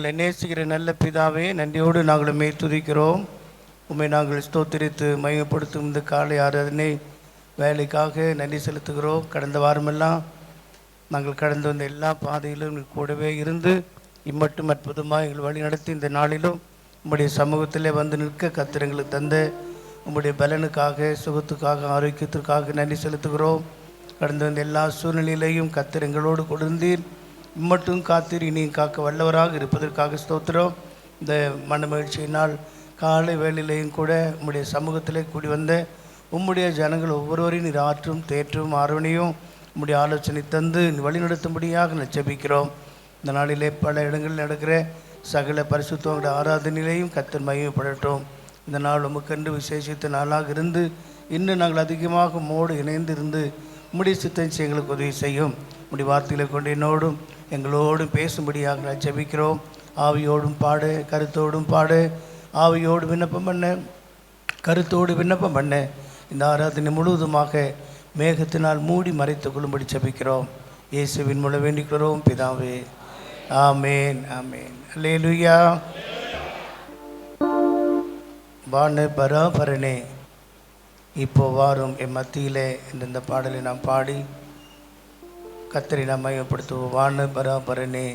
எங்களை நேசிக்கிற நல்ல பிதாவே, நன்றியோடு நாங்கள் உம்மை துதிக்கிறோம். உம்மை நாங்கள் ஸ்தோத்திரித்து மையப்படுத்தும் இந்த காலை ஆராதனை வேலைக்காக நன்றி செலுத்துகிறோம். கடந்த வாரமெல்லாம் நாங்கள் கடந்து வந்த எல்லா பாதையிலும் கூடவே இருந்து இம்மட்டும் அற்புதமாக எங்கள் வழி நடத்தி இந்த நாளிலும் உம்முடைய சமூகத்திலே வந்து நிற்க கர்த்தர் எங்களுக்கு தந்த உம்முடைய பலனுக்காக, சுகத்துக்காக, ஆரோக்கியத்திற்காக நன்றி செலுத்துகிறோம். கடந்து வந்த எல்லா சூழ்நிலையிலையும் கர்த்தர் எங்களோடு கொடுந்தீர். இம்மட்டும் காத்தீர், இனியும் காக்க வல்லவராக இருப்பதற்காக ஸ்தோத்திரம். இந்த மன மகிழ்ச்சியினால் காலை வேளையிலையும் கூட உம்முடைய சமூகத்திலே கூடி வந்த உம்முடைய ஜனங்கள் ஒவ்வொருவரையும் நீர் ஆற்றும், தேற்றும், ஆர்வனையும் உம்முடைய ஆலோசனை தந்து வழிநடத்தும்படியாக ஜெபிக்கிறோம். இந்த நாளிலே பல இடங்களில் நடக்கிற சகல பரிசுத்தவங்களுடைய ஆராதனையிலையும் கர்த்தர் மகிமைப்படட்டும். இந்த நாள் உமக்கென்று விசேஷித்த நாளாக இருந்து இன்னும் நாங்கள் அதிகமாக உம்மோடு இணைந்து இருந்து உம்முடைய சித்தம் எங்களுக்கு உதவி செய்யும். உம்முடைய வார்த்தைகளை கொண்டு என்னோடும் எங்களோடும் பேசும்படியாக நான் ஜெபிக்கிறோம். ஆவியோடும் பாடு, கருத்தோடும் பாடு, ஆவியோடு விண்ணப்பம் பண்ண, கருத்தோடு விண்ணப்பம் பண்ண இந்த ஆராதனை முழுவதுமாக மேகத்தினால் மூடி மறைத்து கொள்ளும்படி ஜெபிக்கிறோம். இயேசுவின் மூலம் வேண்டிக்கிறோம் பிதாவே, ஆமேன், ஆமேன். அல்லேலூயா. வான பராபரனே, இப்போ வாரும் என் மத்தியிலே இந்த பாடலை நாம் பாடி கர்த்தரை நாம் மையப்படுத்துவோம். வான பராபரனே,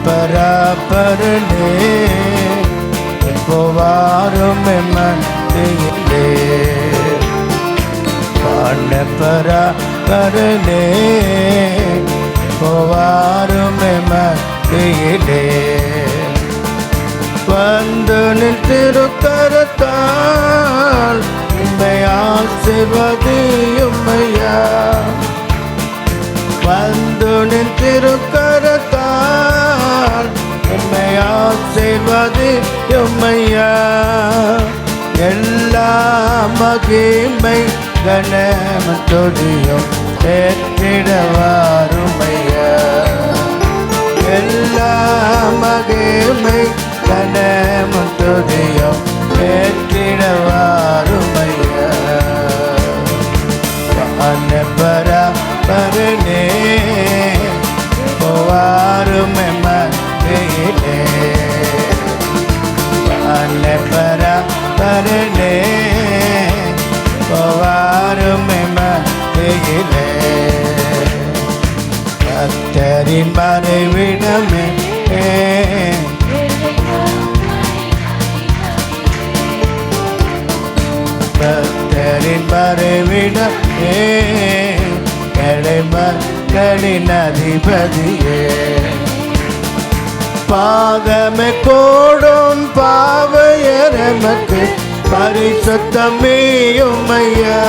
பராபரனே, இப்போ வாரும் என் மத்தியிலே. வான பராபரனே, இப்போ வாரும் என் மத்தியிலே. வந்து நின் திருக்கரத்தால் உம்மை ஆசீர்வதியும் ஐயா. வந்து நின் திருக்கரத்தால் உம்மை ஆசீர்வதியும் ஐயா. எல்லா மகிமை கனமும் துதியும் ஏற்றிட வாரும் ஐயா. எல்லா மகிமை கனமும் துதியும் ஏற்றிட வாரும் ஐயா. வான பராபரனே, வாரும் என் மத்தியிலே. வான பராபரனே, வாரும் என் மத்தியிலே. கர்த்தரின் மறைவிடமே, கர்த்தரின் மறைவிடமே, மக்களின் அதிபதியே. பாதமே கோடும் பாவையர் எமக்கு பரிசுத்தமேயும் ஐயா.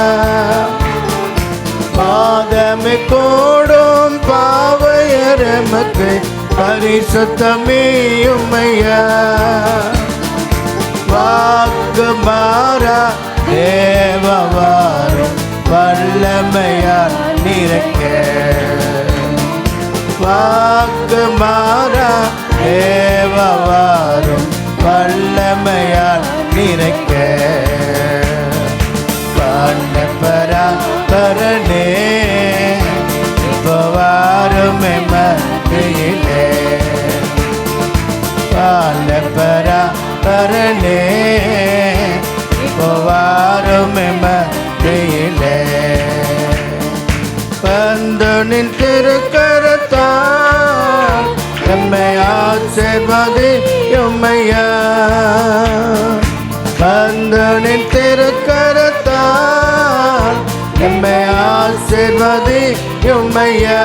பாதமே கோடும் பாவையர் எமக்கு பரிசுத்தமேயும் ஐயா. வாக்கு மாறா தேவவாரும் வல்லமையால் நிரக்க. வாக்கு மாறா தேவவாரும் வல்லமையால் நிரக்க. வான பராபரனே, இப்போ வாரும் என் மத்தியிலே. வான பராபரனே, இப்போ வாரும் என் மத்தியிலே. வந்து நின் திருக்கரத்தால் எம்மை ஆசீர்வதியும் ஐயா. வந்து நின் திருக்கரத்தால் எம்மை ஆசீர்வதியும் ஐயா.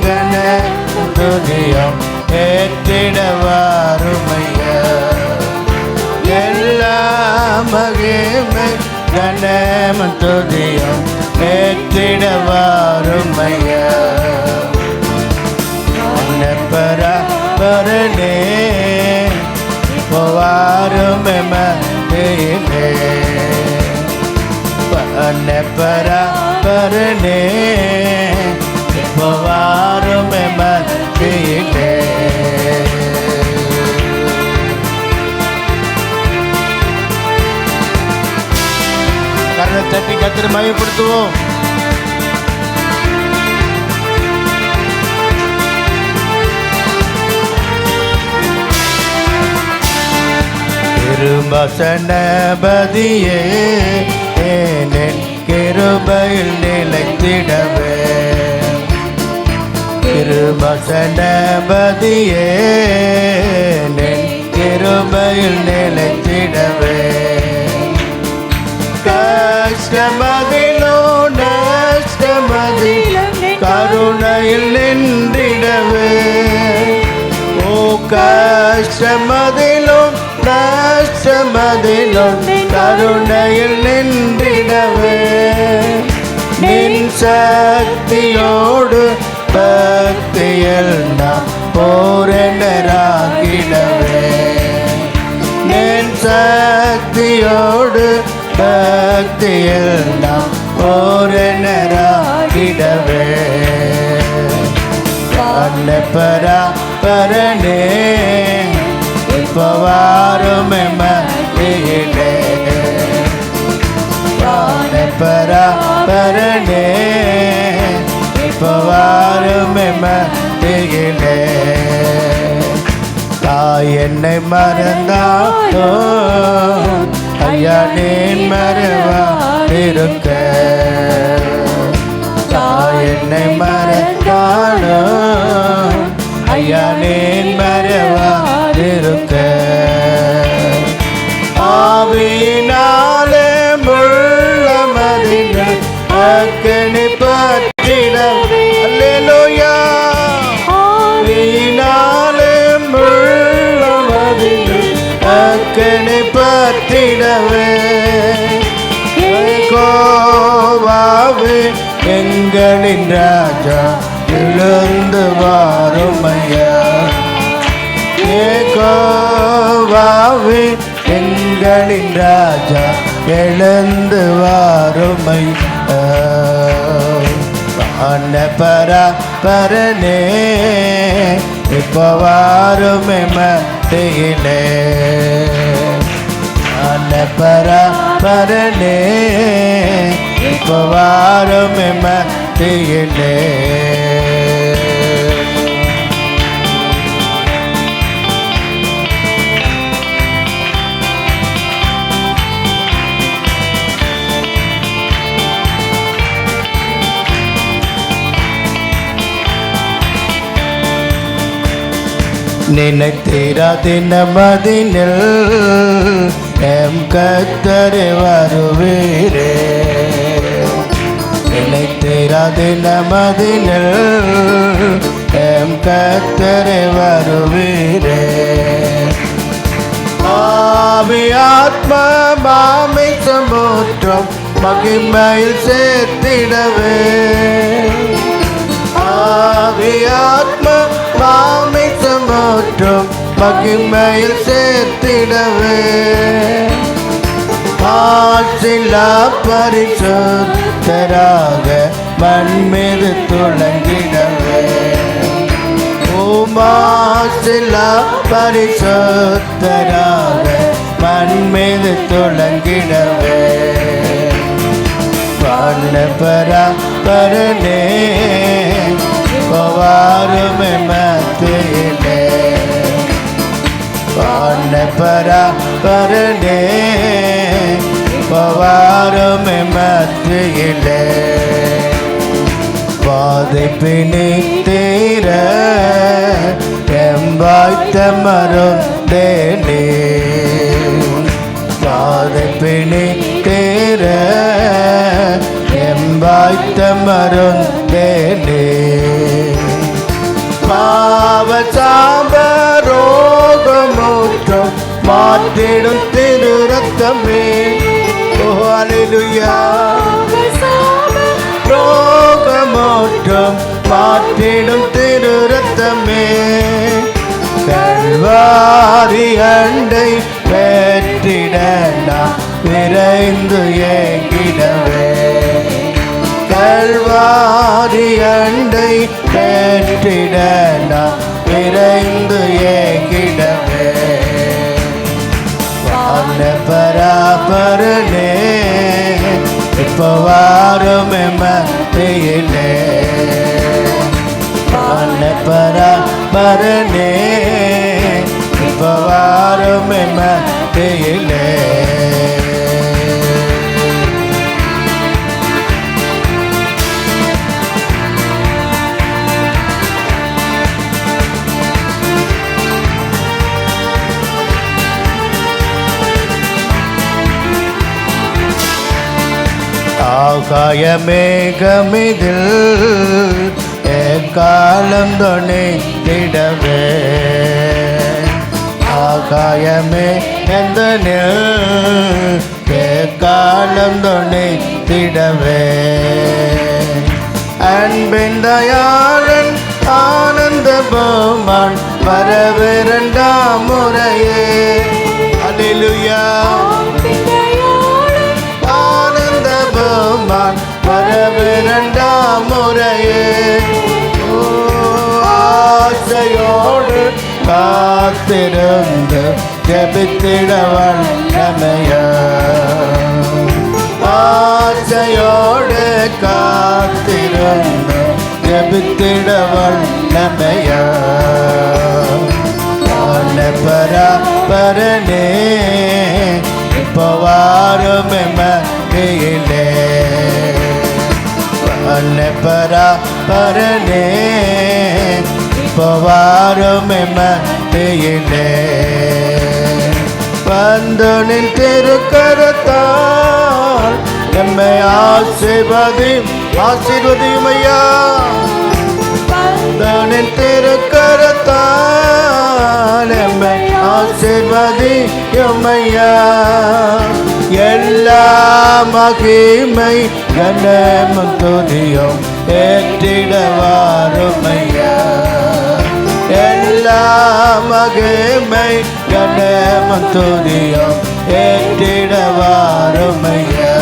கனமும் துதியும் ஏற்றிட வாரும் ஐயா. எல்லா மகிமை கனமும் துதியும் ஏற்றிட வாரும் ஐயா. பராபரனே இப்போ வாரும் மத்தியிலே. கரத்தை தட்டி கர்த்தரை மகிமைப்படுத்துவோம். கிருபசனபதியே என் கிருபையில் நிலைத்திடவே. கிருபசனபதியே என் கிருபையில் நிலைத்திடவே. கஷ்டமதிலும் நஷ்டமதிலும் கருணையில் நின்றிடவே. ஓ கஷ்டமதிலும் நஷ்டமதிலும் கருணையில் நின்றிடவே. நின் சக்தியோடு பக்தியில் நாம் பூரணராகிடவே. நின் சக்தியோடு பக்தியில் நாம் பூரணராகிடவே. பராபரனே இப்போ வாரும் மத்தியிலே. பராபரனே இப்போ வாரும் மத்தியிலே. தாய் என்னை மறந்தாலோ ஐயா நீ மறவாதிருக்க. தாய் என்னை மறந்தாலோ ஐயா நீ மறவாதிருக்க. ஆவியினாலே முள்ளமதில் அக்கினி பற்றிடவே. அல்லேலூயா. ஆவியினாலே முள்ளமதில் அக்கினி பற்றிடவே. யெகோவாவே எங்களின் ராஜா எழுந்து வாருமையா. யெகோவாவே எங்களின் ராஜா எழுந்து வாருமையா. பராபரனே இப்போ வாரும் மத்தியிலே. பராபரனே இப்போ வாரும் மத்தியிலே. நினைத்திராதின மதினில் எம் கர்த்தரே வருவீரே. நினைத்திராதின மதினில் எம் கர்த்தரே வருவீரே. ஆவி ஆத்மா மாமை சமுத்திரம் மகிமையில் சேர்த்திடவே. ஆவி ஆத்மா மாமை சமுத்திரம் மகிமையில் சேர்த்திடவே. ஆசிலா பரிசுத்தராக மண் மீது துளங்கிடவே. ஓமாசிலா பரிசுத்தராக மண் மீது துளங்கிடவே. பராபரனே வாரும் மத்தியிலே. பராபரனே வாரும் மத்தியிலே. பாதைப்பினி தீர எம்பாய்த்த மருந்தேனே. பாதைப்பினி தீர எம்பாய்த்த மருந்தேனே. பாவ சாப ரோகமூற்றம் மாற்றிடும் திரு ரத்தமே. ஓ அல்லேலூயா. ரோகமூற்றம் மாற்றிடும் திரு ரத்தமே. கல்வாரி அண்டை பெற்றிட நான் விரைந்து ஏங்கிடவே. கல்வாரி அண்டை பெற்றிட நான் விரைந்து ஏகிடவே. பராபரனே இப்போ வாரும் மத்தியிலே. பராபரனே இப்போ வாரும் மத்தியிலே. ஆகாய மேகமிதில் காலம் தொனித்திடவே. ஆகாயமே எந்தனில் காலம் தொனித்திடவே. அன்பின் தயாளன் ஆனந்த பூமான் வரவிரண்டாம் முறையே. அல்லேலூயா. வரவிரண்டாம் முறையே. ஆசையோடு காத்திருந்து ஜெபித்திட வல்லமைய. ஆசையோடு காத்திருந்து ஜெபித்திட வல்லமைய. பராபரனே இப்போ வாரும் மத்தியிலே. பராபரனே இப்போ வாரும் மத்தியிலே. பந்தனின் திருக்கரத்தால் எம்மை ஆசீர்வதியும் ஐயா. பந்தனின் திருக்கரத்தால் எம்மை ஆசீர்வதியும் ஐயா. எல்லா மகிமை கனமும் துதியும் ஏற்றிட வாரும் ஐயா. எல்லா மகிமை கனமும் துதியும் ஏற்றிட வாரும் ஐயா.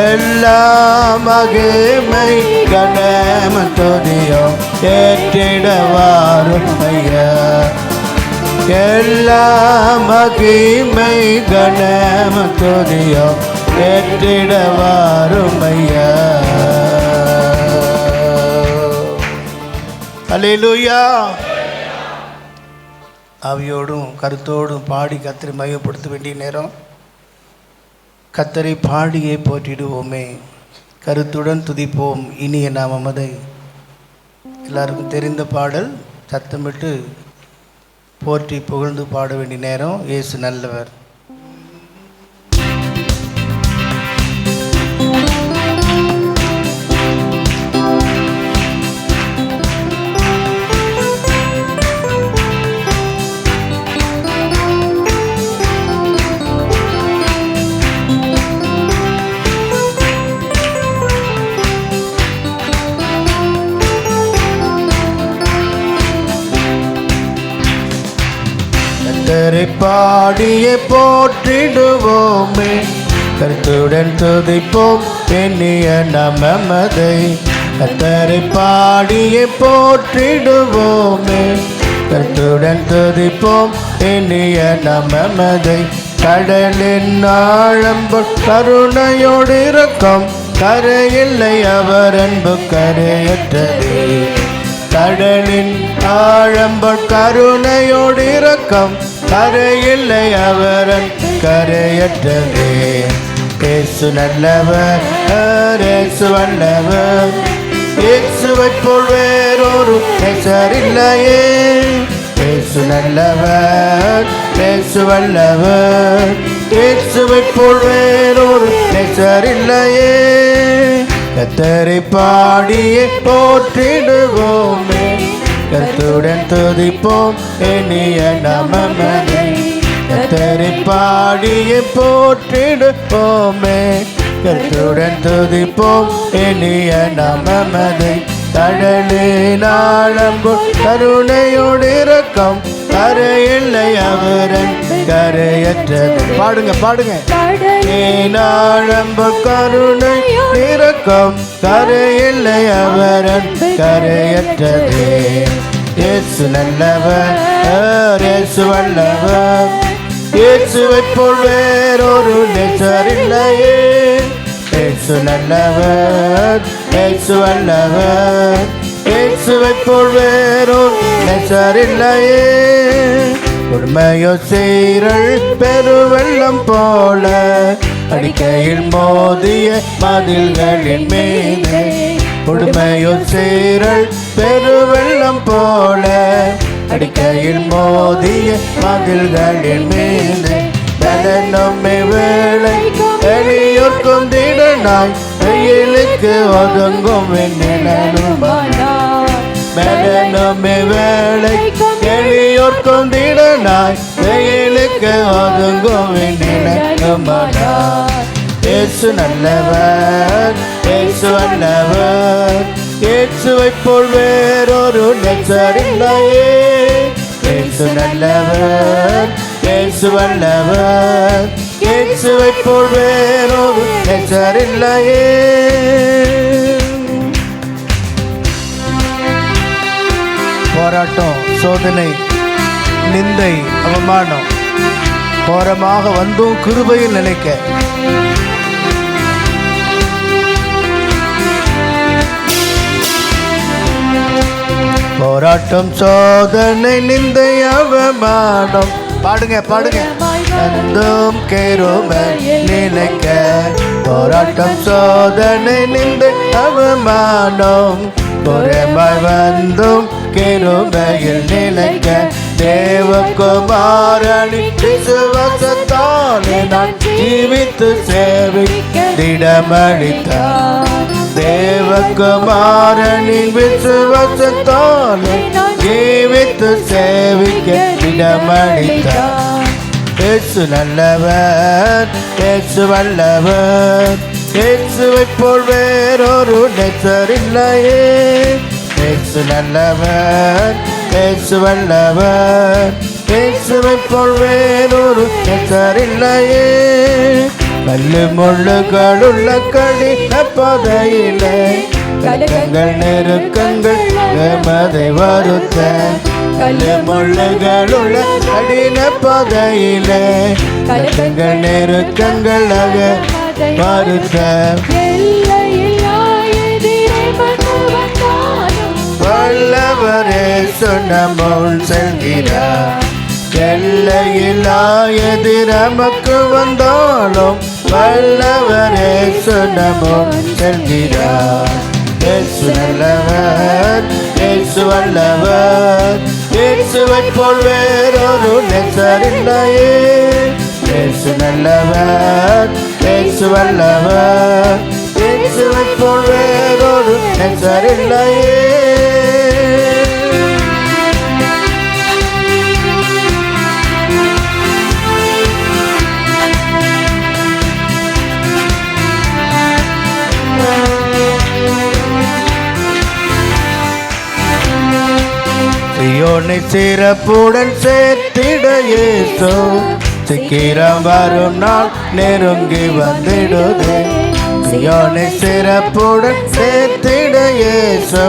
எல்லா மகிமை கனமும் துதியும் ஏற்றிட வாரும் ஐயா. எல்லா மகிமை கனமும் துதியும் ஏற்றிட வாரும் ஐயா. அல்லேலூயா. ஆவியோடும் கருத்தோடும் பாடி கர்த்தரை மையப்படுத்த வேண்டிய நேரம். கர்த்தரை பாடியே போற்றிடுவோமே, கருத்துடன் துதிப்போம் இனிய நாமமதை. எல்லாருக்கும் தெரிந்த பாடல், சத்தமிட்டு போற்றி புகழ்ந்து பாட வேண்டிய நேரம். இயேசு நல்லவர். கர்த்தரை பாடியே போற்றிடுவோமே, கருத்துடன் துதிப்போம் எண்ணிய நமமதை. கர்த்தரை பாடியே போற்றிடுவோமே, கருத்துடன் துதிப்போம் எண்ணிய நமமதை. கடலின் ஆழம்பு கருணையோடு இரக்கம், கரையில்லை அவர் அன்பு கரையற்றதே. கடலின் ஆழம்பல் கருணையோடு இரக்கம், கரையில்லை அவரன் கரையற்றதே. இயேசு நல்லவர், இயேசு வல்லவர், இயேசுவைப் போல் வேறொரு நேசரில்லையே. இயேசு நல்லவர், இயேசு வல்லவர், இயேசுவைப் போல் வேறொரு நேசரில்லையே. கர்த்தரை பாடியே போற்றிடுவோமே, கர்த்தருடன் துதிப்போம் எண்ணிய நமமதை. கர்த்தரை பாடியே போற்றிடுவோமே, கர்த்தருடன் துதிப்போம் எண்ணிய நமமதை. கடலின் ஆழம்போல் கருணையோடு இரக்கம் கரையில்லை அவரன் கரையற்றது. பாடுங்க பாடுங்க. கடலின் ஆழம்போல் கருணை இரக்கம் கரையில்லை அவரன் கரையற்றது. இயேசு நல்லவர், இயேசு வல்லவர், இயேசுவைப் போல் வேறொரு நேசர் இல்லையே. இயேசு நல்லவர், இயேசு வல்லவர், இயேசுவைப் போல் வேறொரு நேசர் இல்லையே. உண்மையோ சீரல் பெருவெள்ளம் போல அடிக்கையில் மோதிய மதில்களின் மீது. உண்மையோ சீரல் பெருவெள்ளம் போல அடிக்கையில் மோதிய மதில்களின் மீது. நம்மை வேலை எளியோர்க்கும் திடனாய் வெயிலுக்கு ஒதுங்கும் நம்மை வேலை எளியோர்க்கும் திடனாய் வெயிலுக்கு ஒதுங்கும் இயேசு நல்லவர், இயேசு வல்லவர், இயேசுவைப் போல் வேறொரு நேசர் இல்லையே. இயேசு நல்லவர், இயேசு வல்லவர், இயேசுவைப் போல் வேறொரு நேசர் இல்லையே. போராட்டம், சோதனை, நிந்தை, அவமானம் கோரமாக வந்தும் கிருபையில் நிலைக்க போராட்டம், சோதனை, நிந்தை, அவமானம் பாடுங்க பாடுங்க. வந்தும் கிருபையில் நிலைக்க போராட்டம், சோதனை, நிந்தை, அவமானம் குறைமாய் வந்தும் கிருபையில் நிலைக்க தேவகுமாரனின் விசுவாசத்தாலே நான் ஜீவித்து சேவிக்க திடமளித்தார். தேவகுமாரனின் விசுவாசத்தாலே ஜீவித்து சேவிக்க திடமளித்தார். இயேசு நல்லவர், இயேசு வல்லவர், இயேசுவைப் போல் வேறொரு நேசர் இல்லையே. இயேசு நல்லவர், இயேசு வல்லவர், இயேசுவைப் போல் வேறொரு நேசர் இல்லையே. கல்லு முள்ளுகளுள்ள கடின பாதையிலே கலக்கங்கள் நெருக்கங்கள் எமதை வருத்த. கல்லு முள்ளுகளுள்ள கடின பாதையிலே கலக்கங்கள் நெருக்கங்கள் வருத்த. வல்லவரே சொன்னமுள் செல்கிறார். எல்லையில்லாயது நமக்கு வந்தாலும் வல்லவரே சொன்னமுள் செல்கிறார். இயேசு நல்லவர், இயேசு வல்லவர், இயேசுவைப் போல் வேறொரு நேசர் இல்லையே. இயேசு நல்லவர், இயேசு வல்லவர், இயேசுவைப் போல் வேறொரு நேசர் இல்லையே. சீயோனை சிறப்புடன் சேர்த்திட இயேசு சீக்கிரம் வரும் நாள் நெருங்கி வந்திடுதே. சீயோனை சிறப்புடன் சேர்த்திட இயேசு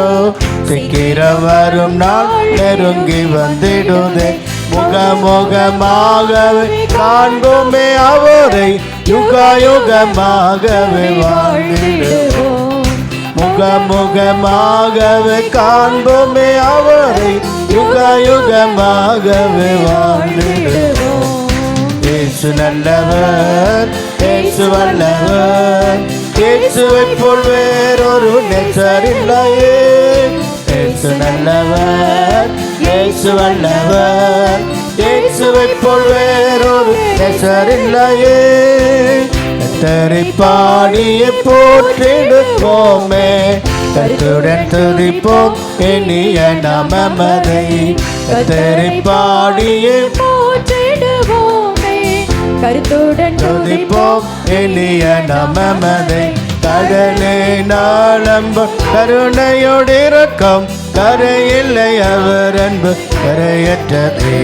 சீக்கிரம் வரும் நாள் நெருங்கி வந்திடுதே. முகமுகமாகவே காண்போமே அவரை யுகயுகமாகவே வாழ்ந்திடுவோம். முகமுகமாகவே காண்போமே அவரை யுகயுகமாகவே வாழ்ந்திடுவோம். இயேசு நல்லவர், இயேசு வல்லவர், இயேசுவைப் போல் வேறொரு நேசர் இல்லையே. இயேசு நல்லவர், இயேசு வல்லவர், இயேசுவைப் போல் வேறொரு நேசர் இல்லையே. கர்த்தரை பாடிய போற்றிடுவோமே, கர்த்தருடன் துதிப்போம் இனிய நாமமதை. கர்த்தரை பாடிய போற்றிடுவோமே, கருத்துடன் துதிப்போம் இனிய நாமமதை. கடலே நாளம்ப கருணையோடு இரக்கம், கரையில்லை அவர் அன்பு கரையற்றதே.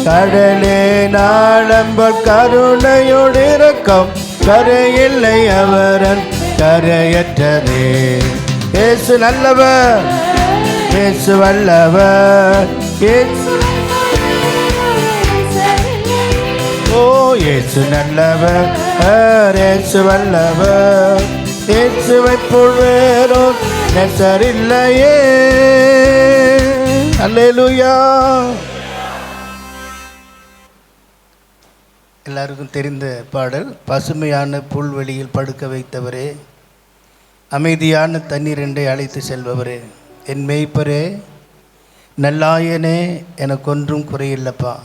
கடலே நாளம்ப கருணையோடு இரக்கம், கரையில்லை அவர் அன்பு கரையற்றதே. இயேசு நல்லவர், இயேசு வல்லவர், ஓ இயேசு நல்லவர், இயேசு வல்லவர், இயேசுவை போல் வேறோர் நேசரில்லையே. அல்லேலூயா. எல்லாருக்கும் தெரிந்த பாடல். பசுமையான புல்வெளியில் படுக்க வைத்தவரே, அமைதியான தண்ணீர் என்றை அழைத்து செல்பவரே, என் மேய்ப்பரே, நல்லாயனே, எனக்கு ஒன்றும் குறையில்லப்பா.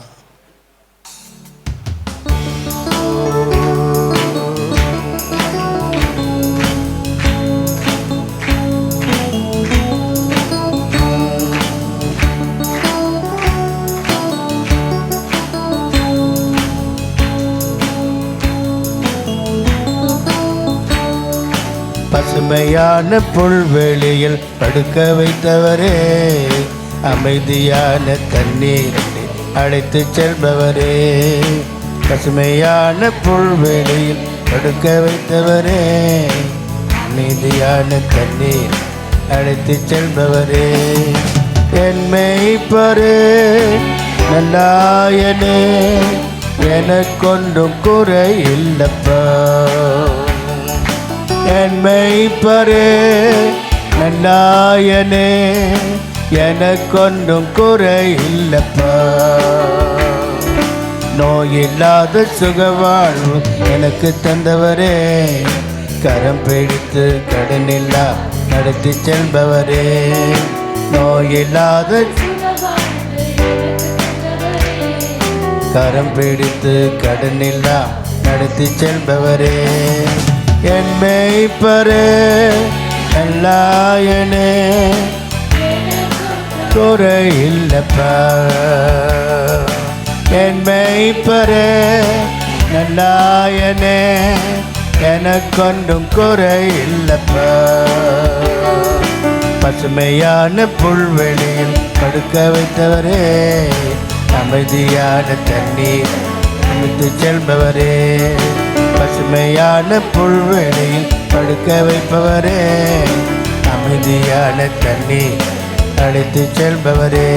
பசுமையான புல்வெளியில் படுக்க வைத்தவரே, அமைதியான தண்ணீர் அழைத்து செல்பவரே. பசுமையான புல்வெளியில் படுக்க வைத்தவரே, அமைதியான தண்ணீர் அழைத்து செல்பவரே. என் மேய்ப்பரே, நல்லாயனே, எனக்கொன்றும் குறை இல்லப்பா. என் மேய்ப்பரே, நல்லாயனே, எனக்கொன்றும் குறை இல்லப்பா. நோயில்லாத சுகவாழ்வு எனக்கு தந்தவரே, கரம் பிடித்து கடனில்லா நடத்தி செல்பவரே. நோயில்லாத கரம் பிடித்து கடனில்லா நடத்தி செல்பவரே. என் மேய்ப்பரே, நல்லாயனே, குறை இல்லப்பா. என் மேய்ப்பரே, நல்லாயனே, எனக்கொன்றும் குறை இல்லப்பா. பசுமையான புல்வெளியில் படுக்க வைத்தவரே, அமைதியான தண்ணீர் அழைத்து செல்பவரே. பசுமையான புல்வெளியில் படுக்க வைப்பவரே, அமைதியான தண்ணீர் அழைத்து செல்பவரே.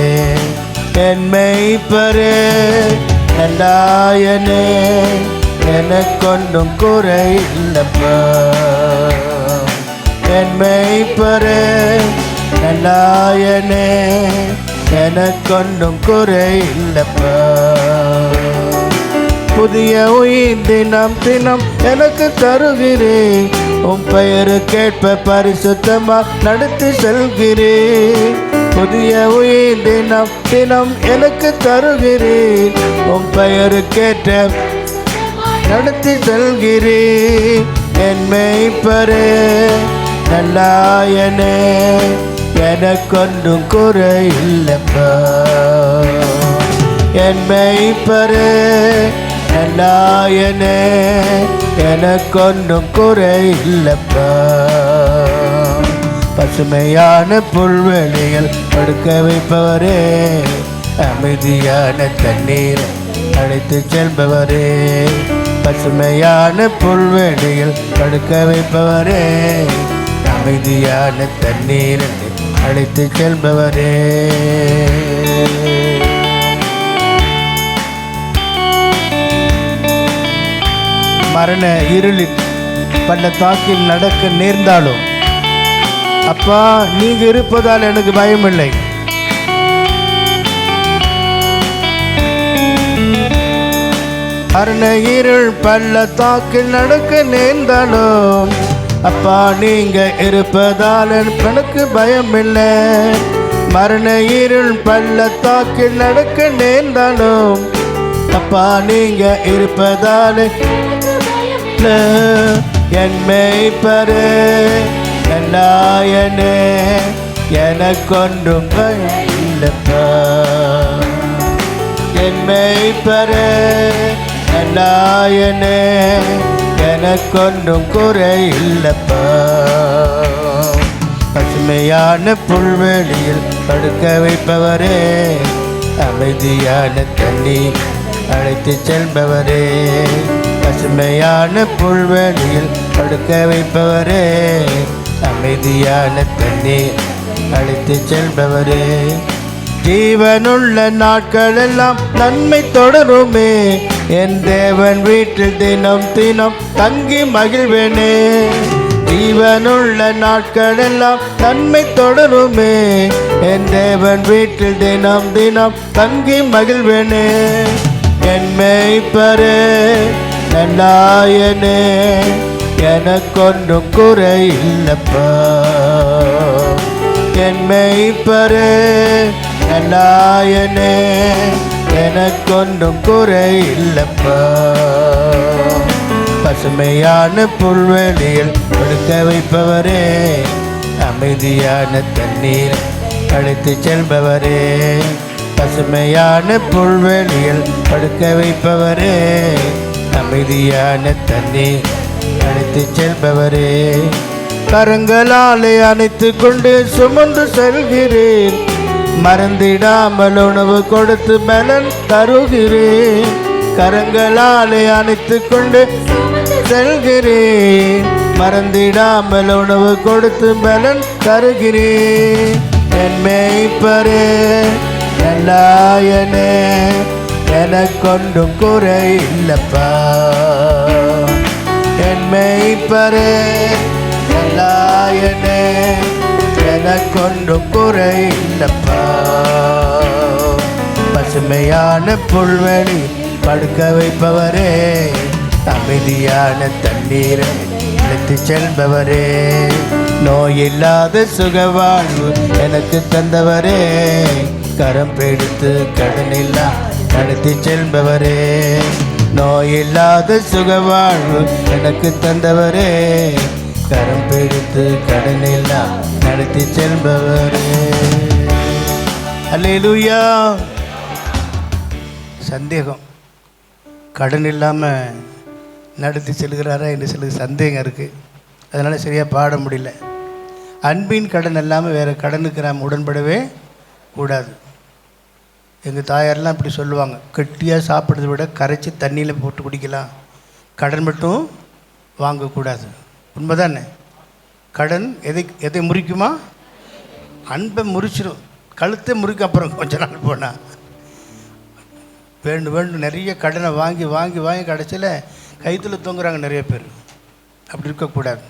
என் மேய்ப்பரே, நல்லாயனே, எனக்கொன்றும் குறை இல்லப்பா. என் மேய்ப்பரே, நல்லாயனே, எனக்கொன்றும் குறை இல்லப்பா. புதிய உயிர் தினம் தினம் எனக்கு தருகிறேன், உன் பெயரு கேட்ப பரிசுத்தமா நடத்தி செல்கிறேன். புதிய உயிர் தினம் தினம் எனக்கு தருகிறேன், உன் பெயரு கேட்ட நடத்தி செல்கிறேன். என் மேய்ப்பரே, நல்லாயனே, எனக்கொன்றும் குறை இல்லப்பா. என் மேய்ப்பரே, நல்லாயனே, எனக்கொன்றும் குறை இல்லப்பா. பசுமையான புல்வெளியில் படுக்க வைப்பவரே, அமைதியான தண்ணீர் அழைத்து செல்பவரே. பசுமையான புல்வெளியில் படுக்க வைப்பவரே, அமைதியான தண்ணீர் அழைத்து செல்பவரே. மரண இருளில் பள்ளத்தாக்கில் நடக்க நேர்ந்தாலும் அப்பா நீங்க இருப்பதால் எனக்கு பயமில்லை. மரண இருள் பள்ளத்தாக்கில் நடக்க நேர்ந்தாலும் அப்பா நீங்க இருப்பதால் எனக்கு பயமில்லை. மரண இருள் பள்ளத்தாக்கில் நடக்க நேர்ந்தாலும் அப்பா நீங்க இருப்பதால் என் மேய்ப்பரே, நல்லாயனே, எனக்கொன்றும் பயம் இல்லப்பா. என் மேய்ப்பரே, நல்லாயனே எனக்கொன்றும் குறை இல்லப்பா. பசுமையான புல்வெளியில் படுக்க வைப்பவரே, அமைதியான தண்ணீர் அழைத்து செல்பவரே. பசுமையான புல்வெளியில் படுக்க வைப்பவரே, அமைதியான தண்ணீர் அழைத்து செல்பவரே. ஜீவனுள்ள நாட்கள் எல்லாம் நன்மை தொடருமே, என் தேவன் வீட்டில் தினம் தினம் தங்கி மகிழ்வேனே. ஜீவனுள்ள நாட்கள் எல்லாம் நன்மை தொடருமே, என் தேவன் வீட்டில் தினம் தினம் தங்கி மகிழ்வேனே. என் மேய்ப்பரே நல்லாயனே எனக்கொன்றும் குறை இல்லப்பா. என் மேய்ப்பரே நல்லாயனே எனக்கொன்றும் குறை இல்லப்பா. பசுமையான புல்வெளியில் படுக்க வைப்பவரே, அமைதியான தண்ணீர் அழைத்து செல்பவரே. பசுமையான புல்வெளியில் படுக்க வைப்பவரே, அமைதியான தண்ணீர் அழைத்து செல்பவரே. கரங்களாலே அணைத்து கொண்டு சுமந்து செல்கிறேன், மறந்திடாமல் உணவு கொடுத்து பலன் தருகிறேன். கரங்களாலே அணைத்து கொண்டு செல்கிறேன், மறந்திடாமல் உணவு கொடுத்து பலன் தருகிறேன். என் மேய்ப்பரே நல்லாயனே எனக்கொன்றும் குறை இல்லப்பா. என் மேய்ப்பரே நல்லாயனே எனக்கொன்றும் குறை இல்லப்பா. பசுமையான புல்வெளி படுக்க வைப்பவரே, அமைதியான தண்ணீரை அழைத்து செல்பவரே. நோயில்லாத சுகவாழ்வு எனக்கு தந்தவரே, கரம் பிடித்து கடனில்லா நடத்தி செல்பவரே. நோயில்லாத சுகவாழ்வு எனக்கு தந்தவரே, கரம் பிடித்து கடனில்லா நடத்தி செல்பவரே. அல்லேலூயா. சந்தேகம், கடன் இல்லாமல் நடத்தி செல்கிறாரா என்று சில சந்தேகம் இருக்குது. அதனால் சரியாக பாட முடியல. அன்பின் கடன் இல்லாமல் வேறு கடனுக்கு நாம் உடன்படவே கூடாது. எங்கள் தாயாரெலாம் இப்படி சொல்லுவாங்க, கெட்டியாக சாப்பிட்றத விட கரைச்சி தண்ணியில் போட்டு குடிக்கலாம், கடன் மட்டும் வாங்கக்கூடாது. உண்மைதானே? கடன் எதை முறிக்குமா? அன்பை முறிச்சிடும், கழுத்தை முறிக்க. அப்புறம் கொஞ்ச நாள் போனால் வேண்டும் நிறைய கடனை வாங்கி வாங்கி வாங்கி கடைசியில் கைத்தில் தொங்குறாங்க நிறைய பேர். அப்படி இருக்கக்கூடாது.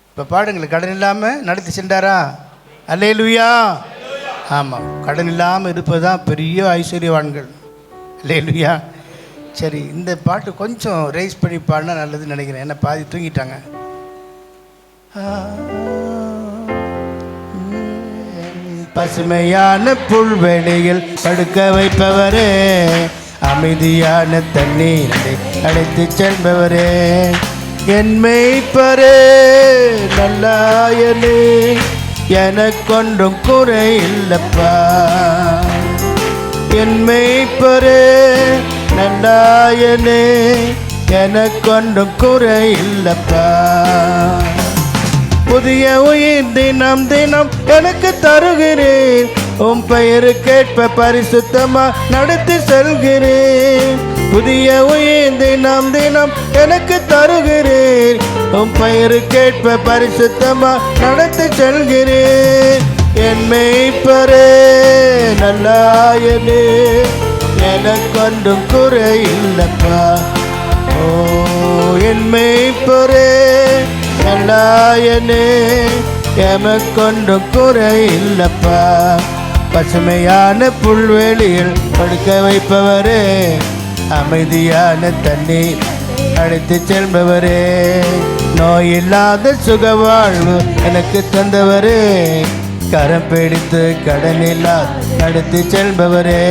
இப்போ பாடுங்களேன், கடன் இல்லாமல் நடத்தி சென்றாரா? அல்லேலூயா. ஆமாம், கடன் இல்லாமல் இருப்பது தான் பெரிய ஐஸ்வர்யவான்கள். அல்லேலூயா. சரி, இந்த பாட்டு கொஞ்சம் ரைஸ் பண்ணி பாடினா நல்லதுன்னு நினைக்கிறேன். ஏன்னா பாதி தூங்கிட்டாங்க. பசுமையான புல்வெளியில் படுக்க வைப்பவரே, அமைதியான தண்ணீரை அழைத்து செல்பவரே. என் மேய்ப்பரே நல்லாயனே எனக்கொன்றும் குறை இல்லப்பா. என் மேய்ப்பரே நல்லாயனே எனக்கொன்றும் குறை இல்லப்பா. புதிய உயிர் தினம் தினம் எனக்கு தருகிறேன், உம் பெயரு கேட்ப பரிசுத்தமா நடத்தி செல்கிறேன். புதிய உயிர் தினம் தினம் எனக்கு தருகிறேன், உம் பெயரு கேட்ப பரிசுத்தமா நடத்தி செல்கிறேன். என் மேய்ப்பரே நல்லாயனே எனக்கொன்றும் குறை இல்லப்பா. ஓ என் மேய்ப்பரே நல்லாயனே எமக்கொன்றும் குறை இல்லப்பா. பசுமையான புல்வெளியில் படுக்க வைப்பவரே, அமைதியான தண்ணீர் அழைத்து செல்பவரே. நோயில்லாத சுகவாழ்வு எனக்கு தந்தவரே, கரம் பிடித்து கடனில்லா நடத்தி செல்பவரே.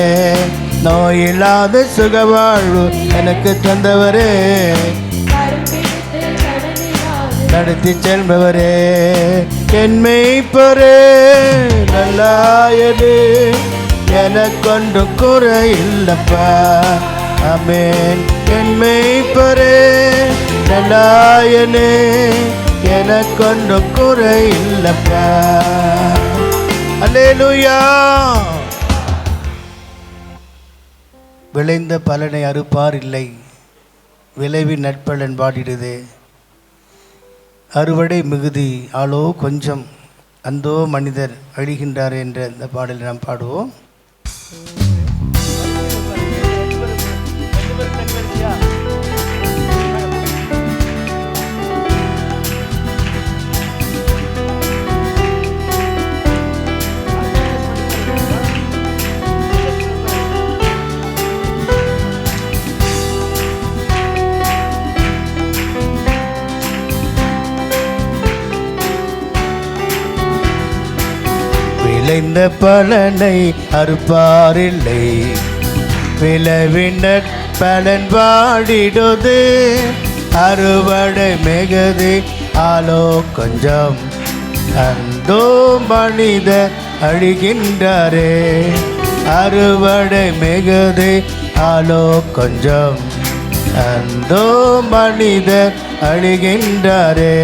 நோயில்லாத சுகவாழ்வு எனக்கு தந்தவரே, நடத்தி செல்பவரே. என் மேய்ப்பரே நல்லாயனே எனக்கொன்றும் குறை இல்லப்பா. ஆமென். என் மேய்ப்பரே நல்லாயனே எனக்கொன்று குறை இல்லப்பா. அல்லேலூயா. விளைந்த பலனை அறுப்பார் இல்லை, விளைவின் நட்பலன் பாடிடுதே. அறுவடை மிகுதி ஆளோ கொஞ்சம், அந்தோ மனிதர் அழிகின்றார் என்ற இந்த பாடலை நாம் பாடுவோம். விளைந்த பலனை அறுப்பாரில்லை, விளைவின் பலன் வாடிடுது. அறுவடை மிகுதி ஆளோ கொஞ்சம், அந்தோ மனிதர் அழிகின்றாரே. அறுவடை மிகுதி ஆளோ கொஞ்சம், அந்தோ மனிதர் அழிகின்றாரே.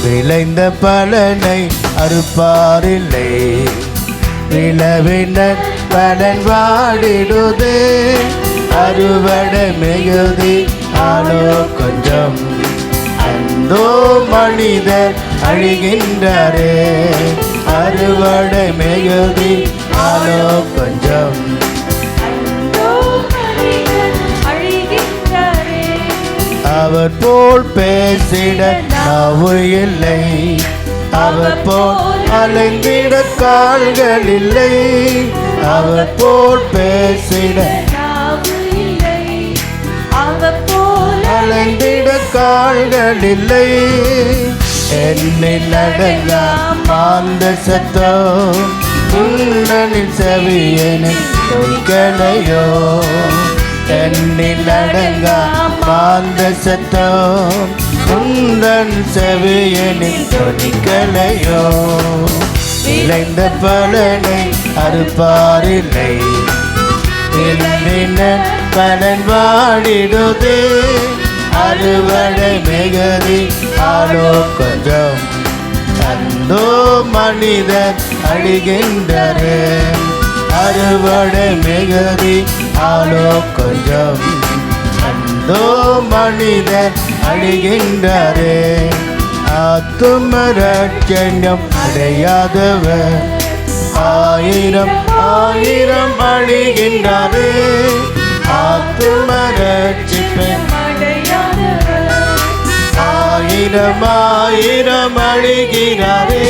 விளைந்த பலனை அறுப்பாரில்லை, விளைவினர் பலன் வாடிடுது. அறுவடை மிகுதி ஆளோ கொஞ்சம், அந்தோ மனிதர் அழிகின்றாரே. அறுவடை மிகுதி ஆளோ கொஞ்சம். அவர் போல் பேசிட நாவு இல்லை, அவர் போல் அலைந்திட கால்கள் இல்லை. அவர் போல் பேசிட அலைந்திட கால்கள் இல்லை. என்னில் அடங்கா மாந்த சத்தம், உன்னனின் செவியனை துதிக்கலையோ. என்னில் அடங்கா மாந்த சத்தம், உந்தன் செவியனில் துதிக்கலையோ. விளைந்த பலனை அறுப்பாரில்லை, விளைவினர் பலன் வாடிடுது. அறுவடை மிகுதி ஆளோ கொஞ்சம், அந்தோ மனிதர் அழிகின்றாரே. அறுவடை மிகுதி ஆளோ கொஞ்சம், அந்தோ மனிதர் அழிகின்றாரே. ஆத்துமரட்சண்யம் அடையாதவர் ஆயிரம் ஆயிரம் அழிகின்றாரே. ஆத்துமரட்சிப்பை ஆயிரம் ஆயிரம் அழிகிறாரே.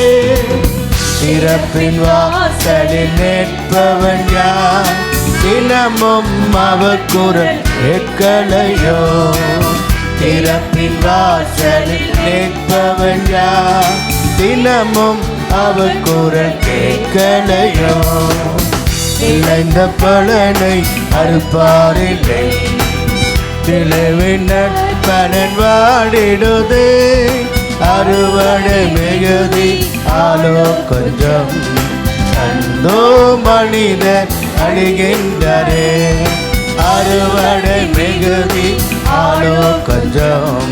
இறப்பின் வாசலில் நிற்பவன் யார்? தினமும் அவர் குரல் கேட்கலையோ. இறப்பின் வாசலில் நிற்பவன் யார்? தினமும் அவர் குரல் கேட்கலையோ. விளைந்த பலனை அறுப்பாரில்லை, விளைவினர் பலன் வாடிடுது. அறுவடை மிகுதி ஆளோ கொஞ்சம், அந்தோ மனிதர் அழிகின்றாரே. அறுவடை மிகுதி ஆளோ கொஞ்சம்,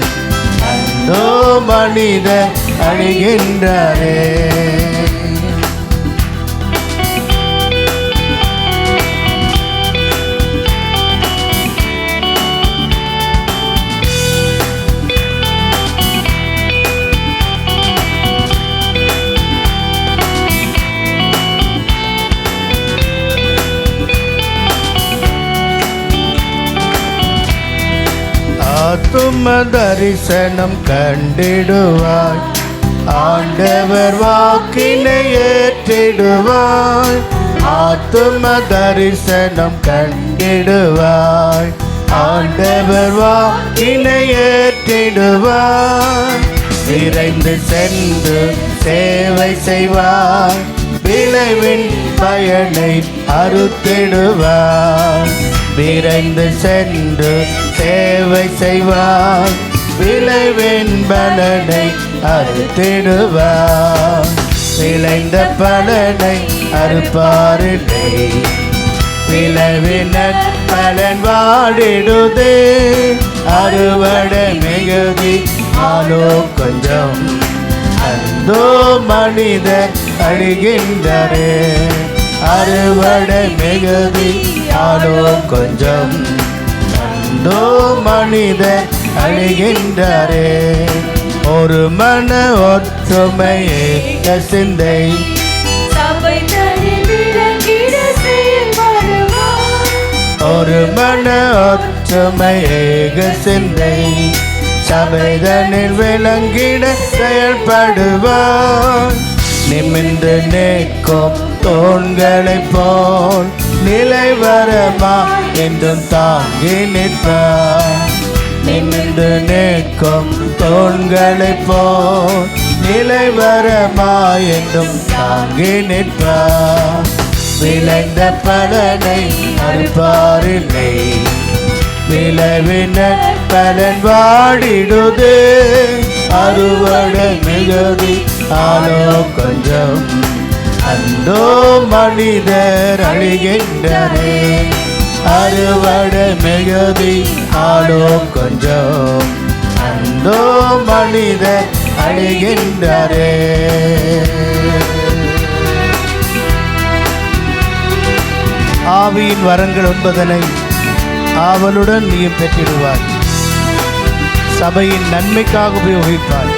அந்தோ மனிதர் அழிகின்றாரே. ஆத்தும தரிசனம் கண்டிடுவாய், ஆண்டவர் வாக்கினை ஏற்றிடுவாய். ஆத்தும தரிசனம் கண்டிடுவாய், ஆண்டவர் வாக்கினை ஏற்றிடுவாய். விரைந்து சென்று சேவை செய்வாய், விளைவின் பயனை அறுத்திடுவாய். விரைந்து சென்று சேவை செய்வார், விளைவின் பலனை அறுத்திடுவார். விளைந்த பலனை அறுப்பாரில்லை, விளைவின் நற்பலன் வாடிடுதே. அறுவடை மிகுதி ஆலோ கொஞ்சம், அந்தோ மனிதர் அழிகின்றரே. அறுவடை மிகுதி ஆலோ கொஞ்சம், அந்தோ மனிதர் அழிகின்றரே. ஒரு மன ஒற்றுமையே சிந்தை ஒரு மன ஒற்றுமையேக சிந்தை சபைதனில் விளங்கிட செயல்படுவார். நிமிர்ந்து நிற்கும் தூண்களைப் போல் நிலைவரமா என்றும் தாங்கி நிற்பார். நிமிர்ந்து நிற்கும் தூண்களைப் போல் நிலைவரமா என்றும் தாங்கி நிற்பார். விளைந்த பலனை அறுப்பாரில்லை, விளைவின் பலன் வாடிடுதே. அறுவடை மிகுதி ஆலோ கொஞ்சம், அந்தோ மனிதர் அழிகின்றரே. அறுவடை மிகுதி ஆலோ கொஞ்சம், அந்தோ மனிதர் அழிகின்றரே. ஆவியின் வரங்கள் என்பதனை ஆவலுடன் நீயும் பெற்றிடுவாய். சபையின் நன்மைக்காக உபயோகிப்பாய்.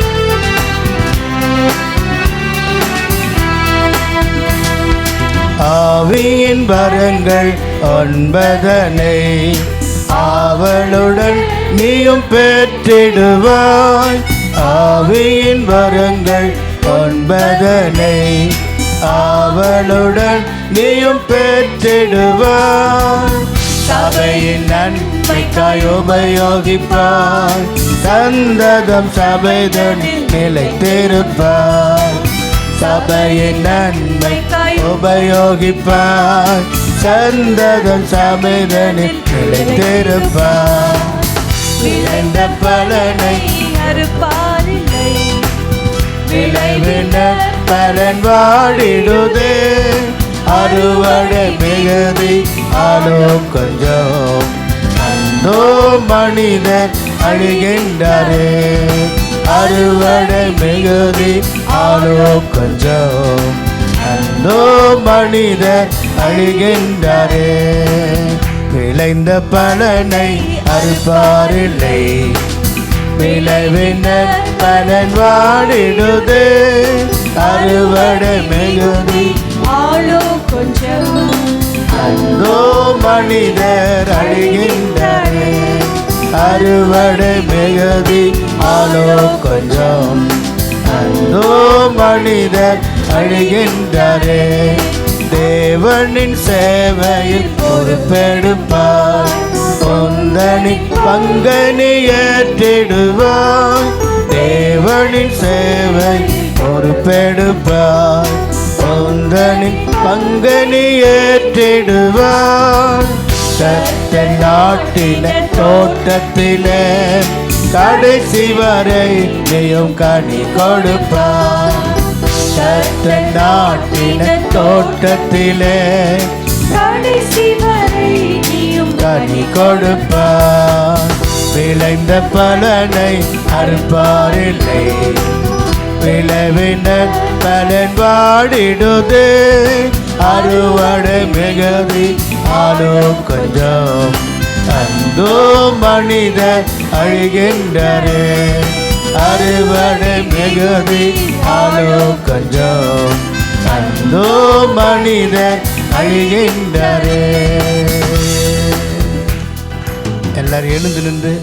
ஆவியின் வரங்கள் ஒன்பதனை ஆவலுடன் நீயும் பெற்றிடுவாய். ஆவியின் வரங்கள் ஒன்பதனை ஆவலுடன் நீயும் பெற்றிடுவாய். சபையின் நன்மைக்காய் உபயோகிப்பாய். சந்ததம் சபைதனில் நிலைத்திருப்பாய். சபையின் நன்மைக்காய் உபயோகிப்பாய். சந்ததம் சபைதனில் நிலைத்திருப்பாய். விளைந்த பலனை அறுப்பாரில்லை, விளைவின் பலன் வாடிடுதே. அறுவடை மிகுதி ஆலோ கொஞ்சம், அந்தோ மனிதர் அழிகின்றரே. அறுவடை மிகுதி ஆலோ கொஞ்சம், அந்தோ மனிதர் அழிகின்றரே. விளைந்த பலனை அறுப்பாரில்லை, விளைவின் பலன் வாடிடுதே. அறுவடை மிகுதி ஆலோ கொஞ்சம், அந்தோ மனிதர் அழிகின்றரே. அறுவடை மிகுதி ஆலோ கொஞ்சம், அந்தோ மனிதர் அழிகின்றரே. தேவனின் சேவையில் பொறுப்பெடுப்பார். உந்தனி பங்கனி ஏற்றிடுவார். தேவனின் சேவை பொறுப்பெடுப்பார். உந்தனி பங்கனி ஏற்றிடுவார். சத்த நாட்டின தோட்டத்திலே கடைசி வரை நீயும் கனி கொடுப்பார். சத்த நாட்டின தோட்டத்திலே கடைசி வரை நீயும் கனி கொடுப்பார். விளைந்த பலனை அறுப்பாரில்லை, விளைவின் பலன் வாடிடுதே. அறுவடை மிகுதி ஆலோ கொஞ்சம், அந்தோ மனிதர் அழிகின்றரே. அறுவடை மிகுதி ஆலோ கொஞ்சம், அந்தோ மனிதர் அழிகின்றரே. எல்லாரும் எழுந்து நின்று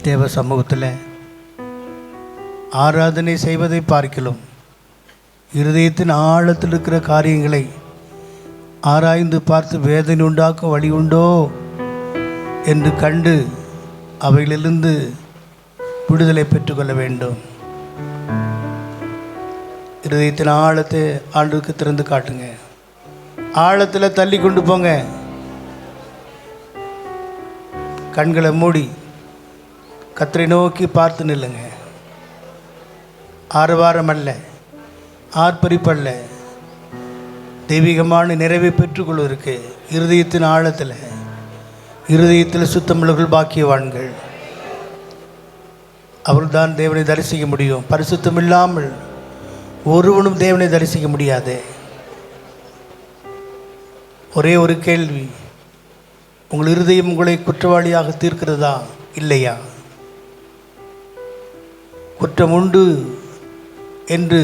தேவ சமூகத்தில் ஆராதனை செய்வதை பார்க்கலாம். இருதயத்தின் ஆழத்தில் இருக்கிற காரியங்களை ஆராய்ந்து பார்த்து வேதனை உண்டாக்க வழி உண்டோ என்று கண்டு அவைகளிலிருந்து விடுதலை பெற்றுக்கொள்ள வேண்டும். இருதயத்தின் ஆழத்தை ஆண்டுக்கு திறந்து காட்டுங்க. ஆழத்தில் தள்ளி கொண்டு போங்க. கண்களை மூடி கர்த்தரை நோக்கி பார்த்து நில்லுங்க. ஆரவாரம் அல்ல, ஆர்ப்பரிப்பல்ல, தெய்வீகமான நிறைவை பெற்றுக்கொள்வதற்கு இருதயத்தின் ஆழத்தில், இருதயத்தில் சுத்தமுள்ளவர்கள் பாக்கியவான்கள். அவர்தான் தேவனை தரிசிக்க முடியும். பரிசுத்தம் இல்லாமல் ஒருவனும் தேவனை தரிசிக்க முடியாது. ஒரே ஒரு கேள்வி, உங்கள் இருதயம் உங்களை குற்றவாளியாக தீர்க்கிறதா இல்லையா? குற்றம் உண்டு என்று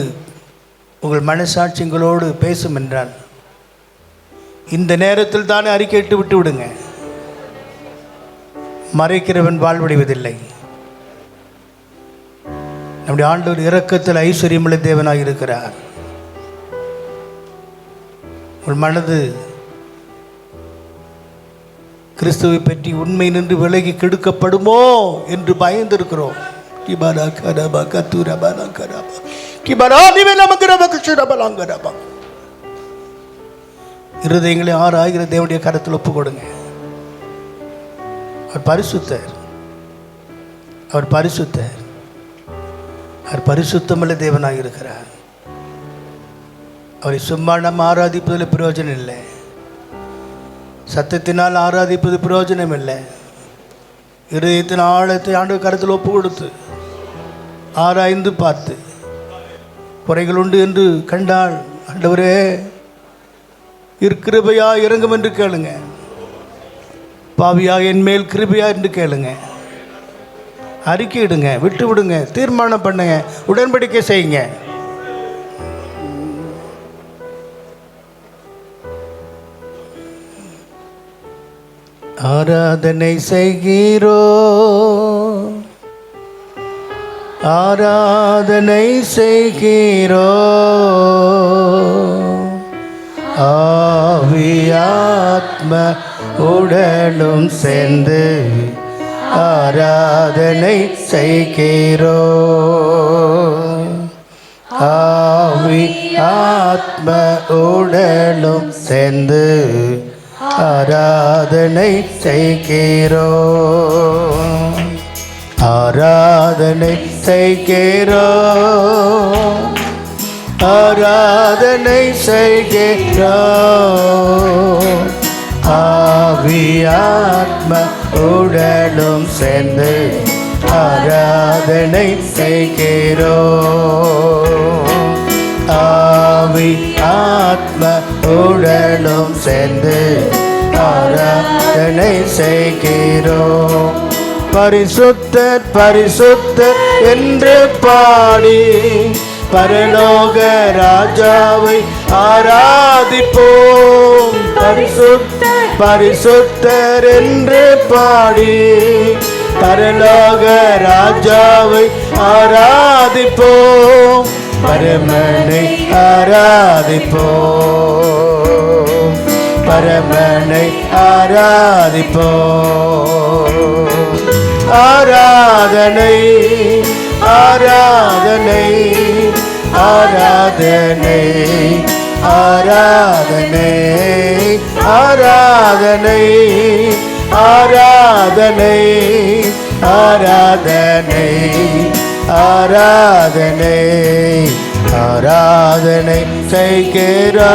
உங்கள் மனசாட்சிங்களோடு பேசும் என்றால் இந்த நேரத்தில் தானே அறிக்கையிட்டு விட்டு விடுங்க. மறைக்கிறவன் வாழ்வடைவதில்லை. நம்முடைய ஆண்டவர் இரக்கத்தில் ஐஸ்வர்யமுள்ள தேவனாக இருக்கிறார். உங்கள் மனது கிறிஸ்துவை பற்றி உண்மை நின்று விலகி கெடுக்கப்படுமோ என்று பயந்திருக்கிறோம். இருதயங்களை ஆராய்கிற தேவனுடைய கரத்தில் ஒப்பு கொடுங்க. அவர் பரிசுத்தர், அவர் பரிசுத்தர், அவர் பரிசுத்தமுள்ள தேவனாக இருக்கிறார். அவரை சும்மா நம்ம ஆராதிப்பதில் பிரயோஜனம் இல்லை. சத்தத்தினால் ஆராதிப்பது பிரயோஜனம் இல்லை. இருதயத்தின் ஆழத்தை ஆண்டவர் கரத்தில் ஒப்பு கொடுத்து ஆராய்ந்து பார்த்து குறைகள் உண்டு என்று கண்டால், ஆண்டவரே கிருபையா இறங்கும் என்று கேளுங்க. பாவியா என் மேல் கிருபையா என்று கேளுங்க. அறிக்கையிடுங்க, விட்டு விடுங்க, தீர்மானம் பண்ணுங்க, உடன்படிக்கை செய்யுங்க. ஆராதனை செய்கிறோ, ஆராதனை செய்கிறோ, ஆவியாத்ம உடலும் சேர்ந்து ஆராதனை செய்கிறோ. ஆவி ஆத்ம உடலும் சேர்ந்து ஆராதனை செய்கிறோ. ஆராதனை செய்கிறோ, ஆராதனை செய்கிறோ. ஆவி ஆத்ம உடலும் சேர்ந்து ஆராதனை செய்கிறோ. ஆவி ஆத்ம உடலும் சேர்ந்து ஆராதனை செய்கிறோ. பரிசுத்தர் பரிசுத்தர் என்று பாடி பரலோக ராஜாவை ஆராதிப்போம். பரிசுத்தர் பரிசுத்தர் என்று பாடி பரலோக ராஜாவை ஆராதிப்போம். பரமனை ஆராதிப்போம், பரமனை ஆராதிப்போம். ஆராதனை ஆராதனை ஆராதனை ஆராதனை ஆராதனை ஆராதனை ஆராதனை ஆராதனை ஆராதனை செய்கிறோம்,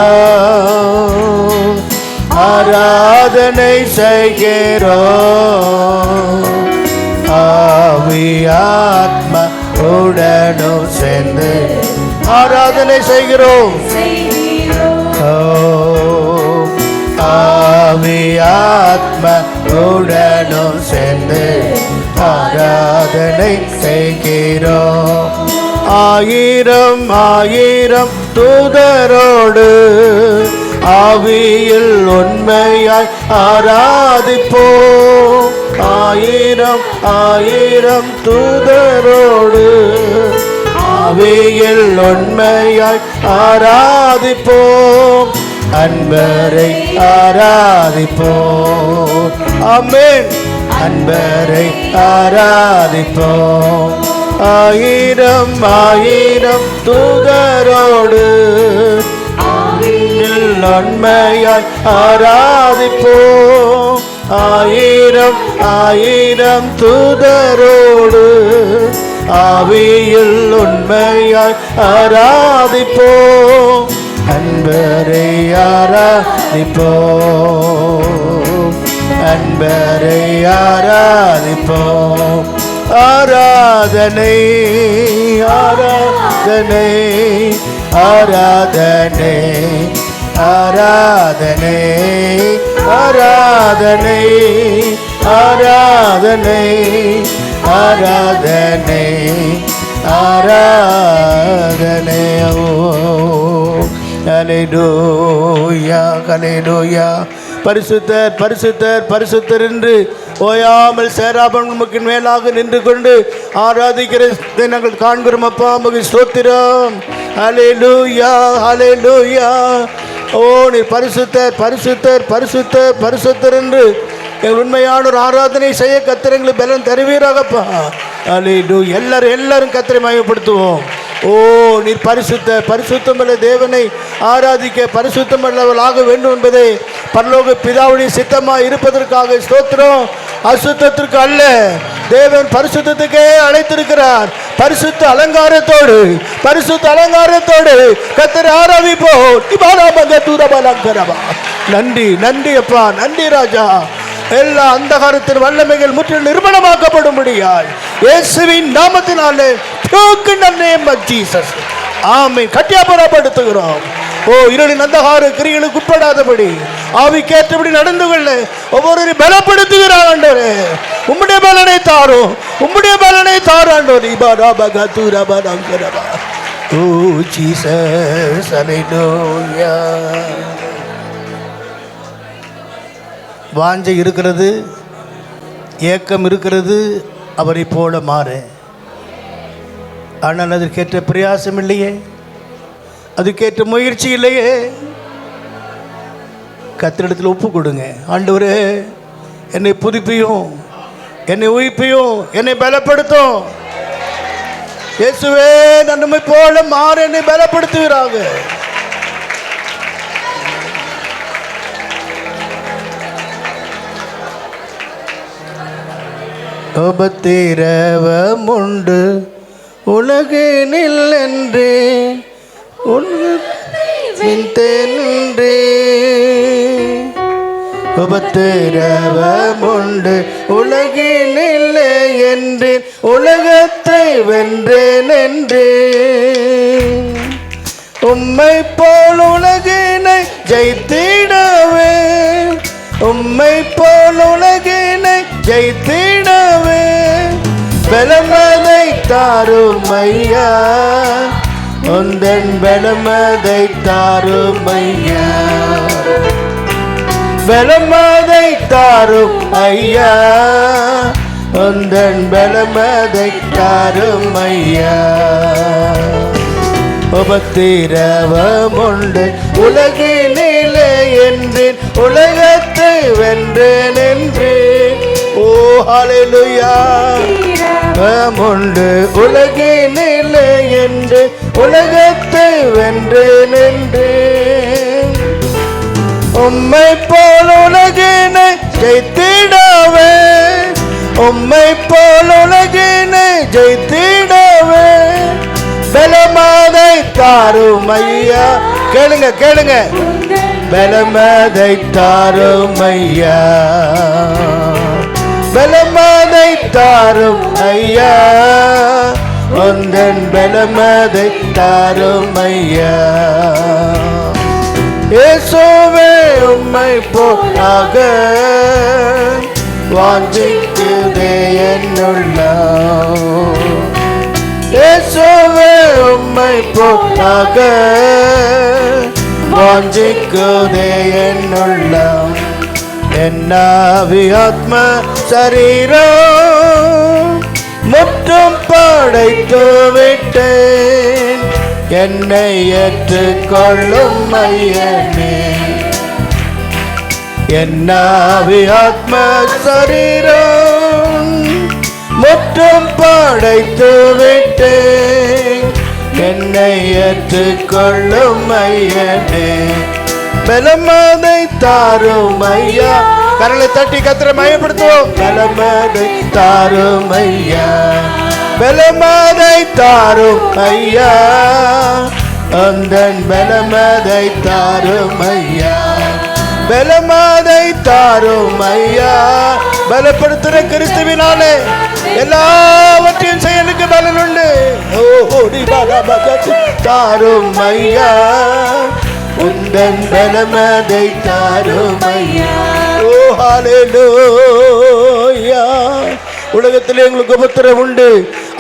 ஆராதனை செய்கிறோம். ஆவி ஆத்ம உடனும் சேர்ந்து ஆராதனை செய்கிறோம். ஆவி ஆத்ம உடனும் சேர்ந்து ஆராதனை செய்கிறோம். ஆயிரம் ஆயிரம் தூதரோடு ஆவியில் உண்மையாய் ஆராதிப்போம். ஆயிரம் ஆயிரம் தூதரோடு ஆவியில் உண்மையாய் ஆராதிப்போம். அன்பரை ஆராதிப்போம். ஆமென். அன்பரை ஆராதிப்போம். ஆயிரம் ஆயிரம் தூதரோடு ஆவியில் உண்மையாய் ஆராதிப்போம். ஆயிரம் ஆயிரம் தூதரோடு ஆவியில் உண்மையாய் ஆராதிப்போம். அன்பரை ஆராதிப்போம், அன்பரை ஆராதிப்போம். ஆராதனை ஆராதனை ஆராதனை ஆராதனை ஆராதனை ஆராதனை ஆராதனை ஆராதனை. ஹல்லேலூயா ஹல்லேலூயா. பரிசுத்தர் பரிசுத்தர் பரிசுத்தர் என்று ஓயாமல் சேராபனுக்கு மேலாக நின்று கொண்டு ஆராதிக்கிறதை நாங்கள் காண்கிறோம். அப்பா உமக்கு ஸ்தோத்திரம். ஹல்லேலூயா ஹல்லேலூயா. ஓ நீ பரிசுத்தர் பரிசுத்தர் பரிசுத்தர் பரிசுத்தர் என்று எங்கள் உண்மையான ஒரு ஆராதனை செய்ய கர்த்தர் எங்களுக்கு பலன் தருவீராகப்பா. ஹல்லேலூயா. எல்லாரும் கர்த்தரை மகிமைப்படுத்துவோம். ஓ நீர் பரிசுத்த பரிசுத்தமுள்ள தேவனை ஆராதிக்க பரிசுத்தமுள்ளவர்களாக வேண்டும் என்பதை பரலோக பிதாவுடைய சித்தமாக இருப்பதற்காக ஸ்தோத்திரம். அசுத்தத்திற்கு அல்ல, தேவன் பரிசுத்தத்துக்கே அழைத்திருக்கிறார். பரிசுத்த அலங்காரத்தோடு கர்த்தரை ஆராதிப்போம். நன்றி நன்றி அப்பா, நன்றி ராஜா. எல்லா அந்தகாரத்தின் வல்லமைகள் முற்றிலும் நிர்மலமாக்கப்படும்படியாய் இயேசுவின் நாமத்தினாலே ஆமென் கட்டியாபரப்படுத்துகிறோம். ஓ இருளின் அந்தகார கிரியைகளுக்கு உட்படாதபடி ஆவிக்கேற்றபடி நடந்து கொள்ள ஒவ்வொருவரையும் பலப்படுத்துகிறார் ஆண்டவரே. உம்முடைய பலனை தாரும், உம்முடைய பலனை தாரும் ஆண்டவரே. ஓ ஜீசஸ் ஹல்லேலூயா. வாஞ்சை இருக்கிறது, ஏக்கம் இருக்கிறது அவரை போல மாற. ஆனால் அதற்கேற்ற பிரயாசம் இல்லையே, அதுக்கேற்ற முயற்சி இல்லையே. கர்த்தரிடத்தில் ஒப்பு கொடுங்க. ஆண்டவரே என்னை புதுப்பியும், என்னை உயிர்ப்பியும், என்னை பலப்படுத்தும். இயேசுவே நான் நம்மை போல மாற என்னை பலப்படுத்துவீராக. உபத்திரவமுண்டு உலகினில் என்று உன்னின்றே. உபத்திரவமுண்டு உலகினில் என்று உலகத்தை வென்றேன் என்று. உம்மை போல் உலகினை ஜெயித்திடவே, உம்மை போல் உலகினை ஜெயித்திடவே பலமதை தாரும் ஐயா, உந்தன் பலமதை தாரும் ஐயா, பலமதை தாரும் ஐயா, உந்தன் பலமதை தாரும் ஐயா. உபத்திரவமுண்டு உலகினிலே என்றேன், உலகத்தை வென்றேன் என்றேன். ஓ ஹல்லேலூயா. உண்டு உலகினிலே என்று உலகத்தை வென்றேன் என்றேன். உம்மை போல் உலகினை ஜெயித்திடவே, உம்மை போல் உலகினை ஜெயித்திடவே பலமதை தாரும் ஐயா. கேளுங்க கேளுங்க. பலமதை தாரும் ஐயா, பலமதை தாரும் ஐயா, உந்தன் பலமதை தாரும் ஐயா. இயேசுவே உம்மை போலாக வாஞ்சிக்குதே என்னுள்ளம். இயேசுவே உம்மை போலாக வாஞ்சிக்குதே என்னுள்ளம். என்னாவி ஆத்ம சரீரம் முற்றும் படைத்து விட்டேன், என்னை ஏற்றுக்கொள்ளும் ஐயனே. என்னாவி ஆத்ம சரீரம் முற்றும் படைத்து விட்டேன், என்னை ஏற்றுக்கொள்ளும் ஐயனே. பலமதை தாரும் ஐயா. கரங்களை தட்டி கர்த்தரை மகிமைப்படுத்துவோம். பலமதை தாரும் ஐயா, பலமதை தாரும் ஐயா, அந்தன் பலமதை தாரும் ஐயா, பலமதை தாரும் ஐயா. பலப்படுத்துற கிறிஸ்துவினாலே எல்லாவற்றையும் செய்ய எனக்கு பலன் உண்டு. தாரும் ஐயா, உந்தன் பலமதை தாரும் ஐயா. ஓ ஹல்லேலூயா. உலகத்திலே உங்களுக்கு உபத்திரம் உண்டு,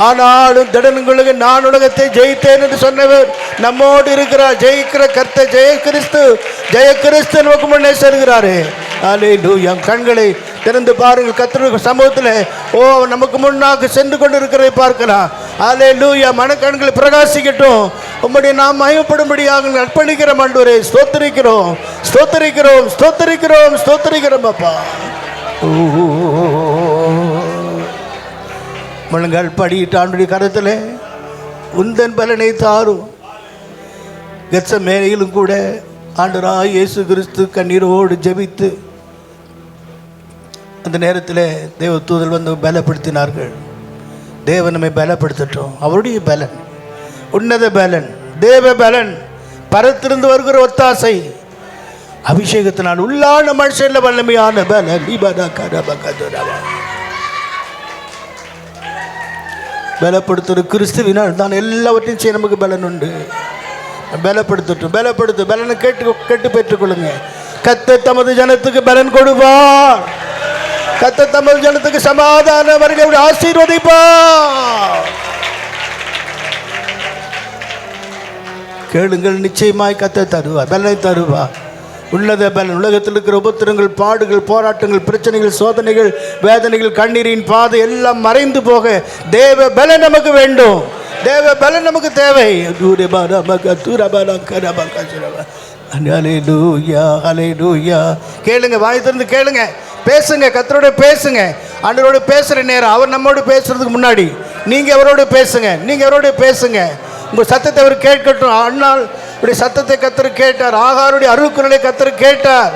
ஆனாலும் திடனுங்களுக்கு நான் உலகத்தை ஜெயித்தேன் என்று சொன்னவர் நம்மோடு இருக்கிறார். ஜெயிக்கிற கர்த்தர் ஜெய கிறிஸ்து, ஜெய கிறிஸ்து நமக்கு முன்னே செல்கிறாரு. ஹல்லேலூயா. கண்களை திறந்து பாருங்கள், கர்த்தருடைய சமூகத்தில் நமக்கு முன்னாக சென்று கொண்டு இருக்கிறதை பார்க்கலாம். ஹல்லேலூயா. மனக்கண்களை பிரகாசிக்கட்டும். உம்முடைய நாம் மகிமைப்படும்படியாக அர்ப்பணிக்கிறோம் ஆண்டவரே. ஸ்தோத்திரிக்கிறோம், ஸ்தோத்திரிக்கிறோம், ஸ்தோத்திரிக்கிறோம், ஸ்தோத்திரிக்கிறோம் அப்பா. முழங்கால் படியிட்டு ஆண்டுடைய கரத்தில் உந்தன் பலனை தாரும். கெத்சமேனியிலும் கூட ஆண்டவராய் இயேசு கிறிஸ்து கண்ணீரோடு ஜெபித்து அந்த நேரத்தில் தேவ தூதர் வந்து பலப்படுத்தினார்கள். தேவன் நம்மை பலப்படுத்தட்டும். அவருடைய பலன் உன்னத பலன், தேவ பலன், பரத்திலிருந்து வருகிற ஒத்தாசை, அபிஷேகத்தினால் உள்ளான மனுஷன்ல வல்லமையான பலன். பலப்படுத்துற கிறிஸ்துவினால் தான் எல்லாவற்றையும் செய்ய நமக்கு பலன் உண்டு. பலப்படுத்தட்டும், பலப்படுத்து. பலனை கேட்டு பெற்றுக்கொள்ளுங்க. கர்த்தர் தமது ஜனத்துக்கு பலன் கொடுப்பார். கர்த்தர் தமது ஜனத்துக்கு சமாதான வருகிறவரை ஆசீர்வதிப்பார். கேளுங்கள், நிச்சயமாய் கர்த்தர் தருவார், பலனை தருவார். உள்ளத பலன். உலகத்தில் இருக்கிற உபத்திரங்கள், பாடுகள், போராட்டங்கள், பிரச்சனைகள், சோதனைகள், வேதனைகள், கண்ணீரின் பாதை எல்லாம் மறைந்து போக தேவ பலன் நமக்கு வேண்டும். தேவ பலன் நமக்கு தேவை. கேளுங்க, வாய் திறந்து கேளுங்க, பேசுங்க, கர்த்தரோட பேசுங்க. ஆண்டவரோடு பேசுகிற நேரம் அவர் நம்மோடு பேசுறதுக்கு முன்னாடி நீங்கள் அவரோடு பேசுங்க. நீங்கள் அவரோடு பேசுங்க. உங்கள் சத்தத்தை அவர் கேட்கட்டும். அண்ணால் இப்படி சத்தத்தை கர்த்தர் கேட்டார். ஆகாருடைய அருள்குரலை கர்த்தர் கேட்டார்.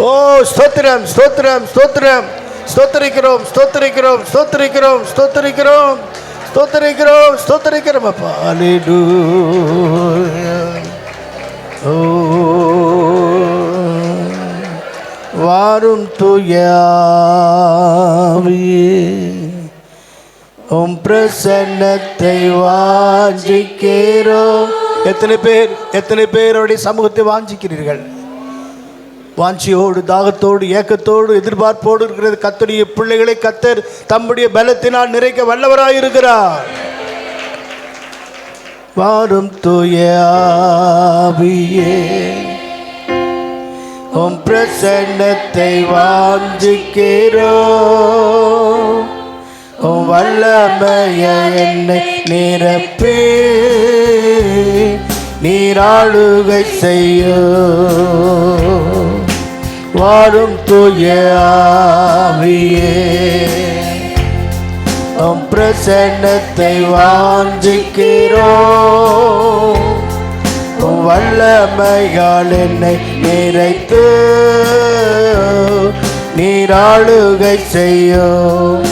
ஓ ஸ்தோத்திரம், ஸ்தோத்திரம், ஸ்தோத்திரம். ஸ்தோத்திரிக்கிறோம், ஸ்தோத்திரிக்கிறோம், ஸ்தோத்திரிக்கிறோம், ஸ்தோத்திரிக்கிறோம், ஸ்தோத்திரிக்கிறோம், ஸ்தோத்திரிக்கிறோம் அப்பா. ஹல்லேலூயா. ஓ வாரும் தூயாவியே, உம் பிரசன்னத்தை வாஞ்சிக்கிறோம். எத்தனை பேர் அவருடைய சமூகத்தை வாஞ்சிக்கிறீர்கள்? வாஞ்சியோடு, தாகத்தோடு, ஏக்கத்தோடு, எதிர்பார்ப்போடு இருக்கிறது. கர்த்தருடைய பிள்ளைகளை கர்த்தர் தம்முடைய பலத்தினால் நிறைக்க வல்லவராயிருக்கிறார். வாரும் தூய ஆவியே, உம் பிரசன்னத்தை வாஞ்சிக்கிறோம். உம் வல்லமைய என்னை நிரப்பி நீராளுகை செய்யும். வாரும் தூய ஆவியே, உம் பிரசன்னத்தை வாஞ்சிக்கிறோம். உம் வல்லமையால் என்னை நிறைத்து நீராளுகை செய்யும்.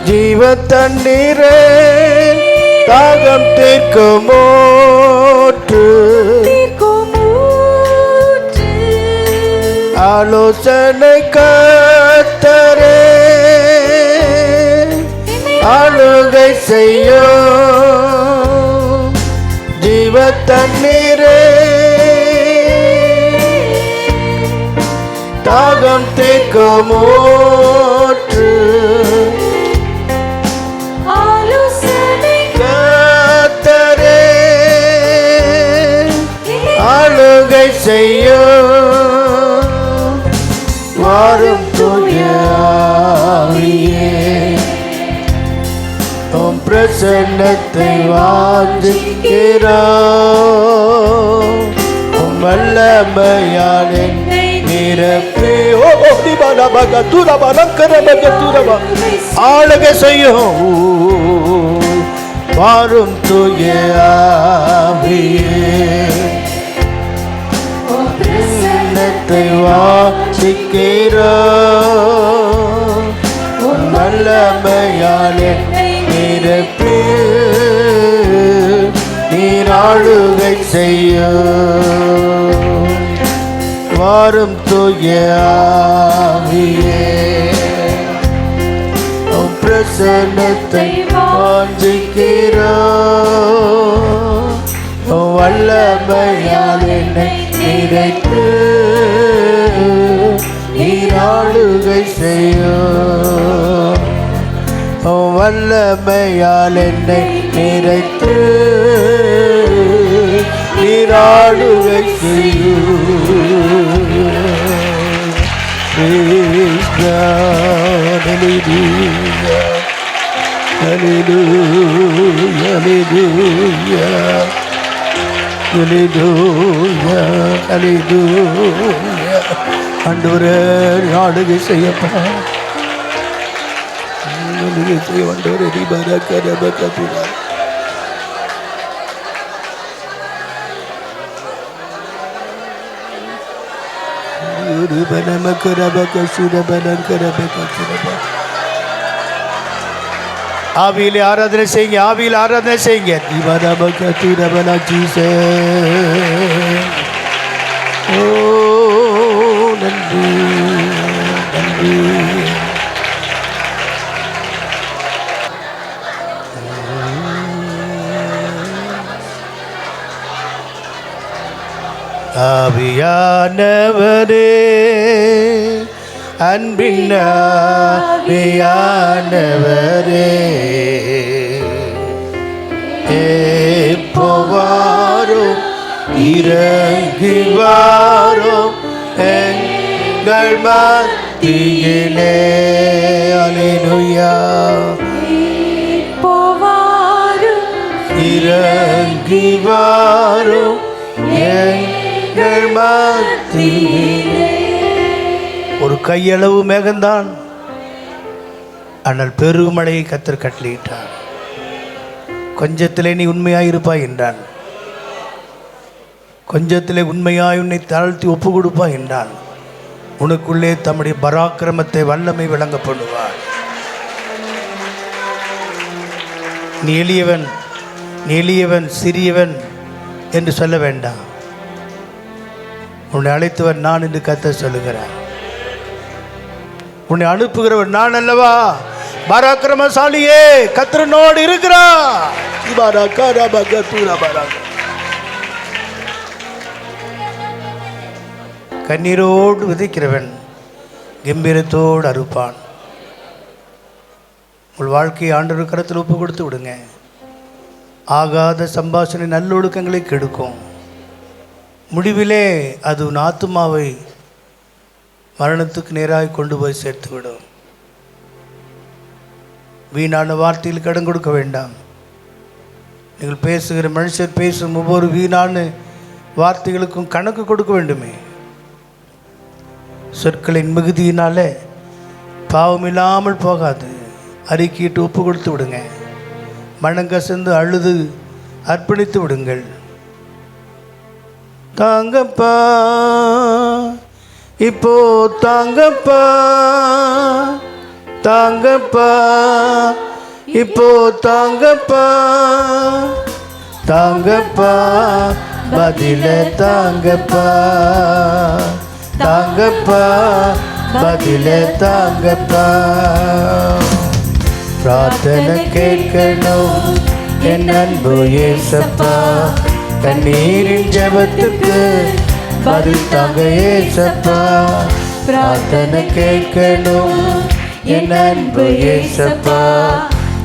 ஜீவ தண்ணீரே, தாகம் தீர்க்கும் ஊற்று, ஆலோசனை கர்த்தரே, ஆளுகை செய்யும். ஜீவ தண்ணீரே, தாகம் தீர்க்கும் ஊற்று, ஆளுகை செய்யும். வாரும் தூய ஆவியே, உம் பிரசன்னத்தை வாஞ்சிக்கிறோம். உம் வல்லமையால் என்னை நிரப்பி ஆளுகை செய்யும். வாரும் தூய ஆவியே, வாஞ்சிக்கிறோம். உம் வல்லமையால் என்னை நிரப்பி நீராளுகை ஆளுகை செய்யும். வாரும் தூய ஆவியே, பிரசன்னத்தை வாஞ்சிக்கிறோம். வல்லமையால் என்னை நிறைத்து நீர் ஆளுகை செய்யும். வல்லமையால் என்னை நிறைத்து நீர் ஆளுகை செய்யும். Praise God, hallelujah, hallelujah, hallelujah, hallelujah, hallelujah. ஆண்டவரே ஆளுகை செய்யப்பா, ஆளுகை செய்ய ஆண்டவரே. ரிபரகரபகதுரா ஆவியிலே ஆராதனை செய்யுங்க, ஆவியில் ஆராதனை செய்யுங்க. ஓ நன்றி நன்றி. ஆவியானவரே, அன்பின் ஆவியானவரே, எப்போவாரும் இறங்கி வாரும் எங்கள் மத்தியிலே. அல்லேலூயா. எப்போவாரும் இறங்கி வாரும் எங்கள் மத்தியிலே. ஒரு கையளவு மேகந்தான், ஆனால் பெருமழையை கர்த்தர் கட்டளையிட்டார். கொஞ்சத்திலே நீ உண்மையாயிருப்பாய் என்றான், கொஞ்சத்திலே உண்மையாய் உன்னை தாழ்த்தி ஒப்பு கொடுப்பாய் என்றான். உனக்குள்ளே தம்முடைய பராக்கிரமத்தை வல்லமை விளங்க பண்ணுவார். நீ எளியவன், நீ எளியவன், சிறியவன் என்று சொல்ல வேண்டாம். உன்னை அழைத்தவர் நான் என்று கர்த்தர் சொல்லுகிறார். உன்னை அனுப்புகிறவர் நான் அல்லவா? பராக்கிரமசாலியே, கர்த்தரோடு இருக்கிறார். கண்ணீரோடு விதைக்கிறவன் கம்பீரத்தோடு அறுப்பான். உங்கள் வாழ்க்கையை ஆண்டவர் கரத்தில் ஒப்பு கொடுத்து விடுங்க. ஆகாத சம்பாஷணை நல்லொழுக்கங்களை கெடுக்கும். முடிவிலே அது உன் ஆத்துமாவை மரணத்துக்கு நேராக கொண்டு போய் சேர்த்துவிடும். வீணான வார்த்தையில் கடன் கொடுக்க வேண்டாம். நீங்கள் பேசுகிற மனுஷர் பேசும் ஒவ்வொரு வீணான வார்த்தைகளுக்கும் கணக்கு கொடுக்க வேண்டுமே. சொற்களின் மிகுதியினாலே பாவம் இல்லாமல் போகாது. அறிக்கையிட்டு ஒப்பு கொடுத்து விடுங்க. மனங்கசந்து அழுது அர்ப்பணித்து விடுங்கள். தாங்கப்பா இப்போ, தாங்கப்பா தாங்கப்பா இப்போ, தாங்கப்பா தாங்கப்பா பதில தாங்கப்பா தாங்கப்பா பதில தாங்கப்பா. பிரார்த்தனை கேட்கணும் என் அன்பு ஏசப்பா. கண்ணீரின் ஜெபத்துக்கு பதில் தாங்க ஏசப்பா. பிரார்த்தனை கேட்கணும் என் அன்பு ஏசப்பா.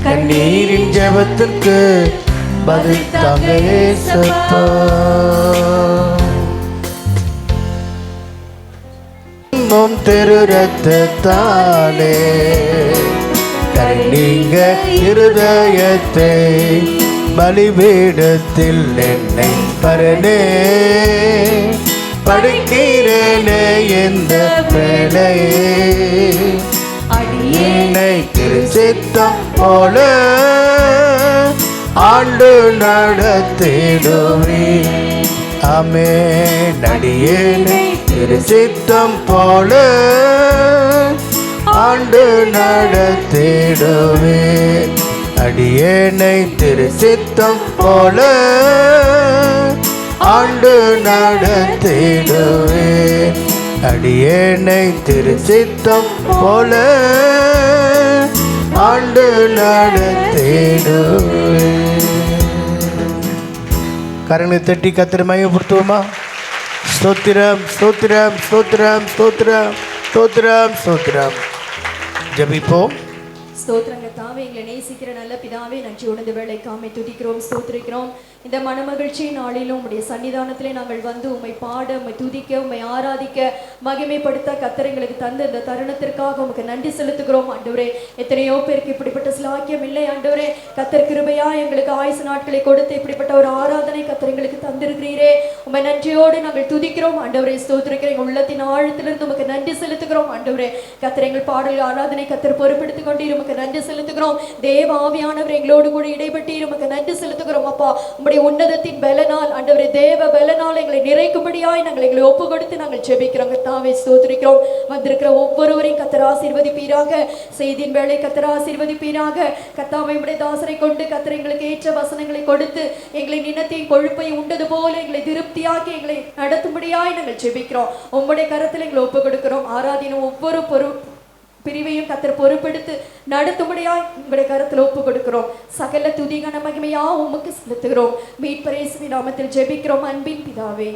கண்ணீரின் ஜெபத்துக்கு பதில் தாங்க ஏசப்பா. திரு ரத்தத்தாலே நீங்க இருதயத்தை பலிபீடத்தில் என்னை பரனே படுக்கிறேனே. எந்த வேளையே அடியேனை திருச்சித்தம் போல ஆண்டு நடத்திடுவே. ஆமென். அடியேனை திருச்சித்தம் போல ஆண்டு நடத்திடுவே. அடியேனை திருச்சித்தம் போல ஆண்டு நடத்திடுவே. அடியேனை திருச்சித்தம் போல ஆண்டு நடத்திடுவே. கரங்களை தட்டி கர்த்தரை மகிமைப்படுத்துவோமா? ஸ்தோத்திரம் ஸ்தோத்திரம் ஸ்தோத்திரம் ஸ்தோத்திரம் ஸ்தோத்திரம் ஸ்தோத்திரம். ஜெபிப்போம். ஸ்தோத்திரங்க தாவே, எங்களை நேசிக்கிற நல்ல பிதாவே, நன்றி உணர்ந்து வேலைக்காமை துதிக்கிறோம், ஸ்தோத்திரிக்கிறோம். இந்த மனமகிழ்ச்சி நாளிலும் உம்முடைய சன்னிதானத்திலே நாங்கள் வந்து உம்மை பாட, உம்மை துதிக்க, உம்மை ஆராதிக்க, மகிமைப்படுத்த கர்த்தர் எங்களுக்கு தந்த இந்த தருணத்திற்காக உமக்கு நன்றி செலுத்துகிறோம் ஆண்டவரே. எத்தனையோ பேருக்கு இப்படிப்பட்ட சிலாக்கியம் இல்லை ஆண்டவரே. கர்த்தர் கிருபையா எங்களுக்கு ஆயுசு நாட்களை கொடுத்து இப்படிப்பட்ட ஒரு ஆராதனை கர்த்தர் எங்களுக்கு தந்திருக்கிறீரே. உம்மை நன்றியோடு நாங்கள் துதிக்கிறோம் ஆண்டவரே, ஸ்தோத்திரிக்கிறோம். எங்கள் உள்ளத்தின் ஆழத்திலிருந்து உமக்கு நன்றி செலுத்துகிறோம் ஆண்டவரே. கர்த்தர் எங்கள் பாடல் ஆராதனை கர்த்தர் பொறுப்பெடுத்துக் கொண்டீர், உமக்கு நன்றி செலுத்துகிறோம். தேவ ஆவியானவர் எங்களோடு கூட இடைப்பட்டீர், உமக்கு நன்றி செலுத்துகிறோம் அப்பா. உன்னதத்தின் பலனால் ஆண்டவரே, தேவ பலனால் எங்களை நிறைக்கும்படியாய் நாங்கள் எங்களை ஒப்பு கொடுத்து நாங்கள் ஜெபிக்கிறோம் கர்த்தாவே, ஸ்தோத்திரிக்கிறோம். வந்திருக்கிற ஒவ்வொருவரையும் கர்த்தர் ஆசீர்வதிப்பீராக. செய்தியின் வேளை கர்த்தர் ஆசீர்வதிப்பீராக. கர்த்தாவே, உம்முடைய தாசரை கொண்டு கர்த்தர் எங்களுக்கு ஏற்ற வசனங்களை கொடுத்து எங்களை நினத்தையும் கொழுப்பை உண்டது போல எங்களை திருப்தியாக்கி எங்களை நடத்தும்படியாய் நாங்கள் ஜெபிக்கிறோம். உம்முடைய கரத்தில் எங்களை ஒப்பு கொடுக்கிறோம். ஆராதின ஒவ்வொரு பிரிவையும் கர்த்தர் பொறுப்பெடுத்து நடத்தும்படியாய் உங்களுடைய கருத்தில் ஒப்பு கொடுக்கிறோம். சகல துதிகன மகிமையா உமக்கு செலுத்துகிறோம். மீட்பர் இயேசுவின் நாமத்தில் ஜெபிக்கிறோம் அன்பின் பிதாவே.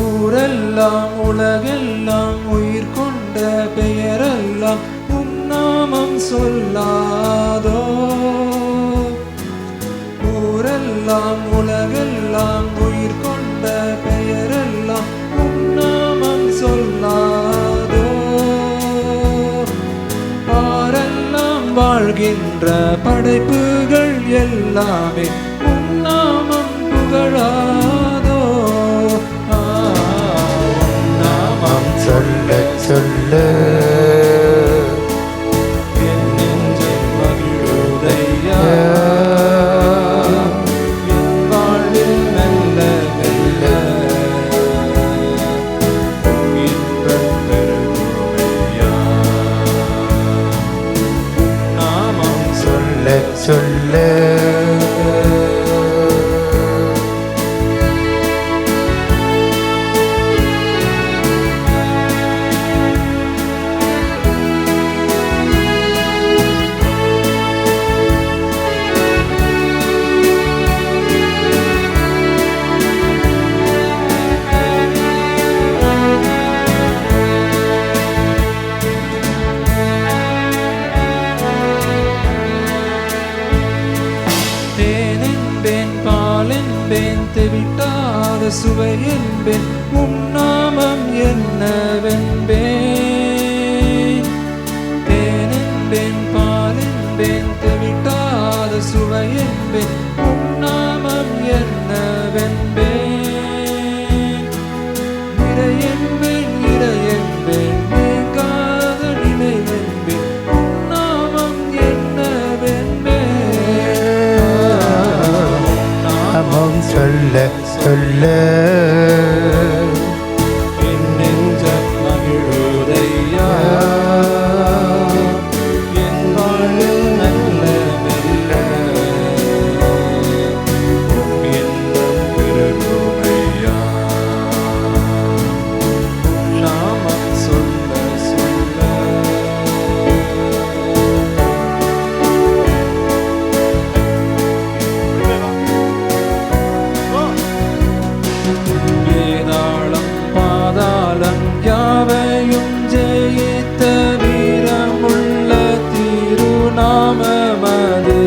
ஊரெல்லாம் உலகெல்லாம் உயிர் கொண்ட பெயரெல்லாம் உன்னாமம் சொல்லாதோ. ஊரெல்லாம் உலகெல்லாம் உயிர் கொண்ட பெயரெல்லாம் உன்னாமம் சொல்லாதோ. பாரெல்லாம் வாழ்கின்ற படைப்புகள் எல்லாமே உன்னாமம் புகழாதோ. சொல்ல சொல்ல என் நெஞ்சம் மகிழுதையா. சொல்ல விட்டாத சுவை என்பேன், உம் நாமம் என்னவென்பேன். தேன் என்பேன், பால் என்பேன், தெவிட்டாத சுவை என்பேன், உம் நாமம் என்னவென்பேன். நிறை என்பேன், நிறை என்பேன், நீங்காத நினைவென்பேன், உம் நாமம் என்னவென்பேன். நாமம் சொல்ல சொல்ல என் நெஞ்சம் மகிழுதையா, என் வாழ்வில் நல்ல மெல்ல உம் இன்பம் பெருகுமையா. நாமம் சொல்ல சொல்ல வேதாளம் பாதாளம் யாவையும் ஜெயித்த வீரமுள்ள திருநாமமது.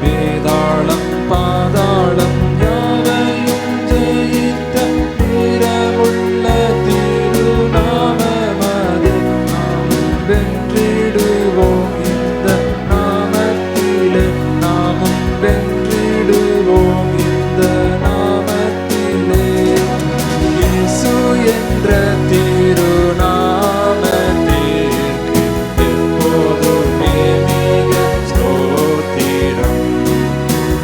வேதாளம் பாதாளம் யாவையும் ஜெயித்த வீரமுள்ள திருநாமமது. நாம் வென்றிடுவோம் இந்த நாமத்திலே, நாமும் வென்றிடுவோம் இந்த நாமத்திலே. இயேசு என்ற திருநாமத்திற்கு எப்போதுமே மிக ஸ்தோத்திரம்.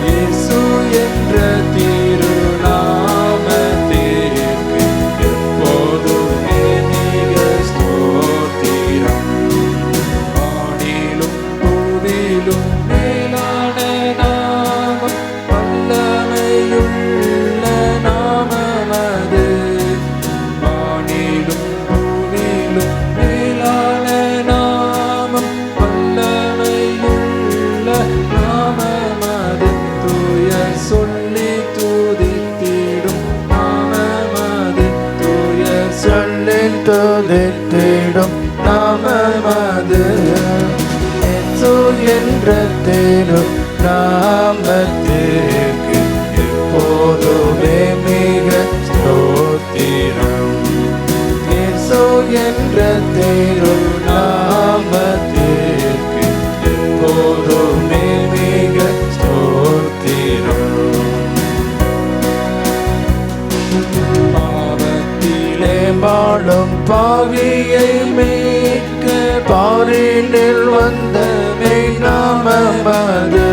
இயேசு என்ற திருநாமத்திற்கு எப்போதுமே மிக ஸ்தோத்திரம். வானிலும் பூவிலும் மேலான நாமம், வல்லமையுள்ள நாமமது. வானிலும் பூவிலும் மேலான நாமம், வல்லமையுள்ள நாமமது. தூயர் சொல்லி துதித்திடும் நாமமது. தூயர் சொல்லி துதித்திடும் நாமமது. இயேசு என்ற திரு நாமத்திற்கு எப்போதுமே மிக ஸ்தோத்திரம். இயேசு என்ற திரு நாமத்திற்கு எப்போதுமே மிக ஸ்தோத்திரம். பாவத்திலே வாழும் பாவியை மீட்க பாரினில் வந்த மெய் நாமமது.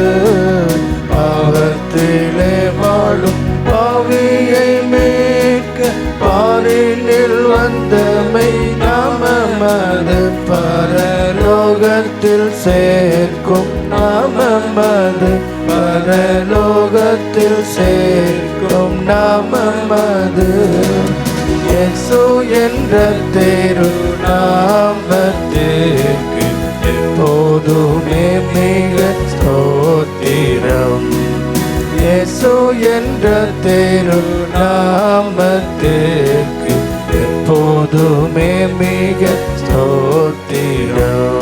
பாவத்திலே வாழும் பாவியை மீட்க பாரினில் வந்த மெய் நாமமது. பரலோகத்தில் சேர்க்கும் நாமமது. பரலோகத்தில் சேர்க்கும் நாமமது. இயேசு என்ற திரு நாமத்திற்கு எப்போதுமே மிக ஸ்தோத்திரம். இயேசு என்ற திரு நாமத்திற்கு எப்போதுமே மிக ஸ்தோத்திரம்.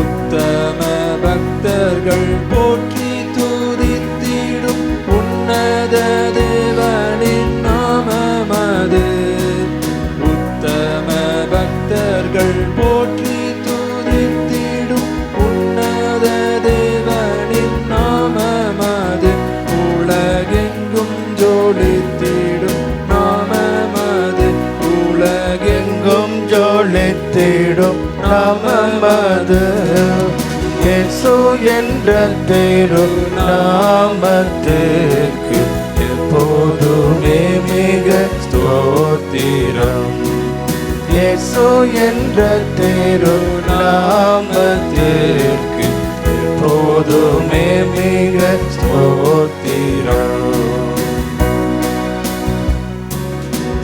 உத்தம பக்தர்கள் போற்றி துதித்திடும் உன்னத தேவனின் நாமமது. உத்தம பக்தர்கள் போற்றி துதித்திடும் உன்னத தேவனின் நாமமது. உலகெங்கும் ஜோலித்திடும் நாமமது. உலகெங்கும் ஜோலித்திடும் நாமமது. இயேசு என்ற திரு நாமத்திற்கு எப்போதுமே மிக ஸ்தோத்திரம். இயேசு என்ற திருநாமத்திற்கு எப்போதுமே மிக ஸ்தோத்திரம்.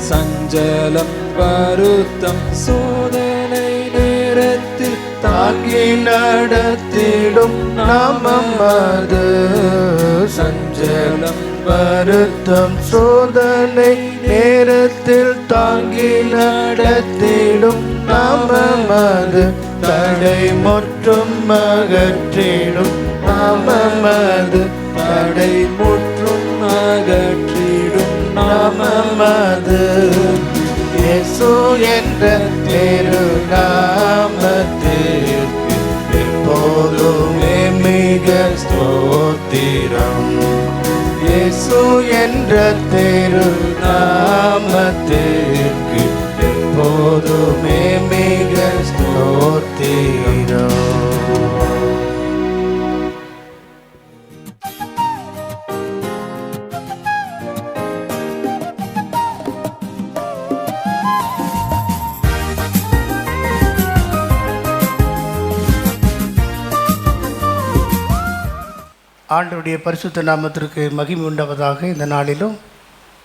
சஞ்சலம் வருத்தம் சோதனை நேரத்தில் தாங்கி நடத்திடும் நாமம் அது. சஞ்சலம் வருத்தம் சோதனை நேரத்தில் தாங்கி நடத்திடும் நாமம் அது. தடை முற்றும் அகற்றிடும் நாமம் அது. தடை முற்றும் அகற்றிடும் நாமம் அது. இயேசு என்ற திருநாமத்திற்கு எப்போதுமே மிக ஸ்தோத்திரம். இயேசு என்ற திருநாமத்திற்கு எப்போதுமே மிக ஸ்தோத்திரம். ஆண்டவருடைய பரிசுத்த நாமத்திற்கு மகிமை உண்டாவதாக. இந்த நாளிலும்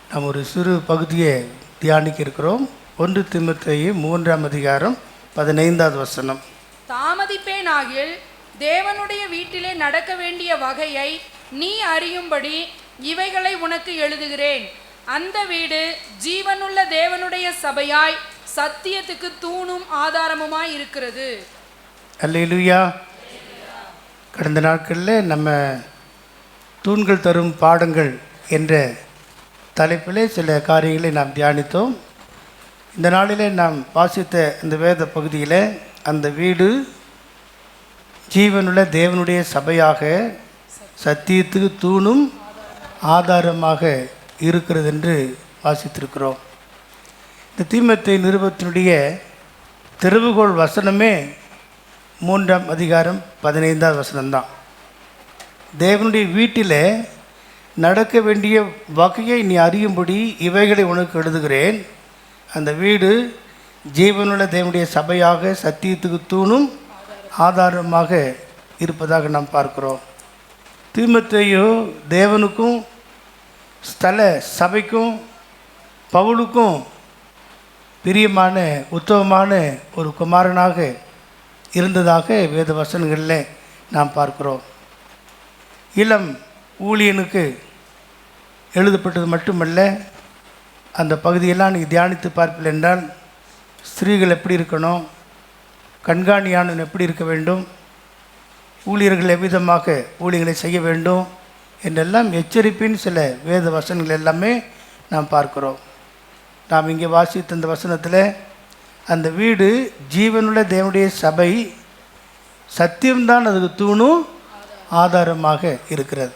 நாம் ஒரு சிறு பகுதியை தியானிக்க இருக்கிறோம். 1 தீமோத்தேயு 3:15 தாமதிப்பேனாகில் தேவனுடைய வீட்டிலே நடக்க வேண்டிய வகையை நீ அறியும்படி இவைகளை உனக்கு எழுதுகிறேன். அந்த வீடு ஜீவனுள்ள தேவனுடைய சபையாய் சத்தியத்துக்கு தூணும் ஆதாரமுமாய் இருக்கிறது. அல்லேலூயா. கடந்த நாட்களில் நம்ம தூண்கள் தரும் பாடங்கள் என்ற தலைப்பிலே சில காரியங்களை நாம் தியானித்தோம். இந்த நாளிலே நாம் வாசித்த இந்த வேத பகுதியில் அந்த வீடு ஜீவனுள்ள தேவனுடைய சபையாக சத்தியத்துக்கு தூணும் ஆதாரமாக இருக்கிறது என்று வாசித்திருக்கிறோம். இந்த தீமோத்தேயு நிருபத்தினுடைய திறவுகோல் வசனமே 3:15 தான். தேவனுடைய வீட்டில் நடக்க வேண்டிய வகையை நீ அறியும்படி இவைகளை உனக்கு எழுதுகிறேன். அந்த வீடு ஜீவனுள்ள தேவனுடைய சபையாக சத்தியத்துக்கு தூணும் ஆதாரமாக இருப்பதாக நாம் பார்க்கிறோம். தீமோத்தேயு தேவனுக்கும் ஸ்தல சபைக்கும் பவுலுக்கும் பிரியமான உத்தமமான ஒரு குமாரனாக இருந்ததாக வேத வசனங்களில் நாம் பார்க்கிறோம். இளம் ஊழியனுக்கு எழுதப்பட்டது மட்டுமல்ல, அந்த பகுதியெல்லாம் நீங்கள் தியானித்து பார்ப்பீர்கள் என்றால் ஸ்திரீகள் எப்படி இருக்கணும், கண்காணியானவன் எப்படி இருக்க வேண்டும், ஊழியர்கள் எவ்விதமாக ஊழியர்களை செய்ய வேண்டும் என்றெல்லாம் எச்சரிப்பின் சில வேத வசனங்கள் எல்லாமே நாம் பார்க்கிறோம். நாம் இங்கே வாசித்த இந்த வசனத்தில் அந்த வீடு ஜீவனுள்ள தேவனுடைய சபை, சத்தியம்தான் அதுக்கு தூணும் ஆதாரமாக இருக்கிறது.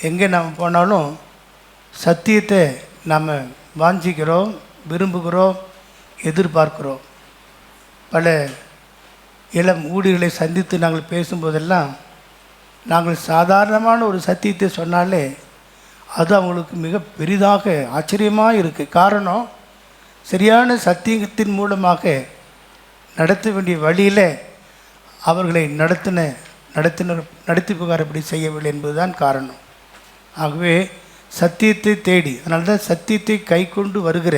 எங்கே நாம் போனாலும் சத்தியத்தை நாம் வாஞ்சிக்கிறோம், விரும்புகிறோம், எதிர்பார்க்கிறோம். பல இளம் ஊழியர்களை சந்தித்து நாங்கள் பேசும்போதெல்லாம் நாங்கள் சாதாரணமான ஒரு சத்தியத்தை சொன்னாலே அது அவங்களுக்கு மிக பெரிதாக ஆச்சரியமாக இருக்குது. காரணம், சரியான சத்தியத்தின் மூலமாக நடத்த வேண்டிய வழியில் அவர்களை நடத்திப்புகார் அப்படி செய்யவில்லை என்பதுதான் காரணம். ஆகவே சத்தியத்தை தேடி, அதனால தான் சத்தியத்தை கை கொண்டு வருகிற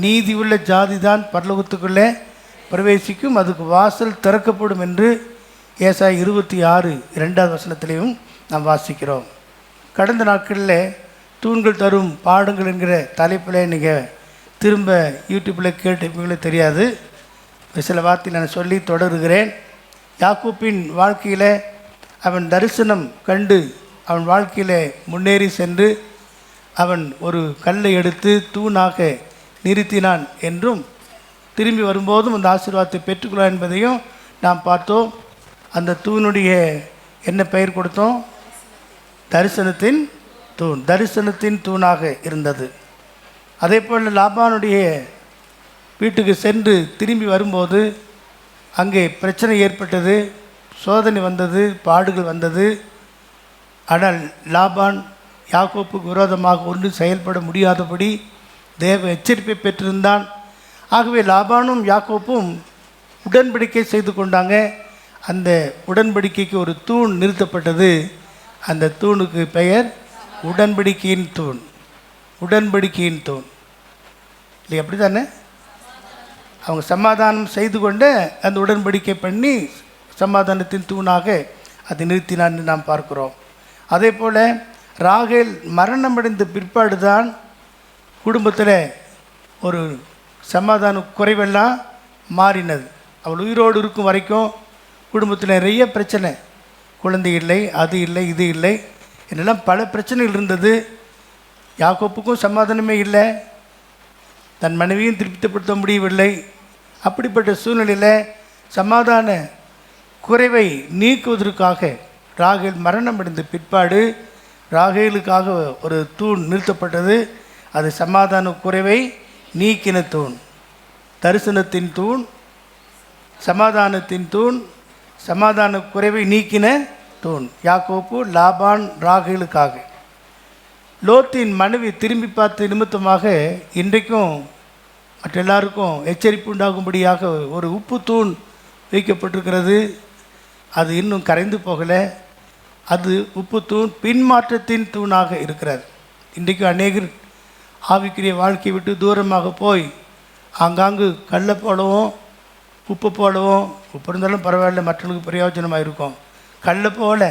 நீதி உள்ள ஜாதி தான் பரலோகத்துக்குள்ளே பிரவேசிக்கும், அதுக்கு வாசல் திறக்கப்படும் என்று ஏசாயா 26:2 நாம் வாசிக்கிறோம். கடந்த நாட்களில் தூண்கள் தரும் பாடங்கள் என்கிற தலைப்பில் நீங்கள் திரும்ப யூடியூப்பில் கேட்டிருப்பீங்களே தெரியாது, சில வார்த்தை நான் சொல்லி தொடருகிறேன். யாக்கோப்பின் வாழ்க்கையில் அவன் தரிசனம் கண்டு அவன் வாழ்க்கையில் முன்னேறி சென்று அவன் ஒரு கல்லை எடுத்து தூணாக நிறுத்தினான் என்றும், திரும்பி வரும்போதும் அந்த ஆசீர்வாதத்தை பெற்றுக்கொள்ளான் என்பதையும் நாம் பார்த்தோம். அந்த தூணுடைய என்ன பெயர் கொடுத்தோம்? தரிசனத்தின் தூண். தரிசனத்தின் தூணாக இருந்தது. அதே போல் லாபானுடைய வீட்டுக்கு சென்று திரும்பி வரும்போது அங்கே பிரச்சனை ஏற்பட்டது, சோதனை வந்தது, பாடுகள் வந்தது. ஆனால் லாபான் யாக்கோப்புக்கு விரோதமாக ஒன்றும் செயல்பட முடியாதபடி தேவ எச்சரிப்பை பெற்றிருந்தான். ஆகவே லாபானும் யாக்கோப்பும் உடன்படிக்கை செய்து கொண்டாங்க. அந்த உடன்படிக்கைக்கு ஒரு தூண் நிறுத்தப்பட்டது. அந்த தூணுக்கு பெயர் உடன்படிக்கையின் தூண். உடன்படிக்கையின் தூண் இல்லை, அப்படி தானே? அவங்க சமாதானம் செய்து கொண்டு அந்த உடன்படிக்கை பண்ணி சமாதானத்தின் தூணாக அதை நிறுத்தினான்னு நாம் பார்க்கிறோம். அதே போல் ராகேல் மரணமடைந்த பிற்பாடு தான் குடும்பத்தில் ஒரு சமாதான குறைவெல்லாம் மாறினது. அவள் உயிரோடு இருக்கும் வரைக்கும் குடும்பத்தில் நிறைய பிரச்சனை, குழந்தை இல்லை, அது இல்லை, இது இல்லை, என்னெல்லாம் பல பிரச்சனைகள் இருந்தது. யாக்கோப்புக்கும் சமாதானமே இல்லை, தன் மனைவியும் திருப்திப்படுத்த முடியவில்லை. அப்படிப்பட்ட சூழ்நிலையில் சமாதான குறைவை நீக்குவதற்காக ராகேல் மரணமடைந்த பிற்பாடு ராகேலுக்காக ஒரு தூண் நிறுத்தப்பட்டது. அது சமாதான குறைவை நீக்கின தூண், தரிசனத்தின் தூண், சமாதானத்தின் தூண், சமாதான குறைவை நீக்கின தூண். யாக்கோப்பு லாபான் ராகேலுக்காக. லோத்தின் மனைவி திரும்பி பார்த்த நிமித்தமாக இன்றைக்கும் மற்ற எல்லாருக்கும் எச்சரிப்பு உண்டாகும்படியாக ஒரு உப்பு தூண் வைக்கப்பட்டிருக்கிறது. அது இன்னும் கரைந்து போகலை. அது உப்பு தூண் பின்மாற்றத்தின் தூணாக இருக்கிறது. இன்றைக்கும் அநேகர் ஆவிக்குரிய வாழ்க்கையை விட்டு தூரமாக போய் ஆங்காங்கு கல்லை போலவும் உப்பு போலவும், உப்பு இருந்தாலும் பரவாயில்ல, மற்றவர்களுக்கு பிரயோஜனமாக இருக்கும், கல்லை போல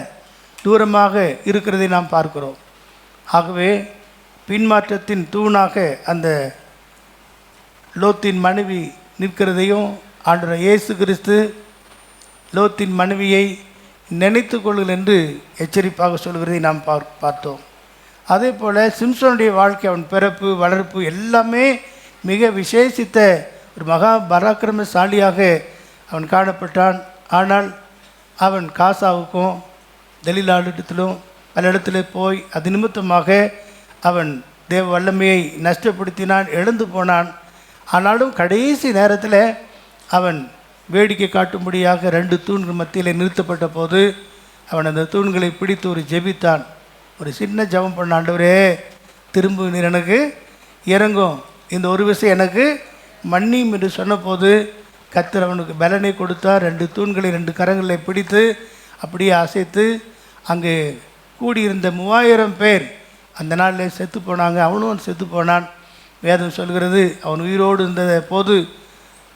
தூரமாக இருக்கிறதை நாம் பார்க்கிறோம். ஆகவே பின்மாற்றத்தின் தூணாக அந்த லோத்தின் மனைவி நிற்கிறதையும் ஆண்டவர் இயேசு கிறிஸ்து லோத்தின் மனைவியை நினைத்து கொள்ளுங்கள் என்று எச்சரிப்பாக சொல்கிறதை நாம் பார்த்தோம். அதே போல் சிம்சோனுடைய வாழ்க்கை, அவன் பிறப்பு வளர்ப்பு எல்லாமே மிக விசேஷித்த ஒரு மகா பராக்கிரமசாலியாக அவன் காணப்பட்டான். ஆனால் அவன் காசாவுக்கும் தெலீலாளிடத்திலும் பல இடத்துல போய் அது நிமித்தமாக அவன் தேவ வல்லமையை நஷ்டப்படுத்தினான், எழுந்து போனான். ஆனாலும் கடைசி நேரத்தில் அவன் வேடிக்கை காட்டும்படியாக 2 தூண்கள் மத்தியில் நிறுத்தப்பட்ட போது அவன் அந்த தூண்களை பிடித்து ஒரு ஜெபித்தான். ஒரு சின்ன ஜெபம் பண்ண, ஆண்டவரே திரும்ப நீர் எனக்கு இறங்கும், இந்த ஒரு விஷயம் எனக்கு மன்னியும் என்று சொன்னபோது கர்த்தர் அவனுக்கு பலனை கொடுத்தார். 2 தூண்களை 2 கரங்களை பிடித்து அப்படியே அசைத்து அங்கே கூடியிருந்த 3000 பேர் அந்த நாளில் செத்து போனாங்க. அவனும் செத்து போனான். வேதம் சொல்கிறது, அவன் உயிரோடு இருந்த போது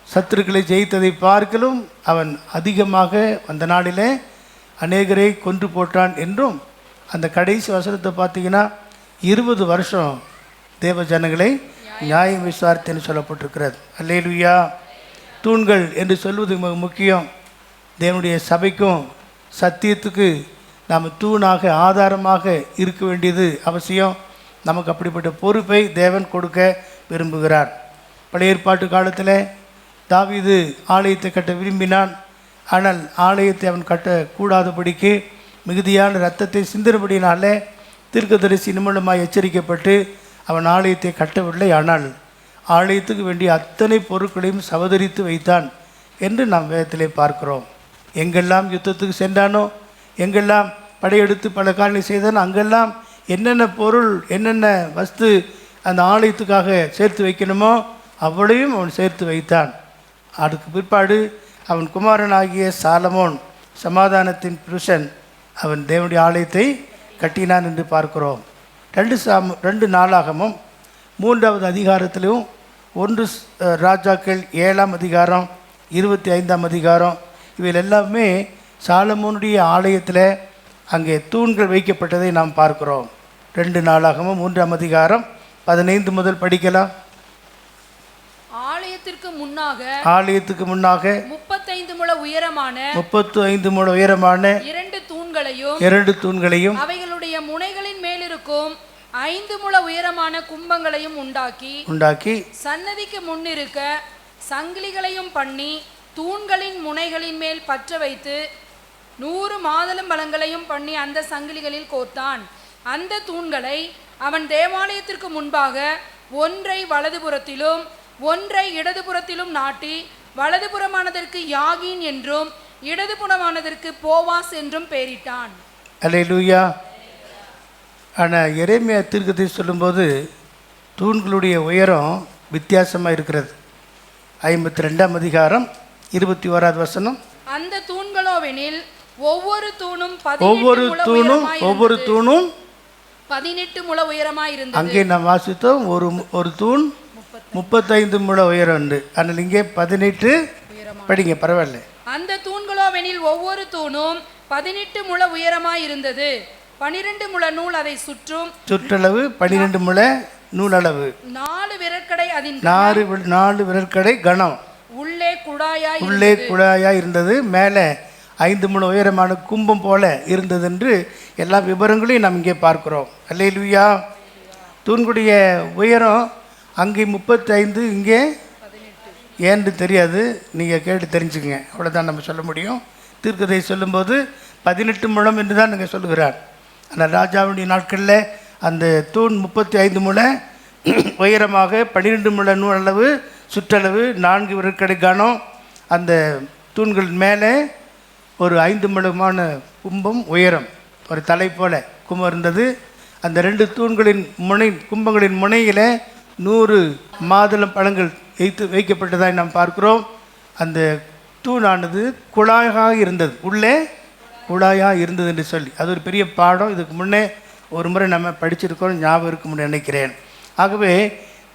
சத்துருக்களை ஜெயித்ததை பார்க்கலும் அவன் அதிகமாக அந்த நாளிலே அநேகரை கொன்று போட்டான் என்றும், அந்த கடைசி வசனத்தை பார்த்தீங்கன்னா 20 வருஷம் தேவ ஜனங்களை நியாயம் விசாரித்தேன்னு சொல்லப்பட்டிருக்கிறது. அல்லேலூயா. தூண்கள் என்று சொல்வது மிக முக்கியம். தேவனுடைய சபைக்கும் சத்தியத்துக்கு நாம் தூணாக ஆதாரமாக இருக்க வேண்டியது அவசியம். நமக்கு அப்படிப்பட்ட பொறுப்பை தேவன் கொடுக்க விரும்புகிறார். பழைய ஏற்பாட்டு காலத்தில் தாவீது ஆலயத்தை கட்ட விரும்பினான். ஆனால் ஆலயத்தை அவன் கட்டக்கூடாதபடிக்கு மிகுதியான இரத்தத்தை சிந்தினபடினாலே தீர்க்கதரிசி மூலமாக எச்சரிக்கப்பட்டு அவன் ஆலயத்தை கட்டவில்லை. ஆனால் ஆலயத்துக்கு வேண்டிய அத்தனை பொருட்களையும் சவதரித்து வைத்தான் என்று நாம் வேதத்திலே பார்க்கிறோம். எங்கெல்லாம் யுத்தத்துக்கு சென்றானோ, எங்கெல்லாம் படையெடுத்து பல காரணம் செய்தானோ, அங்கெல்லாம் என்னென்ன பொருள் என்னென்ன வஸ்து அந்த ஆலயத்துக்காக சேர்த்து வைக்கணுமோ அவ்வளவையும் அவன் சேர்த்து வைத்தான். அதுக்கு பிற்பாடு அவன் குமாரனாகிய சாலமோன், சமாதானத்தின் புருஷன், அவன் தேவனுடைய ஆலயத்தை கட்டினான் என்று பார்க்கிறோம். 2 நாளாகமும் 3வது அதிகாரத்திலும் 1 ராஜாக்கள் 7ஆம் அதிகாரம் 25ஆம் அதிகாரம் இவைகள் எல்லாமே சாலமோனுடைய ஆலயத்தில் அங்கே தூண்கள் வைக்கப்பட்டதை நாம் பார்க்கிறோம். 2 நாளாகமும் 3ஆம் அதிகாரம் 15 முதல் படிக்கலாம். ஆலயத்துக்கு முன்னாக 35 முழ உயரமான 35 முழ உயரமான 2 தூண்களையும் அவைகளுடைய முனைகளின் மேலிருக்கும் 5 முழ உயரமான கும்பங்களையும் உண்டாக்கி சன்னதிக்கு முன்னிருக்க சங்கிலிகளையும் பண்ணி தூண்களின் முனைகளின் மேல் பற்ற வைத்து 100 மாதளம் பழங்களையும் பண்ணி அந்த சங்கிலிகளில் கோர்த்தான். அந்த தூண்களை அவன் தேவாலயத்திற்கு முன்பாக ஒன்றை வலதுபுறத்திலும் ஒன்றை இடதுபுறத்திலும் நாட்டி, வலதுபுறமானதற்கு யாகீன் என்றும் இடதுபுறமானதற்கு போவாஸ் என்றும் பெயரிட்டான். அல்லேலூயா. ஆனால் எரேமியா தீர்க்கதரிசி சொல்லும்போது தூண்களுடைய உயரம் வித்தியாசமாக இருக்கிறது. 52ஆம் அதிகாரம் 21வது வசனம். அந்த தூண்களோவெனில் ஒவ்வொரு தூணும் ஒவ்வொரு தூணும் 18 முழ உயரமாய் இருந்தது. அங்கே நாம் வாசித்தோம் ஒரு தூண் 35 முழ உயரம் உண்டு. ஆனால் இங்கே 18 படிங்க, பரவாயில்ல. அந்த தூண்களோவெனில் ஒவ்வொரு தூணும் 18 முழ உயரமாய் இருந்தது. 12 முழ நூல் அதை சுற்றளவு 12 முழ நூலளவு, 4 விரற்கடை அதன் 4 விரற்கடை கனம், உள்ளே குழாயாய் இருந்தது. மேலே 5 முழ உயரமான கும்பம் போல இருந்தது என்று எல்லா விவரங்களையும் நாம் இங்கே பார்க்கிறோம். அல்லேலூயா. தூண்குடைய உயரம் அங்கே 35, இங்கே ஏன்னு தெரியாது, நீங்கள் கேட்டு தெரிஞ்சுக்கங்க, அவ்வளோதான் நம்ம சொல்ல முடியும். தீர்க்கதை சொல்லும்போது 18 முழம் என்று தான் நீங்கள் சொல்லுகிறார். ஆனால் ராஜாவுடைய நாட்களில் அந்த தூண் 35 முழ உயரமாக 12 முழ நூலளவு சுற்றளவு 4 விரற்கடை கனம், அந்த தூண்கள் மேலே ஒரு 5 முழமான கும்பம் உயரம், ஒரு தலை போல கும்பம் இருந்தது. அந்த 2 தூண்களின் கும்பங்களின் முனையில் 100 மாதுளம் பழங்கள் வைக்கப்பட்டதாக நாம் பார்க்கிறோம். அந்த தூணானது குழாயாக இருந்தது, உள்ளே குழாயாக இருந்தது என்று சொல்லி அது ஒரு பெரிய பாடம். இதுக்கு முன்னே ஒரு முறை நம்ம படிச்சிருக்கோம், ஞாபகம் இருக்கும்னு நினைக்கிறேன். ஆகவே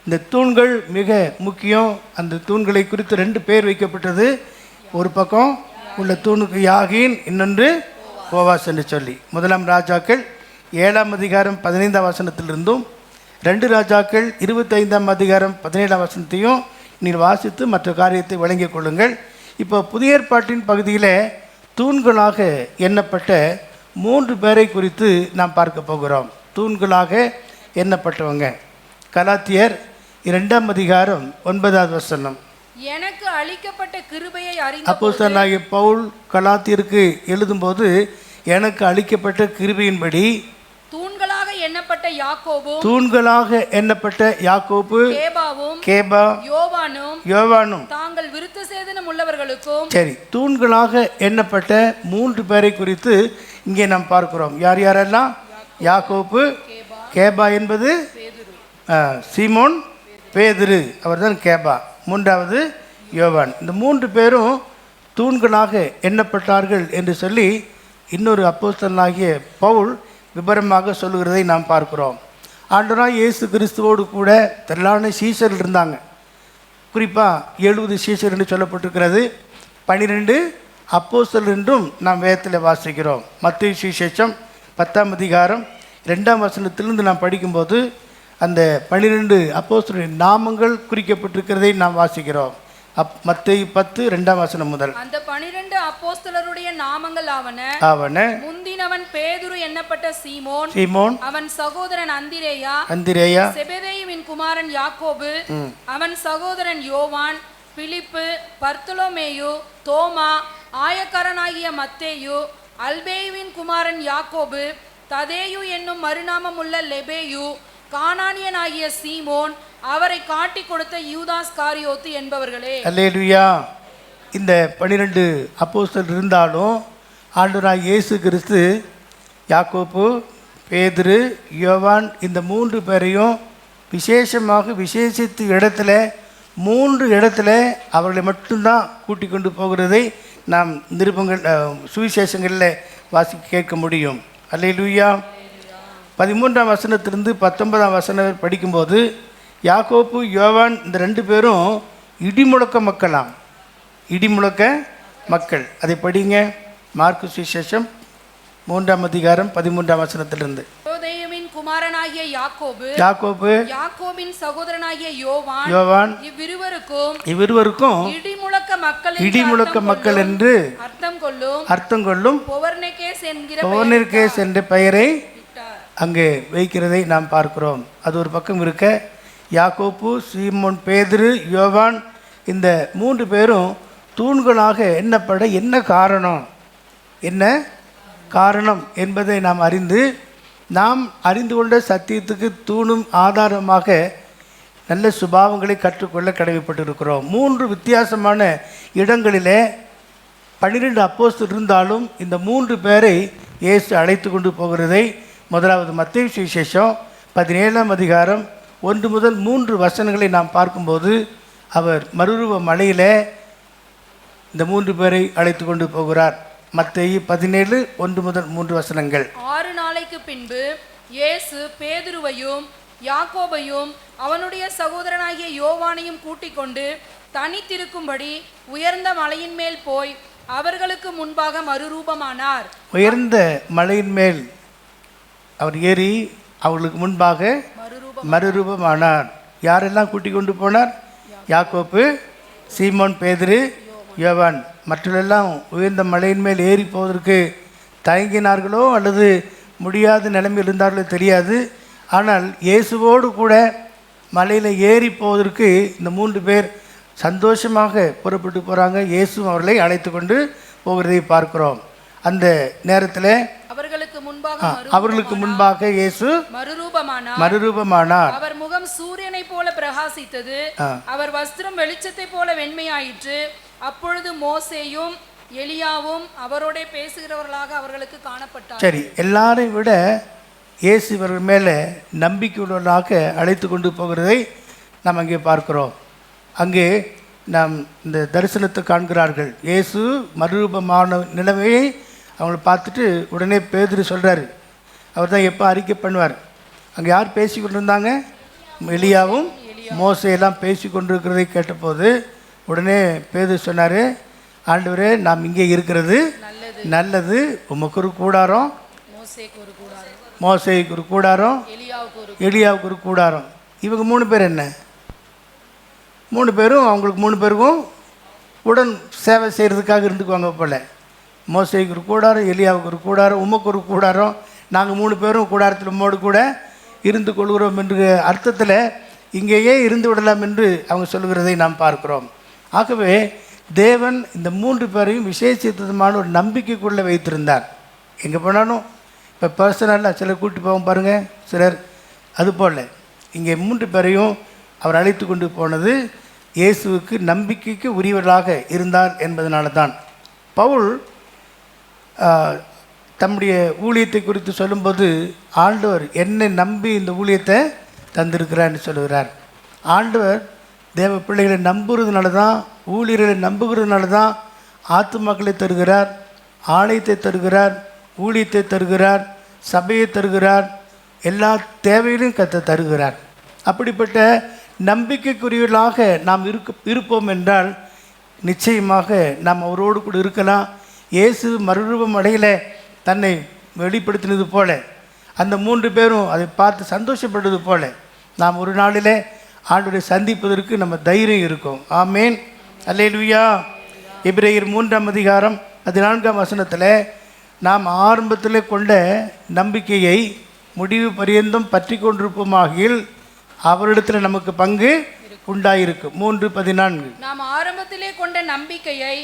இந்த தூண்கள் மிக முக்கியம். அந்த தூண்களை குறித்து 2 பேர் வைக்கப்பட்டது. ஒரு பக்கம் உள்ள தூணுக்கு யாகீன், இன்னொன்று போவாஸ் என்று சொல்லி. 1 ராஜாக்கள் 7ஆம் அதிகாரம் 15ஆம் வசனத்திலிருந்தும் 2 ராஜாக்கள் 25ஆம் அதிகாரம் 17ஆம் வசனத்தையும் நீங்கள் வாசித்து மற்ற காரியத்தை வழங்கிக் கொள்ளுங்கள். இப்போ புதிய ஏற்பாட்டின் பகுதியில் தூண்களாக எண்ணப்பட்ட 3 பேரை குறித்து நாம் பார்க்க போகிறோம். தூண்களாக எண்ணப்பட்டவங்க கலாத்தியர் 2ஆம் அதிகாரம் 9வது வசனம். எனக்கு அளிக்கப்பட்ட கிருபையை அப்போஸ்தலனாகிய பவுல் கலாத்தியருக்கு எழுதும்போது எனக்கு அளிக்கப்பட்ட கிருபையின்படி தூண்களாக எண்ணப்பட்ட யாக்கோபு கேபா யோவானும் தாங்கள் விருத்த சேதனம் உள்ளவர்களுக்கும். சரி, தூண்களாக எண்ணப்பட்ட 3 பேரை குறித்து இங்கே நாம் பார்க்கிறோம். யார் யாரெல்லாம்? யாக்கோபு, கேபா என்பது சீமோன் பேதுரு, அவர்தான் கேபா. 3வது யோவான். இந்த 3 பேரும் தூண்களாக எண்ணப்பட்டார்கள் என்று சொல்லி இன்னொரு அப்போஸ்தலனாகிய பவுல் விபரமாக சொல்லுகிறதை நாம் பார்க்கிறோம். ஆண்டவராய் இயேசு கிறிஸ்துவோடு கூட திரளான சீஷர்கள் இருந்தாங்க. குறிப்பாக 70 சீஷர் என்று சொல்லப்பட்டிருக்கிறது. 12 அப்போஸ்தலர் என்றும் நாம் வேதத்தில் வாசிக்கிறோம். மத்தேயு சுவிசேஷம் 10ஆம் அதிகாரம் 2ஆம் வசனத்திலிருந்து நாம் படிக்கும்போது அந்த 12 அப்போஸ்தலரின் நாமங்கள் குறிக்கப்பட்டிருக்கிறதை நாம் வாசிக்கிறோம். மத்தேயு 10 2ஆம் வசனம் முதல். அந்த 12 அப்போஸ்தலருடைய நாமங்கள் ஆவன. முந்தினவன் பேதுரு என்னப்பட்ட சீமோன், அவன் சகோதரன் அந்திரேயா, செபெதேயுவின் குமாரன் யாக்கோபு, அவன் சகோதரன் யோவான், பிலிப்பு, பர்த்தலோமேயு, தோமா, ஆயக்காரனாகிய மத்தேயு, அல்பேயுவின் குமாரன் யாக்கோபு, ததேயு என்னும் மறுநாமம் உள்ள லெபேயு, கானானியனாகிய சீமோன், அவரை காட்டி கொடுத்த யூதாஸ் காரியோத்து என்பவர்களே. அல்லேலூயா. இந்த 12 அப்போஸ்தலர் இருந்தாலும் ஆண்டவராகிய இயேசு கிறிஸ்து யாக்கோபு, பேதுரு, யோவான் இந்த 3 பேரையும் விசேஷித்த இடத்துல 3 இடத்துல அவர்களை மட்டும்தான் கூட்டி கொண்டு போகிறதை நாம் நிருபங்கள் சுவிசேஷங்களில் வாசிக்க கேட்க முடியும். அல்லேலூயா. 13ஆம் வசனத்திலிருந்து 19ஆம் வசனம் படிக்கும்போது யாக்கோப்பு, யோவான் இந்த 2 பேரும் இடிமுழக்க மக்கள். அதை படிங்க. மார்க்கு சுவிசேஷம் 3ஆம் அதிகாரம் 13ஆம் வசனத்திலிருந்து. குமாரனாகிய யாக்கோபு, யாக்கோபின் சகோதரனாகிய யோவான், இவ்விருவருக்கும் இடிமுழக்க மக்கள் என்று அர்த்தம் கொள்ளும் பொவர்னேகேஸ் என்ற பெயரை அங்கே வைக்கிறதை நாம் பார்க்கிறோம். அது ஒரு பக்கம் இருக்க, யாக்கோப்பு, சீமோன் பேதுரு, யோவான் இந்த 3 பேரும் தூண்களாக எண்ணப்பட என்ன காரணம் என்பதை நாம் அறிந்து கொண்ட சத்தியத்துக்கு தூணும் ஆதாரமாக நல்ல சுபாவங்களை கற்றுக்கொள்ள கடமைப்பட்டிருக்கிறோம். 3 வித்தியாசமான இடங்களிலே 12 அப்போஸ்தலர் இருந்தாலும் இந்த 3 பேரை இயேசு அழைத்து கொண்டு போகிறதை முதலாவது மத்தேயு சுவிசேஷம் 17ஆம் அதிகாரம் 1 முதல் 3 வசனங்களை நாம் பார்க்கும்போது அவர் மறுரூப மலையில் இந்த 3 பேரை அழைத்து கொண்டு போகிறார். மத்தேயு 17 1 முதல் 3 வசனங்கள். 6 நாளைக்கு பின்பு இயேசு பேதுருவையும் யாக்கோபையும் அவனுடைய சகோதரனாகிய யோவானையும் கூட்டிக் கொண்டு தனித்திருக்கும்படி உயர்ந்த மலையின் மேல் போய் அவர்களுக்கு முன்பாக மறுரூபமானார். உயர்ந்த மலையின் மேல் அவர் ஏறி அவர்களுக்கு முன்பாக மறுரூபமானார். யாரெல்லாம் கூட்டிக் கொண்டு போனார்? யாக்கோப்பு, சீமோன் பேதுரு, யோவான். மற்றெல்லாம் உயர்ந்த மலையின் மேல் ஏறி போவதற்கு தயங்கினார்களோ அல்லது முடியாத நிலைமையில் இருந்தார்களோ தெரியாது. ஆனால் இயேசுவோடு கூட மலையில் ஏறி போவதற்கு இந்த 3 பேர் சந்தோஷமாக புறப்பட்டு போகிறாங்க. இயேசு அவர்களை அழைத்து கொண்டு போகிறதை பார்க்கிறோம். அந்த நேரத்தில் அவர்களுக்கு முன்பாக இயேசு மறுரூபமானார். அவர் முகம் சூரியனை போல பிரகாசித்தது, அவர் வஸ்திரம் வெளிச்சத்தை போல வெண்மையாயிற்று. அப்பொழுது மோசேயும் எலியாவும் அவரோட பேசுகிறவர்களாக அவர்களுக்கு காணப்பட்டார். சரி, எல்லாரையும் விட இயேசு இவர்கள் மேலே நம்பிக்கையுள்ளவர்களாக அழைத்து கொண்டு போகிறதை நாம் அங்கே பார்க்கிறோம். அங்கே நாம் இந்த தரிசனத்தை காண்கிறார்கள். இயேசு மறுரூபமான நிலைமையை அவங்கள பார்த்துட்டு உடனே பேதுரு சொல்கிறாரு. அவர் தான் எப்போ அறிக்கை பண்ணுவார். அங்கே யார் பேசி கொண்டு இருந்தாங்க? எலியாவும் மோசையெல்லாம் பேசி கொண்டிருக்கிறதை கேட்டபோது உடனே பேதுரு சொன்னார், ஆண்டவரே, நாம் இங்கே இருக்கிறது நல்லது. உமக்கு ஒரு கூடாரம், மோசேக்கு ஒரு கூடாரம், எலியாவுக்கு ஒரு கூடாரம். இவங்க 3 பேர் என்ன? 3 பேரும் அவங்களுக்கு 3 பேருக்கும் உடன் சேவை செய்கிறதுக்காக இருந்துக்குவாங்க போல். மோசேக்கு ஒரு கூடாரம், எலியாவுக்கு ஒரு கூடாரம், உமக்கு ஒரு கூடாரம், நாங்கள் 3 பேரும் கூடாரத்தில் உம்மோடு கூட இருந்து கொள்கிறோம் என்று அர்த்தத்தில் இங்கேயே இருந்து விடலாம் என்று அவங்க சொல்கிறதை நாம் பார்க்கிறோம். ஆகவே தேவன் இந்த 3 பேரையும் விசேஷித்தமான ஒரு நம்பிக்கைக்குள்ளே வைத்திருந்தார். எங்கே போனாலும் இப்போ பர்சனலாக சிலர் கூட்டி போவோம் பாருங்கள், சிலர் அதுபோல் இங்கே 3 பேரையும் அவர் அழைத்து கொண்டு போனது இயேசுவுக்கு நம்பிக்கைக்கு உரியவர்களாக இருந்தார் என்பதனால தான். பவுல் தம்முடைய ஊழியத்தை குறித்து சொல்லும்போது, ஆண்டவர் என்னை நம்பி இந்த ஊழியத்தை தந்திருக்கிறான்னு சொல்லுகிறார். ஆண்டவர் தேவ பிள்ளைகளை நம்புறதுனால தான், ஊழியர்களை நம்புகிறதுனால தான் ஆத்துமாக்களை தருகிறார், ஆலயத்தை தருகிறார், ஊழியத்தை தருகிறார், சபையை தருகிறார், எல்லா தேவைகளையும் தருகிறார். அப்படிப்பட்ட நம்பிக்கைக்குரியவர்களாக நாம் இருப்போம் என்றால் நிச்சயமாக நாம் அவரோடு கூட இருக்கலாம். இயேசு மறுரூபம் அடையில தன்னை வெளிப்படுத்தினது போல, அந்த 3 பேரும் அதை பார்த்து சந்தோஷப்பட்டது போல, நாம் ஒரு நாளில் ஆண்டவரை சந்திப்பதற்கு நம்ம தைரியம் இருக்கும். ஆமேன், அல்லேலூயா. எபிரேயர் 3ஆம் அதிகாரம் 14ஆம் வசனத்தில் நாம் ஆரம்பத்தில் கொண்ட நம்பிக்கையை முடிவு பரியந்தம் பற்றி கொண்டிருப்போமாகில் அவரிடத்தில் நமக்கு பங்கு உண்டாயிருக்கும். 3:14. நாம் ஆரம்பத்திலே கொண்ட நம்பிக்கையை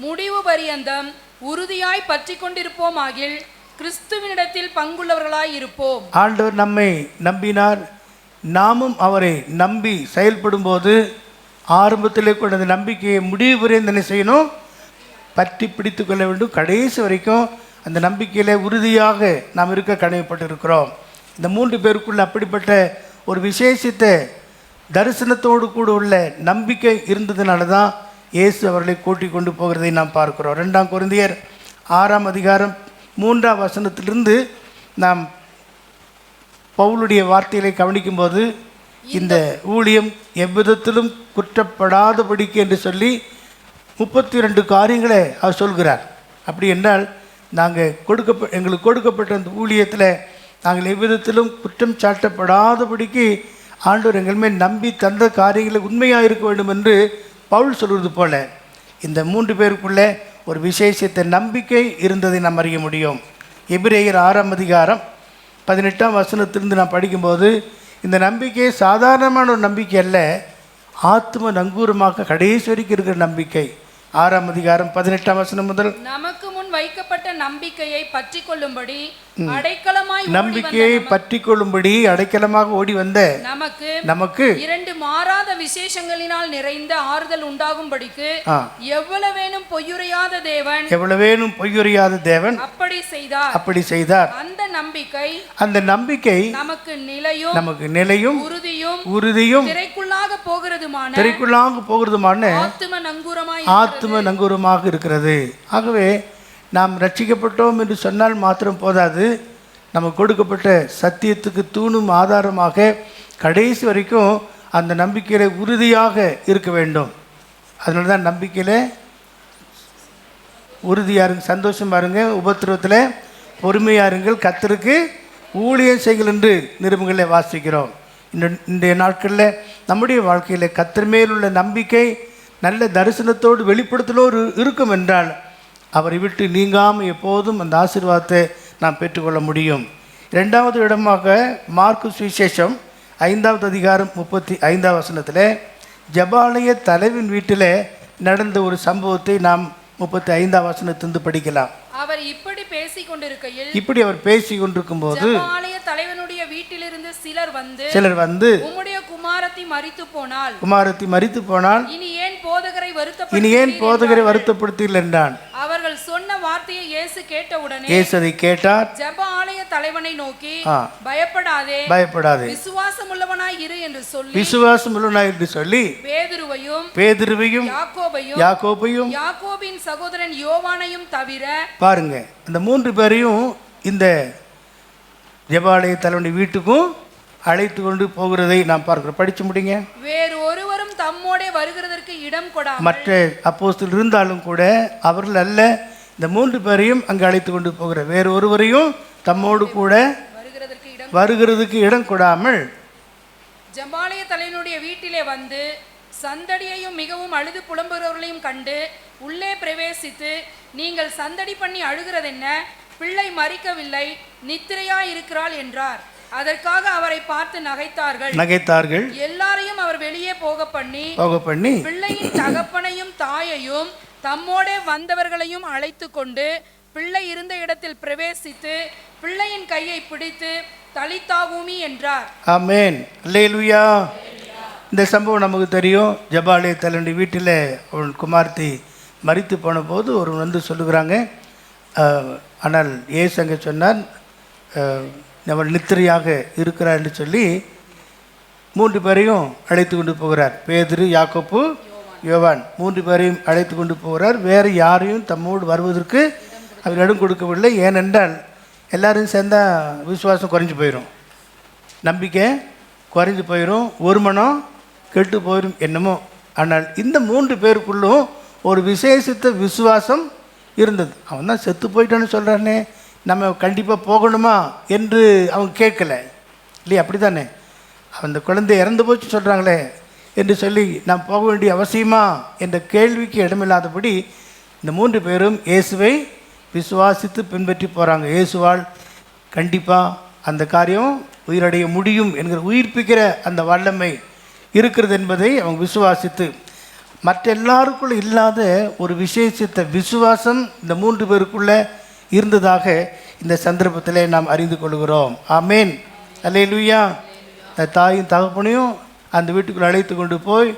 முடிவு பரியந்தம் உறுதியாய் பற்றி கொண்டிருப்போமாகில் கிறிஸ்துவினிடத்தில் பங்குள்ளவர்களாய் இருப்போம். ஆண்டவர் நம்மை நம்பினார், நாமும் அவரை நம்பி செயல்படும் போது ஆரம்பத்திலே கொண்ட நம்பிக்கையை முடிவு பரியந்தம் என்ன செய்யணும்? பற்றி பிடித்து கொள்ள வேண்டும். கடைசி வரைக்கும் அந்த நம்பிக்கையில் உறுதியாக நாம் இருக்க கடமைப்பட்டிருக்கிறோம். இந்த 3 பேருக்குள்ள அப்படிப்பட்ட ஒரு விசேஷித்த தரிசனத்தோடு கூட உள்ள நம்பிக்கை இருந்ததுனால தான் இயேசு அவர்களை கூட்டிக் கொண்டு போகிறதை நாம் பார்க்கிறோம். 2 கொரிந்தியர் 6ஆம் அதிகாரம் 3ஆம் வசனத்திலிருந்து நாம் பவுலுடைய வார்த்தைகளை கவனிக்கும்போது, இந்த ஊழியம் எவ்விதத்திலும் குற்றப்படாதபடிக்கு என்று சொல்லி 32 காரியங்களை அவர் சொல்கிறார். அப்படி என்றால் எங்களுக்கு கொடுக்கப்பட்ட அந்த ஊழியத்தில் நாங்கள் எவ்விதத்திலும் குற்றம் சாட்டப்படாதபடிக்கு ஆண்டவர் எங்கள் மேல் நம்பி தந்த காரியங்களை உண்மையாக இருக்க வேண்டும் என்று பவுல் சொல்வது போல, இந்த 3 பேருக்குள்ளே ஒரு விசேஷத்தை நம்பிக்கை இருந்ததை நாம் அறிய முடியும். எபிரேயர் 6ஆம் அதிகாரம் 18ஆம் வசனத்திலிருந்து நாம் படிக்கும்போது, இந்த நம்பிக்கை சாதாரணமான ஒரு நம்பிக்கை அல்ல, ஆத்ம நங்கூரமாக கடைசி வரைக்கும் இருக்கிற நம்பிக்கை. 6ஆம் அதிகாரம் 18ஆம் வசனம் முதல், நமக்கு முன் வைக்கப்பட்ட நம்பிக்கையை பற்றி கொள்ளும்படி அடைக்கலமாய் நம்பிக்கையை பற்றி கொள்ளும்படி அடைக்கலமாக ஓடி வந்த நமக்கு 2 மாறாத விசேஷங்களினால் நிறைந்த ஆறுதல் உண்டாகும்படிக்கு எவ்வளவேனும் பொய்யுரையாத தேவன் அப்படி செய்தார். அந்த அந்த நம்பிக்கை நமக்கு நிலையும் உறுதியும் திரைக்குள்ளாக போகிறதுமான ஆத்தும நங்கூரமாக இருக்கிறது. ஆகவே நாம் ரட்சிக்கப்பட்டோம் என்று சொன்னால் மாத்திரம் போதாது, நமக்கு கொடுக்கப்பட்ட சத்தியத்துக்கு தூணும் ஆதாரமாக கடைசி வரைக்கும் அந்த நம்பிக்கையில உறுதியாக இருக்க வேண்டும். அதனால தான் நம்பிக்கையில் உறுதியாக இருங்க, சந்தோஷமாக இருங்க, உபத்திரவத்தில் பொறுமையாக இருங்கள், கர்த்தருக்கு ஊழியம் செய்கள் என்று நிருபங்களை வாசிக்கிறோம். இன்றைய நாட்களில் நம்முடைய வாழ்க்கையில் கர்த்தர் மேலுள்ள நம்பிக்கை நல்ல தரிசனத்தோடு வெளிப்படுத்தலோடு இருக்கும் என்றால் அவரை விட்டு நீங்காமல் எப்போதும் அந்த ஆசீர்வாதத்தை நாம் பெற்றுக்கொள்ள முடியும். இரண்டாவது இடமாக மார்க்கு சுவிசேஷம் 5வது அதிகாரம் 35வது வசனத்தில் ஜெபாலய தலைவின் வீட்டில் நடந்த ஒரு சம்பவத்தை நாம் 35வது வசனத்திலிருந்து படிக்கலாம். அவர் இப்படி பேசிக் கொண்டிருக்கையில் அவர் பேசிக் கொண்டிருக்கும் போது ஜெபாலய தலைவனுடைய வீட்டிலிருந்து சிலர் வந்து உம்முடைய குமாரத்தி மரித்து போனால் இனி ஏன் போதகரை வருத்தப்படுத்தீர்கள் என்றான். அவர்கள் சொன்ன வார்த்தையை இயேசு கேட்டவுடனே அதை கேட்டார். ஜெபாலய தலைவனை நோக்கி பயப்படாதே விசுவாசம் உள்ளவனாய் இரு என்று சொல்லி பேதுருவையும் யாக்கோபையும் யாக்கோபின் சகோதரன் யோவானையும் தவிர பாருங்க, அந்த 3 பேரையும் இந்த ஜெபாலய தலைவனுடைய வீட்டுக்கும் அழைத்து கொண்டு போகிறதை நாம் பார்க்கிறோம். படிச்சு முடிங்க. வேறு ஒருவரும் தம்மோடே வருகிறதற்கு இடம் கொடாமல் மற்ற அப்போஸ்தலர் இருந்தாலும் கூட அவர்கள் அல்ல, இந்த 3 பேரையும் அங்கே அழைத்து கொண்டு போகிற வேறு ஒருவரையும் தம்மோடு கூட வருகிறதுக்கு இடம் கொடாமல் ஜெபாலய தலைவனுடைய வீட்டிலே வந்து சந்தடியையும் மிகவும் அழுது புலம்புகிறவர்களையும் கண்டு உள்ளே பிரவேசித்து, நீங்கள் சந்தடி பண்ணி அழுகிறதென்ன? பிள்ளை மரிக்கவில்லை, நித்திரையாய் இருக்கிறாள் என்றார். அதற்காக அவரை பார்த்து நகைத்தார்கள். எல்லாரையும் அவர் வெளியே போக பண்ணி பிள்ளையின் தகப்பனையும் தாயையும் தம்மோடே வந்தவர்களையும் அழைத்து கொண்டு பிள்ளை இருந்த இடத்தில் பிரவேசித்து பிள்ளையின் கையை பிடித்து தலித்தாகூமி என்றார். ஆமென், அல்லேலூயா. இந்த சம்பவம் நமக்கு தெரியும். ஜெபாலய தலைவனுடைய வீட்டில் அவன் குமார்த்தி மரித்து போன போது ஒரு வந்து சொல்லுகிறாங்க. ஆனால் ஏசு அங்கே சொன்னார், அவள் நித்திரையாக இருக்கிறார் என்று சொல்லி 3 பேரையும் அழைத்து கொண்டு போகிறார். பேதுரு, யாக்கோப்பு, யோவான் 3 பேரையும் அழைத்து கொண்டு போகிறார். வேறு யாரையும் தம்மோடு வருவதற்கு அவர் இடம் கொடுக்கவில்லை. ஏனென்றால் எல்லாரும் சேர்ந்தால் விசுவாசம் குறைஞ்சி போயிடும், நம்பிக்கை குறைஞ்சி போயிடும், ஒரு மனம் கெட்டு போயிடும் என்னமோ. ஆனால் இந்த 3 பேருக்குள்ளும் ஒரு விசேஷித்த விசுவாசம் இருந்தது. அவன் தான் செத்து போயிட்டான்னு சொல்கிறானே, நம்ம கண்டிப்பாக போகணுமா என்று அவங்க கேட்கல இல்லையா? அப்படி தானே, அந்த குழந்தை இறந்து போச்சு சொல்கிறாங்களே என்று சொல்லி நாம் போக வேண்டிய அவசியமா என்ற கேள்விக்கு இடமில்லாதபடி இந்த 3 பேரும் இயேசுவை விசுவாசித்து பின்பற்றி போகிறாங்க. இயேசுவால் கண்டிப்பாக அந்த காரியம் உயிரடைய முடியும் என்கிற உயிர்ப்பிக்கிற அந்த வல்லமை இருக்கிறது என்பதை அவங்க விசுவாசித்து, மற்ற எல்லாருக்குள்ள இல்லாத ஒரு விசேஷித்த விசுவாசம் இந்த 3 பேருக்குள்ளே இருந்ததாக இந்த சந்தர்ப்பத்தில் நாம் அறிந்து கொள்கிறோம். ஆமேன், அல்லேலூயா. தாயும் தகப்பனையும் அந்த வீட்டுக்குள்ளே அழைத்து கொண்டு போய்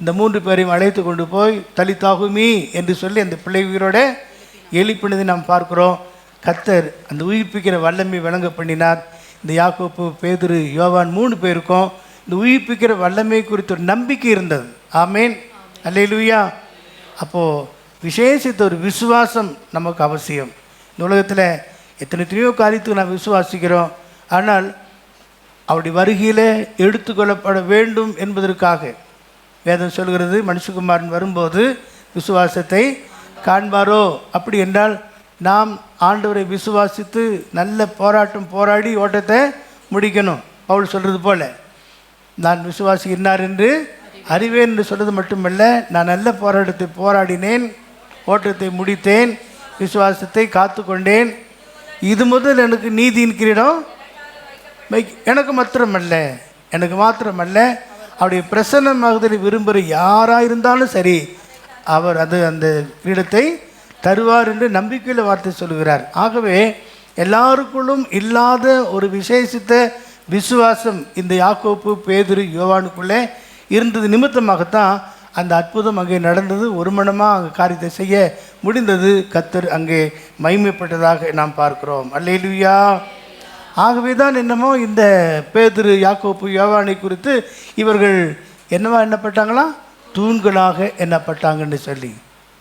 இந்த 3 பேரையும் அழைத்து கொண்டு போய் தலித்தாகுமி என்று சொல்லி அந்த பிள்ளை உயிரோட எழுப்பினதை நாம் பார்க்கிறோம். கர்த்தர் அந்த உயிர்ப்பிக்கிற வல்லமை விளங்க பண்ணினார். இந்த யாக்கோப்பு, பேதுரு, யோவான் 3 பேருக்கும் இந்த உயிர்ப்பிக்கிற வல்லமை குறித்த ஒரு நம்பிக்கை இருந்தது. ஆமேன், அல்லேலூயா. அப்போது விசேஷித்த ஒரு விசுவாசம் நமக்கு அவசியம். இந்த உலகத்தில் எத்தனையோ காரியத்துக்கு நாம் விசுவாசிக்கிறோம். ஆனால் அவருடைய வருகையில் எடுத்துக்கொள்ளப்பட வேண்டும் என்பதற்காக வேதம் சொல்கிறது, மனுஷகுமாரன் வரும்போது விசுவாசத்தை காண்பாரோ. அப்படி என்றால் நாம் ஆண்டவரை விசுவாசித்து நல்ல போராட்டம் போராடி ஓட்டத்தை முடிக்கணும். பவுல் சொல்கிறது போல, நான் விசுவாசிக்கிறார் என்று அறிவேன் என்று சொல்வது மட்டுமல்ல, நான் நல்ல போராட்டத்தை போராடினேன், ஓட்டத்தை முடித்தேன், விசுவாசத்தை காத்து கொண்டேன், இது முதல் எனக்கு நீதியின் கிரீடம் எனக்கு மாத்திரமல்ல அவருடைய பிரசன்னமாகுதலை விரும்புகிற யாராக இருந்தாலும் சரி, அவர் அந்த கிரீடத்தை தருவார் என்று நம்பிக்கையில் வார்த்தை சொல்கிறார். ஆகவே எல்லாருக்குள்ளும் இல்லாத ஒரு விசேஷித்த விசுவாசம் இந்த யாக்கோப்பு, பேதுரு, யோவானுக்குள்ளே இருந்தது நிமித்தமாகத்தான் அந்த அற்புதம் அங்கே நடந்தது. ஒரு மனமாக அங்கே காரியத்தை செய்ய முடிந்தது. கர்த்தர் அங்கே மகிமைப்பட்டதாக நாம் பார்க்கிறோம். அல்லேலூயா. ஆகவே தான் என்னமோ இந்த பேதுரு, யாக்கோப்பு, யோவானை குறித்து இவர்கள் என்னவா எண்ணப்பட்டாங்களாம்? தூண்களாக எண்ணப்பட்டாங்கன்னு சொல்லி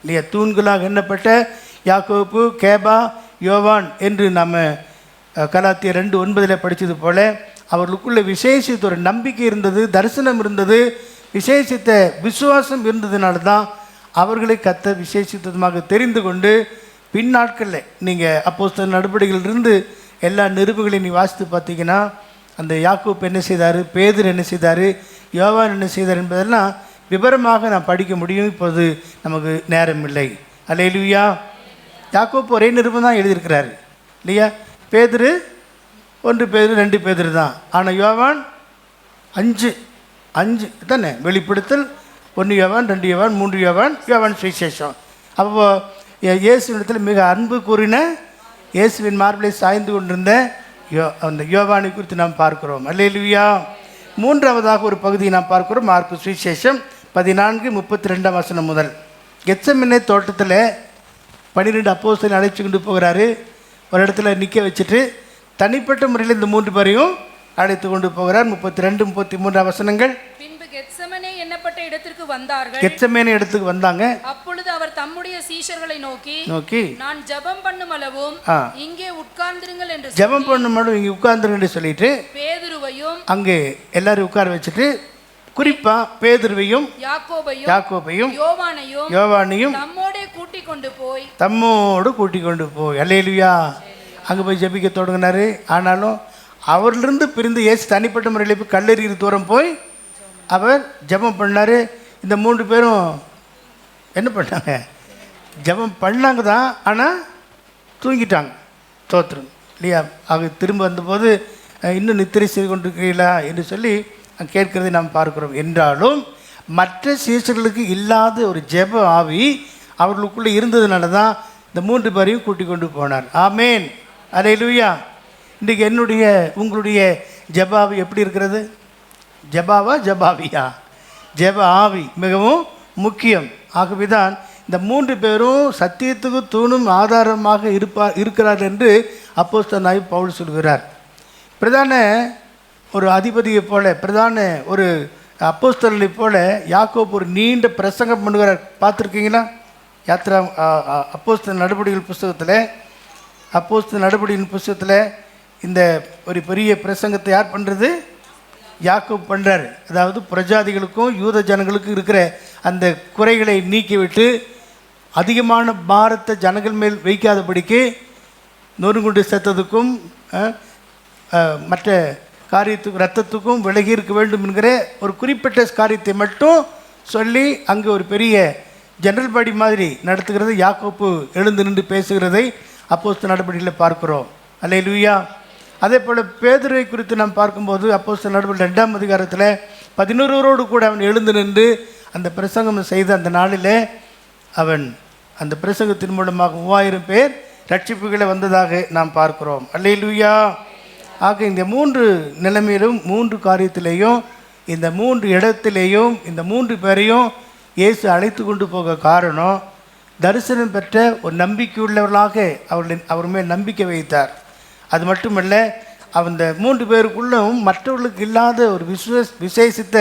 இல்லையா? தூண்களாக எண்ணப்பட்ட யாக்கோப்பு, கேபா, யோவான் என்று நம்ம கலாத்தியர் 2:9 படித்தது போல அவர்களுக்குள்ள விசேஷித்த ஒரு நம்பிக்கை இருந்தது, தரிசனம் இருந்தது, விசேஷித்த விசுவாசம் இருந்ததுனால தான் அவர்களை கர்த்தர் விசேஷித்தமாக தெரிந்து கொண்டு பின்னாட்களில் நீங்கள் அப்போஸ்தலர் நடவடிக்கைகளிலிருந்து எல்லா நிருபங்களையும் நீ வாசித்து பார்த்தீங்கன்னா அந்த யாக்கோப்பு என்ன செய்தார், பேதுரு என்ன செய்தார், யோவான் என்ன செய்தார் என்பதெல்லாம் விவரமாக நான் படிக்க முடியும். இப்போது நமக்கு நேரம் இல்லை. அல்லேலூயா. யாக்கோப்பு ஒரே நிருபம் தான் எழுதியிருக்கிறாரு இல்லையா? பேதுரு 1 பேதுரு 2 பேதுரு தான். ஆனால் யோவான் 5 தானே? வெளிப்படுத்தல் 1 யோவான், 2 யோவான், 3 யோவான், யோவான் சுவிசேஷம். அப்போ இயேசுவிடத்தில் மிக அன்பு கூறின, இயேசுவின் மார்பிலை சாய்ந்து கொண்டிருந்த அந்த யோவானை குறித்து நாம் பார்க்கிறோம். அல்லேலூயா. மூன்றாவதாக ஒரு பகுதியை நாம் பார்க்கிறோம். மார்க்கு சுவிசேஷம் 14:32 முதல். கெத்செமனே தோட்டத்தில் 12 அப்போஸ்தலரை அழைச்சி கொண்டு போகிறாரு. ஒரு இடத்துல நிற்க வச்சுட்டு தனிப்பட்ட முறையில் இந்த 3 பேரையும் அழைத்து கொண்டு போகிறார். 32-33 வசனங்கள். பின்பு கெத்செமனே என்னப்பட்ட இடத்திற்கு வந்தார்கள். கெத்செமனே இடத்துக்கு வந்தாங்க. அப்பொழுது அவர் தம்முடைய சீஷர்களை நோக்கி நான் ஜெபம் பண்ணும் அளவும் இங்கே உட்கார்ந்திருங்கள் என்று ஜெபம் பண்ணும் அளவும் இங்கே உட்கார்ந்துருங்கன்னு சொல்லிட்டு பேதுருவையும் அங்கே எல்லாரும் உட்கார வச்சுட்டு குறிப்பா பேதுருவையும் யாக்கோபையும் யோவானையும் தம்மோடு கூட்டி கொண்டு போய் அல்லேலூயா அங்கே போய் ஜெபிக்க தொடங்கினாரு. ஆனாலும் அவரிலிருந்து பிரிந்து இயேசு தனிப்பட்ட முறையில் போய் கல்லெறிகிற தூரம் போய் அவர் ஜெபம் பண்ணார். இந்த 3 பேரும் என்ன பண்ணாங்க? ஜெபம் பண்ணாங்க தான், ஆனால் தூங்கிட்டாங்க. தோத்திரம் இல்லையா? ஆக திரும்ப வந்தபோது இன்னும் நித்திரை செய்து கொண்டிருக்கிறீர்களா என்று சொல்லி கேட்கிறதை நாம் பார்க்கிறோம். என்றாலும் மற்ற சீசர்களுக்கு இல்லாத ஒரு ஜெப ஆவி அவர்களுக்குள்ளே இருந்ததுனால தான் இந்த 3 பேரையும் கூட்டிக் கொண்டு போனார். ஆமேன். அல்லேலூயா. இன்றைக்கு என்னுடைய உங்களுடைய ஜெப ஆவி எப்படி இருக்கிறது? ஜெபாவியா? ஜெப ஆவி மிகவும் முக்கியம். ஆகவே தான் இந்த 3 பேரும் சத்தியத்துக்கு தூணும் ஆதாரமாக இருக்கிறார்கள் என்று அப்போஸ்தலனாகிய பவுல் சொல்கிறார். பிரதான ஒரு அதிபதியை போல, பிரதான ஒரு அப்போஸ்தலனை போல யாக்கோப்பு ஒரு நீண்ட பிரசங்கம் பண்ணுகிறார். பார்த்துருக்கீங்களா? யாத்திரா அப்போஸ்தலர் நடவடிக்கையின் புஸ்தகத்தில் இந்த ஒரு பெரிய பிரசங்கத்தை யார் பண்ணுறது? யாக்கோப்பு பண்ணுறாரு. அதாவது பிரஜாதிகளுக்கும் யூத ஜனங்களுக்கும் இருக்கிற அந்த குறைகளை நீக்கிவிட்டு அதிகமான பாரத்தை ஜனங்கள் மேல் வைக்காதபடிக்கு நொறுங்குண்டு செத்ததுக்கும் மற்ற காரியத்துக்கும் இரத்தத்துக்கும் விலகி இருக்க வேண்டும் என்கிற ஒரு குறிப்பிட்ட காரியத்தை மட்டும் சொல்லி அங்கே ஒரு பெரிய ஜெனரல் பாடி மாதிரி நடத்துகிறது. யாக்கோப்பு எழுந்து நின்று பேசுகிறதை அப்போஸ்தலர் நடவடிக்கையில் பார்க்கிறோம். அல்லேலூயா. அதே போல் பேதுருவை குறித்து நாம் பார்க்கும்போது அப்போஸ்தலர் நடவடிக்கை 2ஆம் அதிகாரத்தில் 11 கூட அவன் எழுந்து நின்று அந்த பிரசங்கம் செய்த அந்த நாளில் அவன் அந்த பிரசங்கத்தின் மூலமாக 3000 பேர் ரட்சிப்புகளை வந்ததாக நாம் பார்க்கிறோம். அல்லேலூயா. ஆக இந்த 3 நிலைமையிலும் 3 காரியத்திலேயும் இந்த 3 இடத்திலேயும் இந்த 3 பேரையும் இயேசு அழைத்து கொண்டு போக காரணம் தரிசனம் பெற்ற ஒரு நம்பிக்கையுள்ளவர்களாக அவர் மேல் நம்பிக்கை வைத்தார். அது மட்டுமல்ல, அந்த 3 பேருக்குள்ளும் மற்றவர்களுக்கு இல்லாத ஒரு விசேஷித்த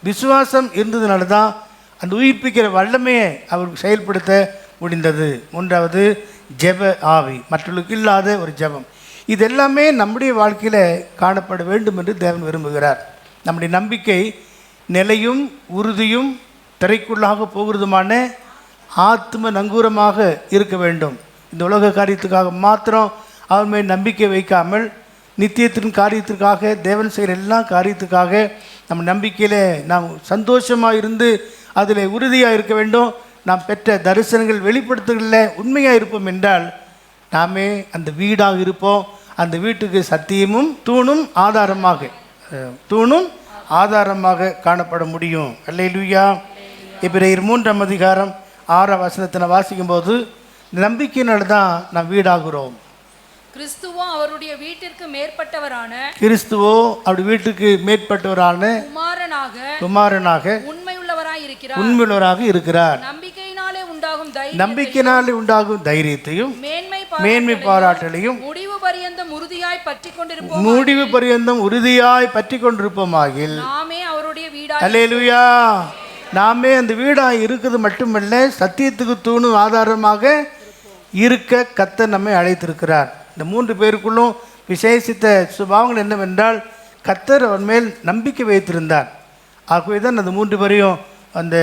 விசுவாசம் இருந்ததுனால தான் அந்த உயிர்ப்பிக்கிற வல்லமையை அவர் செயல்படுத்த முடிந்தது. 3வது ஜெப ஆவி, மற்றவர்களுக்கு இல்லாத ஒரு ஜெபம். இதெல்லாமே நம்முடைய வாழ்க்கையில் காணப்பட வேண்டும் என்று தேவன் விரும்புகிறார். நம்முடைய நம்பிக்கை நிலையும் உறுதியும் திரைக்குள்ளாக போகிறதுமான ஆத்ம நங்கூரமாக இருக்க வேண்டும். இந்த உலக காரியத்துக்காக மாத்திரம் அவர் மேல் நம்பிக்கை வைக்காமல் நித்தியத்தின் காரியத்திற்காக தேவன் செய்கிற எல்லா காரியத்துக்காக நம்ம நம்பிக்கையில் நாம் சந்தோஷமாக இருந்து அதில் உறுதியாக இருக்க வேண்டும். நாம் பெற்ற தரிசனங்கள் வெளிப்படுத்துகளில் உண்மையாக இருப்போம் என்றால் நாமே அந்த வீடாக இருப்போம். அந்த வீட்டுக்கு சத்தியமும் தூணும் ஆதாரமாக காணப்பட முடியும். அல்லேலூயா. எபிரேயர் 3ஆம் அதிகாரம் 6ஆம் வசனத்தை வாசிக்கும்போது நம்பிக்கையினால தான் நாம் வீடாகிறோம். கிறிஸ்துவோ அவருடைய வீட்டிற்கு மேற்பட்டவரான குமாரனாக உண்மையுள்ளவராக இருக்கிறார். நம்பிக்கையினாலே உண்டாகும் தைரியத்தையும் மேன்மை பாராட்டலையும் முடிவு பரியந்தம் உறுதியாய் பற்றி கொண்டிருப்போம். முடிவு பரியந்தம் உறுதியாய் பற்றி கொண்டிருப்போமாகில் நாமே அவருடைய வீடாய். அல்லேலூயா. நாமே அந்த வீடாய் இருக்குது மட்டுமல்ல, சத்தியத்துக்கு தூணும் ஆதாரமாக இருக்க கர்த்தர் நம்மை அழைத்திருக்கிறார். இந்த 3 பேருக்குள்ளும் விசேஷித்த சுபாவங்கள் என்னவென்றால், கர்த்தர் அவன் மேல் நம்பிக்கை வைத்திருந்தார். ஆகவே தான் அந்த 3 பேரையும் அந்த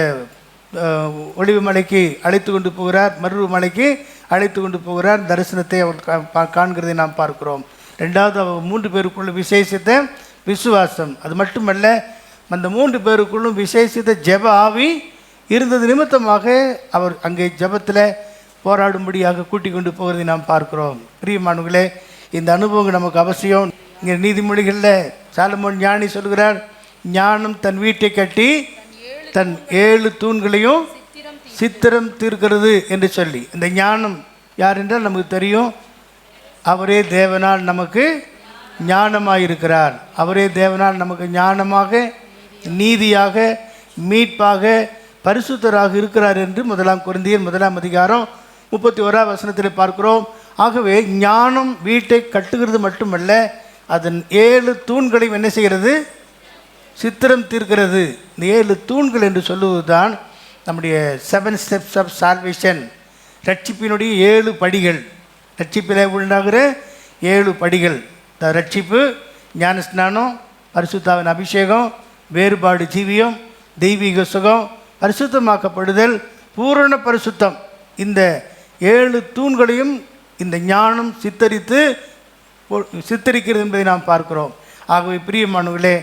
ஒளிவு மலைக்கு அழைத்து கொண்டு போகிறார், மருவு மலைக்கு அழைத்து கொண்டு போகிறார். தரிசனத்தை அவர் காண்கிறதை நாம் பார்க்கிறோம். 2வது 3 பேருக்குள்ள விசேஷித்த விசுவாசம். அது மட்டுமல்ல, அந்த 3 பேருக்குள்ளும் விசேஷித்த ஜெப ஆவி இருந்தது நிமித்தமாக அவர் அங்கே ஜெபத்தில் போராடும்படியாக கூட்டிக் கொண்டு போகிறதை நாம் பார்க்கிறோம். பிரியமானவர்களே, இந்த அனுபவங்கள் நமக்கு அவசியம். இங்கே நீதிமொழிகளில் சாலமோன் ஞானி சொல்கிறார், ஞானம் தன் வீட்டை கட்டி தன் 7 தூண்களையும் சித்திரம் தீர்க்கிறது என்று சொல்லி. இந்த ஞானம் யார் என்றால் நமக்கு தெரியும். அவரே தேவனால் நமக்கு ஞானமாக இருக்கிறார். அவரே தேவனால் நமக்கு ஞானமாக, நீதியாக, மீட்பாக, பரிசுத்தராக இருக்கிறார் என்று 1 கொரிந்தியர் 1 அதிகாரம் 31 வசனத்தில் பார்க்கிறோம். ஆகவே ஞானம் வீட்டை கட்டுகிறது மட்டுமல்ல, அதன் 7 தூண்களையும் என்ன செய்கிறது? சித்திரம் தீர்க்கிறது. இந்த 7 தூண்கள் என்று சொல்லுவது தான் நம்முடைய 7 ஸ்டெப்ஸ் ஆஃப் சால்வேஷன், ரட்சிப்பினுடைய 7 படிகள். ரட்சிப்பில் உண்டாகிற 7 படிகள். இந்த ரட்சிப்பு, ஞானஸ்நானம், பரிசுத்தாவின் அபிஷேகம், வேறுபாடு ஜீவியம், தெய்வீக சுகம், பரிசுத்தமாக்கப்படுதல், பூரண பரிசுத்தம். இந்த 7 தூண்களையும் இந்த ஞானம் சித்தரிக்கிறது என்பதை நாம் பார்க்கிறோம். ஆகவே பிரியமானவர்களே,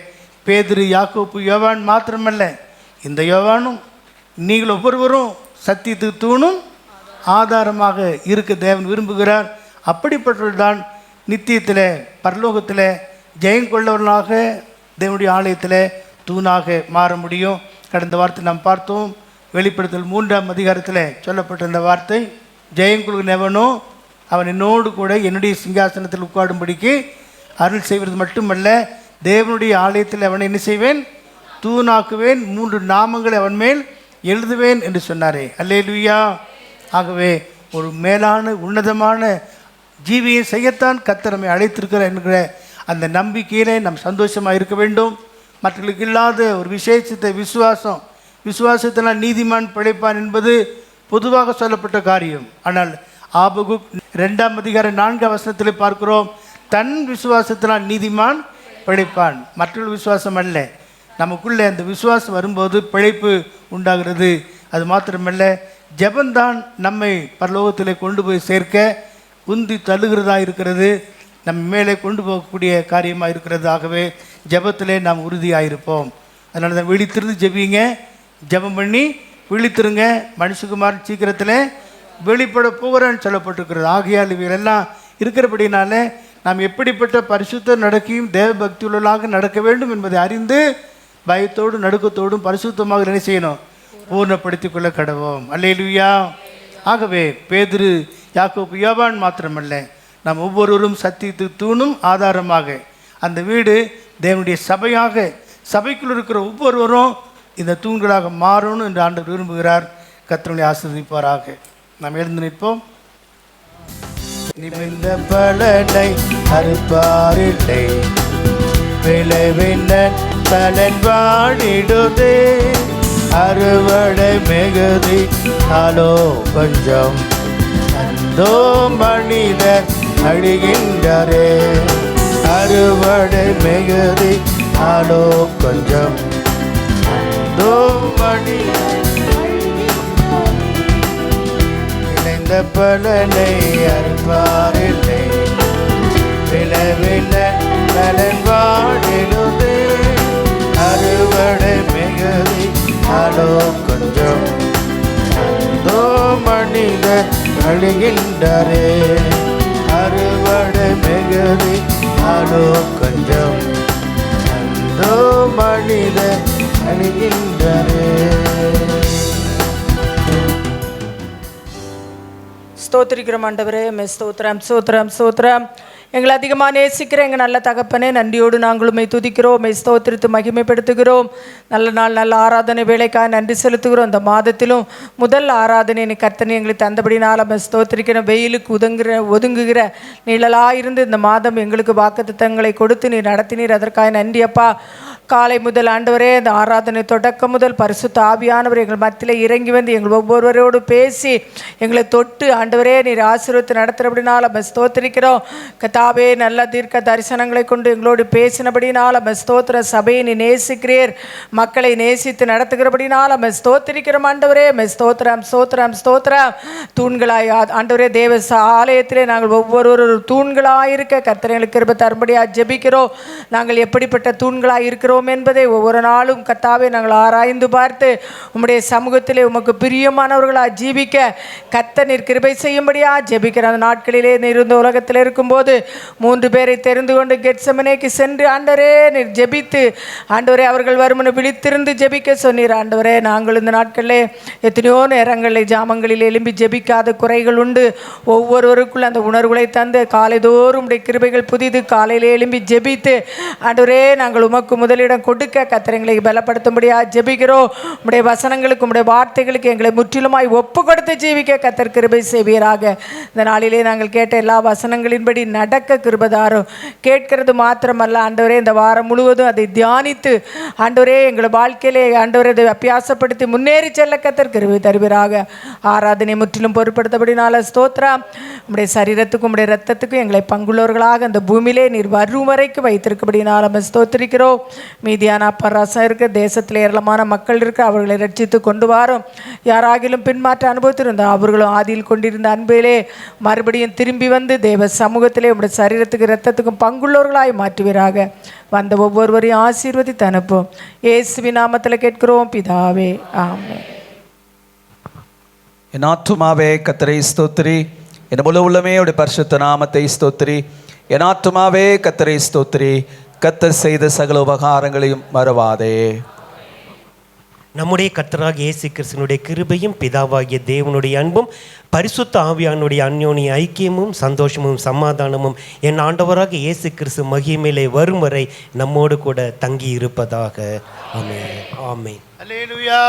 பேதுரு, யாக்கோப்பு, யோவான் மாத்திரமல்ல, இந்த யோவானும் நீங்கள் ஒவ்வொருவரும் சத்தியத்துக்கு தூணும் ஆதாரமாக இருக்க தேவன் விரும்புகிறார். அப்படிப்பட்டவர்கள்தான் நித்தியத்தில், பரலோகத்தில் ஜெயம் கொள்ளவர்களாக தேவனுடைய ஆலயத்தில் தூணாக மாற முடியும். கடந்த வார்த்தை நாம் பார்த்தோம். வெளிப்படுத்தல் 3 அதிகாரத்தில் சொல்லப்பட்ட இந்த வார்த்தை, ஜெயங்கொள்கிறவனோ அவன் என்னோடு கூட என்னுடைய சிங்காசனத்தில் உட்காரும்படிக்கு அருள் செய்வது மட்டுமல்ல, தேவனுடைய ஆலயத்தில் அவனை என்ன செய்வேன்? தூணாக்குவேன். 3 நாமங்களை அவன் மேல் எழுதுவேன் என்று சொன்னாரே. அல்லேலூயா. ஆகவே ஒரு மேலான உன்னதமான ஜீவியை செய்யத்தான் கர்த்தர் நம்மை அழைத்திருக்கிறார் என்கிற அந்த நம்பிக்கையிலே நாம் சந்தோஷமாக இருக்க வேண்டும். மற்றவர்களுக்கு இல்லாத ஒரு விசேஷத்தை விசுவாசத்தினால் நீதிமான் பிழைப்பான் என்பது பொதுவாக சொல்லப்பட்ட காரியம். ஆனால் ஆபகுக் 2 அதிகாரம் 4 வசனத்தில் பார்க்கிறோம், தன் விசுவாசத்தினால் நீதிமான் பிழைப்பான். மற்றொரு விசுவாசம் அல்ல. நமக்குள்ளே அந்த விசுவாசம் வரும்போது பிழைப்பு உண்டாகிறது. அது மாத்திரமல்ல, ஜெபந்தான் நம்மை பரலோகத்தில் கொண்டு போய் சேர்க்க உந்தி தள்ளுகிறதா இருக்கிறது, நம்ம மேலே கொண்டு போகக்கூடிய காரியமாக இருக்கிறது. ஆகவே ஜெபத்திலே நாம் உறுதியாக இருப்போம். அதனால தான் விழித்திருந்து ஜெபிங்க, ஜெபம் பண்ணி விழித்திருங்க, மனுஷகுமார் சீக்கிரத்தில் வெளிப்பட போகிறேன்னு சொல்லப்பட்டிருக்கிறது. ஆகையால் இவைகளெல்லாம் இருக்கிறபடினால நாம் எப்படிப்பட்ட பரிசுத்த நடக்கையும் தேவ பக்தியுள்ளதாக நடக்க வேண்டும் என்பதை அறிந்து பயத்தோடும் நடுக்கத்தோடும் பரிசுத்தமாக என்ன செய்யணும்? பூர்ணப்படுத்திக் கொள்ள கடவோம். அல்லேலூயா. ஆகவே பேதுரு, யாக்கோப்பு, யோவான் மாத்திரமல்ல, நாம் ஒவ்வொருவரும் சத்தியத்துக்கு தூணும் ஆதாரமாக அந்த வீடு தேவனுடைய சபையாக, சபைக்குள் இருக்கிற ஒவ்வொருவரும் இந்த தூண்களாக மாறணும் என்று ஆண்டவர் விரும்புகிறார். கர்த்தரை ஆசீர்வதிப்பாராக. நாம் எழுந்து நிற்போம். நிமிர்ந்த பலனை அறுப்பாரில்லை, விளைவின பலன் வாழிடுதே, அறுவடை மிகுதி ஆலோ கொஞ்சம், அந்தோ மனிதர் அழிகின்றரே, அறுவடை மிகுதி ஆலோ கொஞ்சம், அந்தோ மனிதர் இணைந்த பலனை அறுப்பாரில்லை, விளைவின பலன் வாழிடுதே, அறுவடை மிகுதி ஆலோ கொஞ்சம், அந்தோ மனிதர் அழிகின்றரே, அறுவடை மிகுதி ஆலோ கொஞ்சம், அந்தோ மனிதர் அழிகின்றரே. ஸ்தோத்திரிக்கிறோம் ஆண்டவரே, ஸ்தோத்திரம் ஸ்தோத்திரம் ஸ்தோத்திரம். எங்களை அதிகமாக நேசிக்கிற எங்கள் நல்ல தகப்பனே, நன்றியோடு நாங்கள் உம்மை துதிக்கிறோம், உம்மை ஸ்தோத்திரித்து மகிமைப்படுத்துகிறோம். நல்ல நாள் நல்ல ஆராதனை வேலைக்காக நன்றி செலுத்துகிறோம். இந்த மாதத்திலும் முதல் ஆராதனை கர்த்தனை எங்களுக்கு தந்தபடினால் நம்ம ஸ்தோத்திரிக்கிற வெயிலுக்கு ஒதுங்குகிற நிழலாயிருந்து இந்த மாதம் எங்களுக்கு வாக்குத்தத்தங்களை கொடுத்து நீர் நடத்தினீர். அதற்காக நன்றி அப்பா. காலை முதல் ஆண்டவரே, இந்த ஆராதனை தொடக்கம் முதல் பரிசுத்த ஆவியானவர் எங்கள் மத்தியில் இறங்கி வந்து எங்கள் ஒவ்வொருவரோடு பேசி எங்களை தொட்டு ஆண்டவரே நீர் ஆசீர்வதித்து நடத்துகிறபடினால் நம்ம ஸ்தோத்திரிக்கிறோம். கர்த்தாவே, நல்ல தீர்க்க தரிசனங்களை கொண்டு எங்களோடு பேசினபடினால் நம்ம ஸ்தோத்திர. சபையை நீ நேசிக்கிறீர், மக்களை நேசித்து நடத்துகிறபடினால் நம்ம ஸ்தோத்திரிக்கிறோம். ஆண்டவரே ஸ்தோத்திரம் ஸ்தோத்திரம் ஸ்தோத்திரம். தூண்களாய் ஆண்டவரே தேவ ஆலயத்திலே நாங்கள் ஒவ்வொரு தூண்களாயிருக்க கர்த்தர்களுக்கு கிருபை தரும்படியாக ஜெபிக்கிறோம். நாங்கள் எப்படிப்பட்ட தூண்களாய் இருக்கிறோம் என்பதை ஒவ்வொரு நாளும் கர்த்தாவே நாங்கள் ஆராய்ந்து பார்த்து உம்முடைய சமூகத்திலே உமக்கு பிரியமானவர்களாக ஜீவிக்க கர்த்தர் நீர் கிருபை செய்யும்படியா ஜெபிக்கிற அந்த நாட்களிலே நீர் இந்த உலகத்தில் இருக்கும்போது 3 பேரை தெரிந்து கொண்டு கெத்செமனேக்கு சென்று ஆண்டவரே நீர் ஜெபித்து ஆண்டவரே அவர்கள் வருமனு விழித்திருந்து ஜெபிக்க சொன்னீர். ஆண்டவரே, நாங்கள் இந்த நாட்களிலே எத்தனையோ நேரங்களில் ஜாமங்களில் எழும்பி ஜெபிக்காத குறைகள் உண்டு. ஒவ்வொருவருக்குள்ள அந்த உணர்வுகளை தந்து காலைதோறும் உடைய கிருபைகள் புதிது காலையில் எழும்பி ஜெபித்து ஆண்டவரே நாங்கள் உமக்கு முதலிடம் கொடுக்க கர்த்தரை பலப்படுத்தும்படியா ஜெபிக்கிறோம். உம்முடைய வசனங்களுக்கு உம்முடைய வார்த்தைகளுக்கு எங்களை முற்றிலுமாய் ஒப்பு கொடுத்து ஜீவிக்க கர்த்தர் கிருபை செய்வீராக. இந்த நாளிலே நாங்கள் கேட்ட எல்லா வசனங்களின்படி நடக்க கிருபைதாரும். கேட்கிறது மாத்திரமல்ல ஆண்டவரே, இந்த வாரம் முழுவதும் அதை தியானித்து ஆண்டவரே எங்கள் வாழ்க்கையிலே ஆண்டவரே அதை அபியாசப்படுத்தி முன்னேறி செல்ல கர்த்தர் கிருபை தருவீராக. ஆராதனை முற்றிலும் பொருட்படுத்தபடினால ஸ்தோத்திரம். உம்முடைய சரீரத்துக்கும் உம்முடைய இரத்தத்துக்கும் எங்களை பங்குள்ளவர்களாக அந்த பூமியிலே நீர் வரும் வரைக்கும் வைத்திருக்கபடினால நம்ம ஸ்தோத்திரிக்கிறோம். மீதியான பராசம் இருக்க தேசத்தில் ஏராளமான மக்கள் இருக்க அவர்களை ரட்சித்து கொண்டு வரோம். யாராகிலும் பின்மாற்ற அனுபவத்திருந்தால் அவர்களும் ஆதியில் கொண்டிருந்த அன்பிலே மறுபடியும் திரும்பி வந்து தேவ சமூகத்திலே உடைய சரீரத்துக்கு இரத்தத்துக்கும் பங்குள்ளவர்களாய் மாற்றுவீராக. வந்த ஒவ்வொருவரையும் ஆசீர்வதித்து அனுப்பும். இயேசுவின் நாமத்தில் கேட்கிறோம் பிதாவே, ஆமென். என் ஆத்துமாவே கர்த்தரை ஸ்தோத்திரி, என் முழு உள்ளமே உடைய பரிசுத்த நாமத்தை ஸ்தோத்திரி. என் ஆத்துமாவே கர்த்தரை ஸ்தோத்திரி, கர்த்தர் செய்த சகல உபகாரங்களையும் மறவாதே. நம்முடைய கர்த்தராகிய இயேசு கிறிஸ்துவினுடைய கிருபையும் பிதாவாகிய தேவனுடைய அன்பும் பரிசுத்த ஆவியானுடைய அந்யோன்ய ஐக்கியமும் சந்தோஷமும் சமாதானமும் என் ஆண்டவராகிய இயேசு கிறிஸ்து மகிமையிலே வரும் வரை நம்மோடு கூட தங்கி இருப்பதாக. ஆமென். ஆமென். அல்லேலூயா.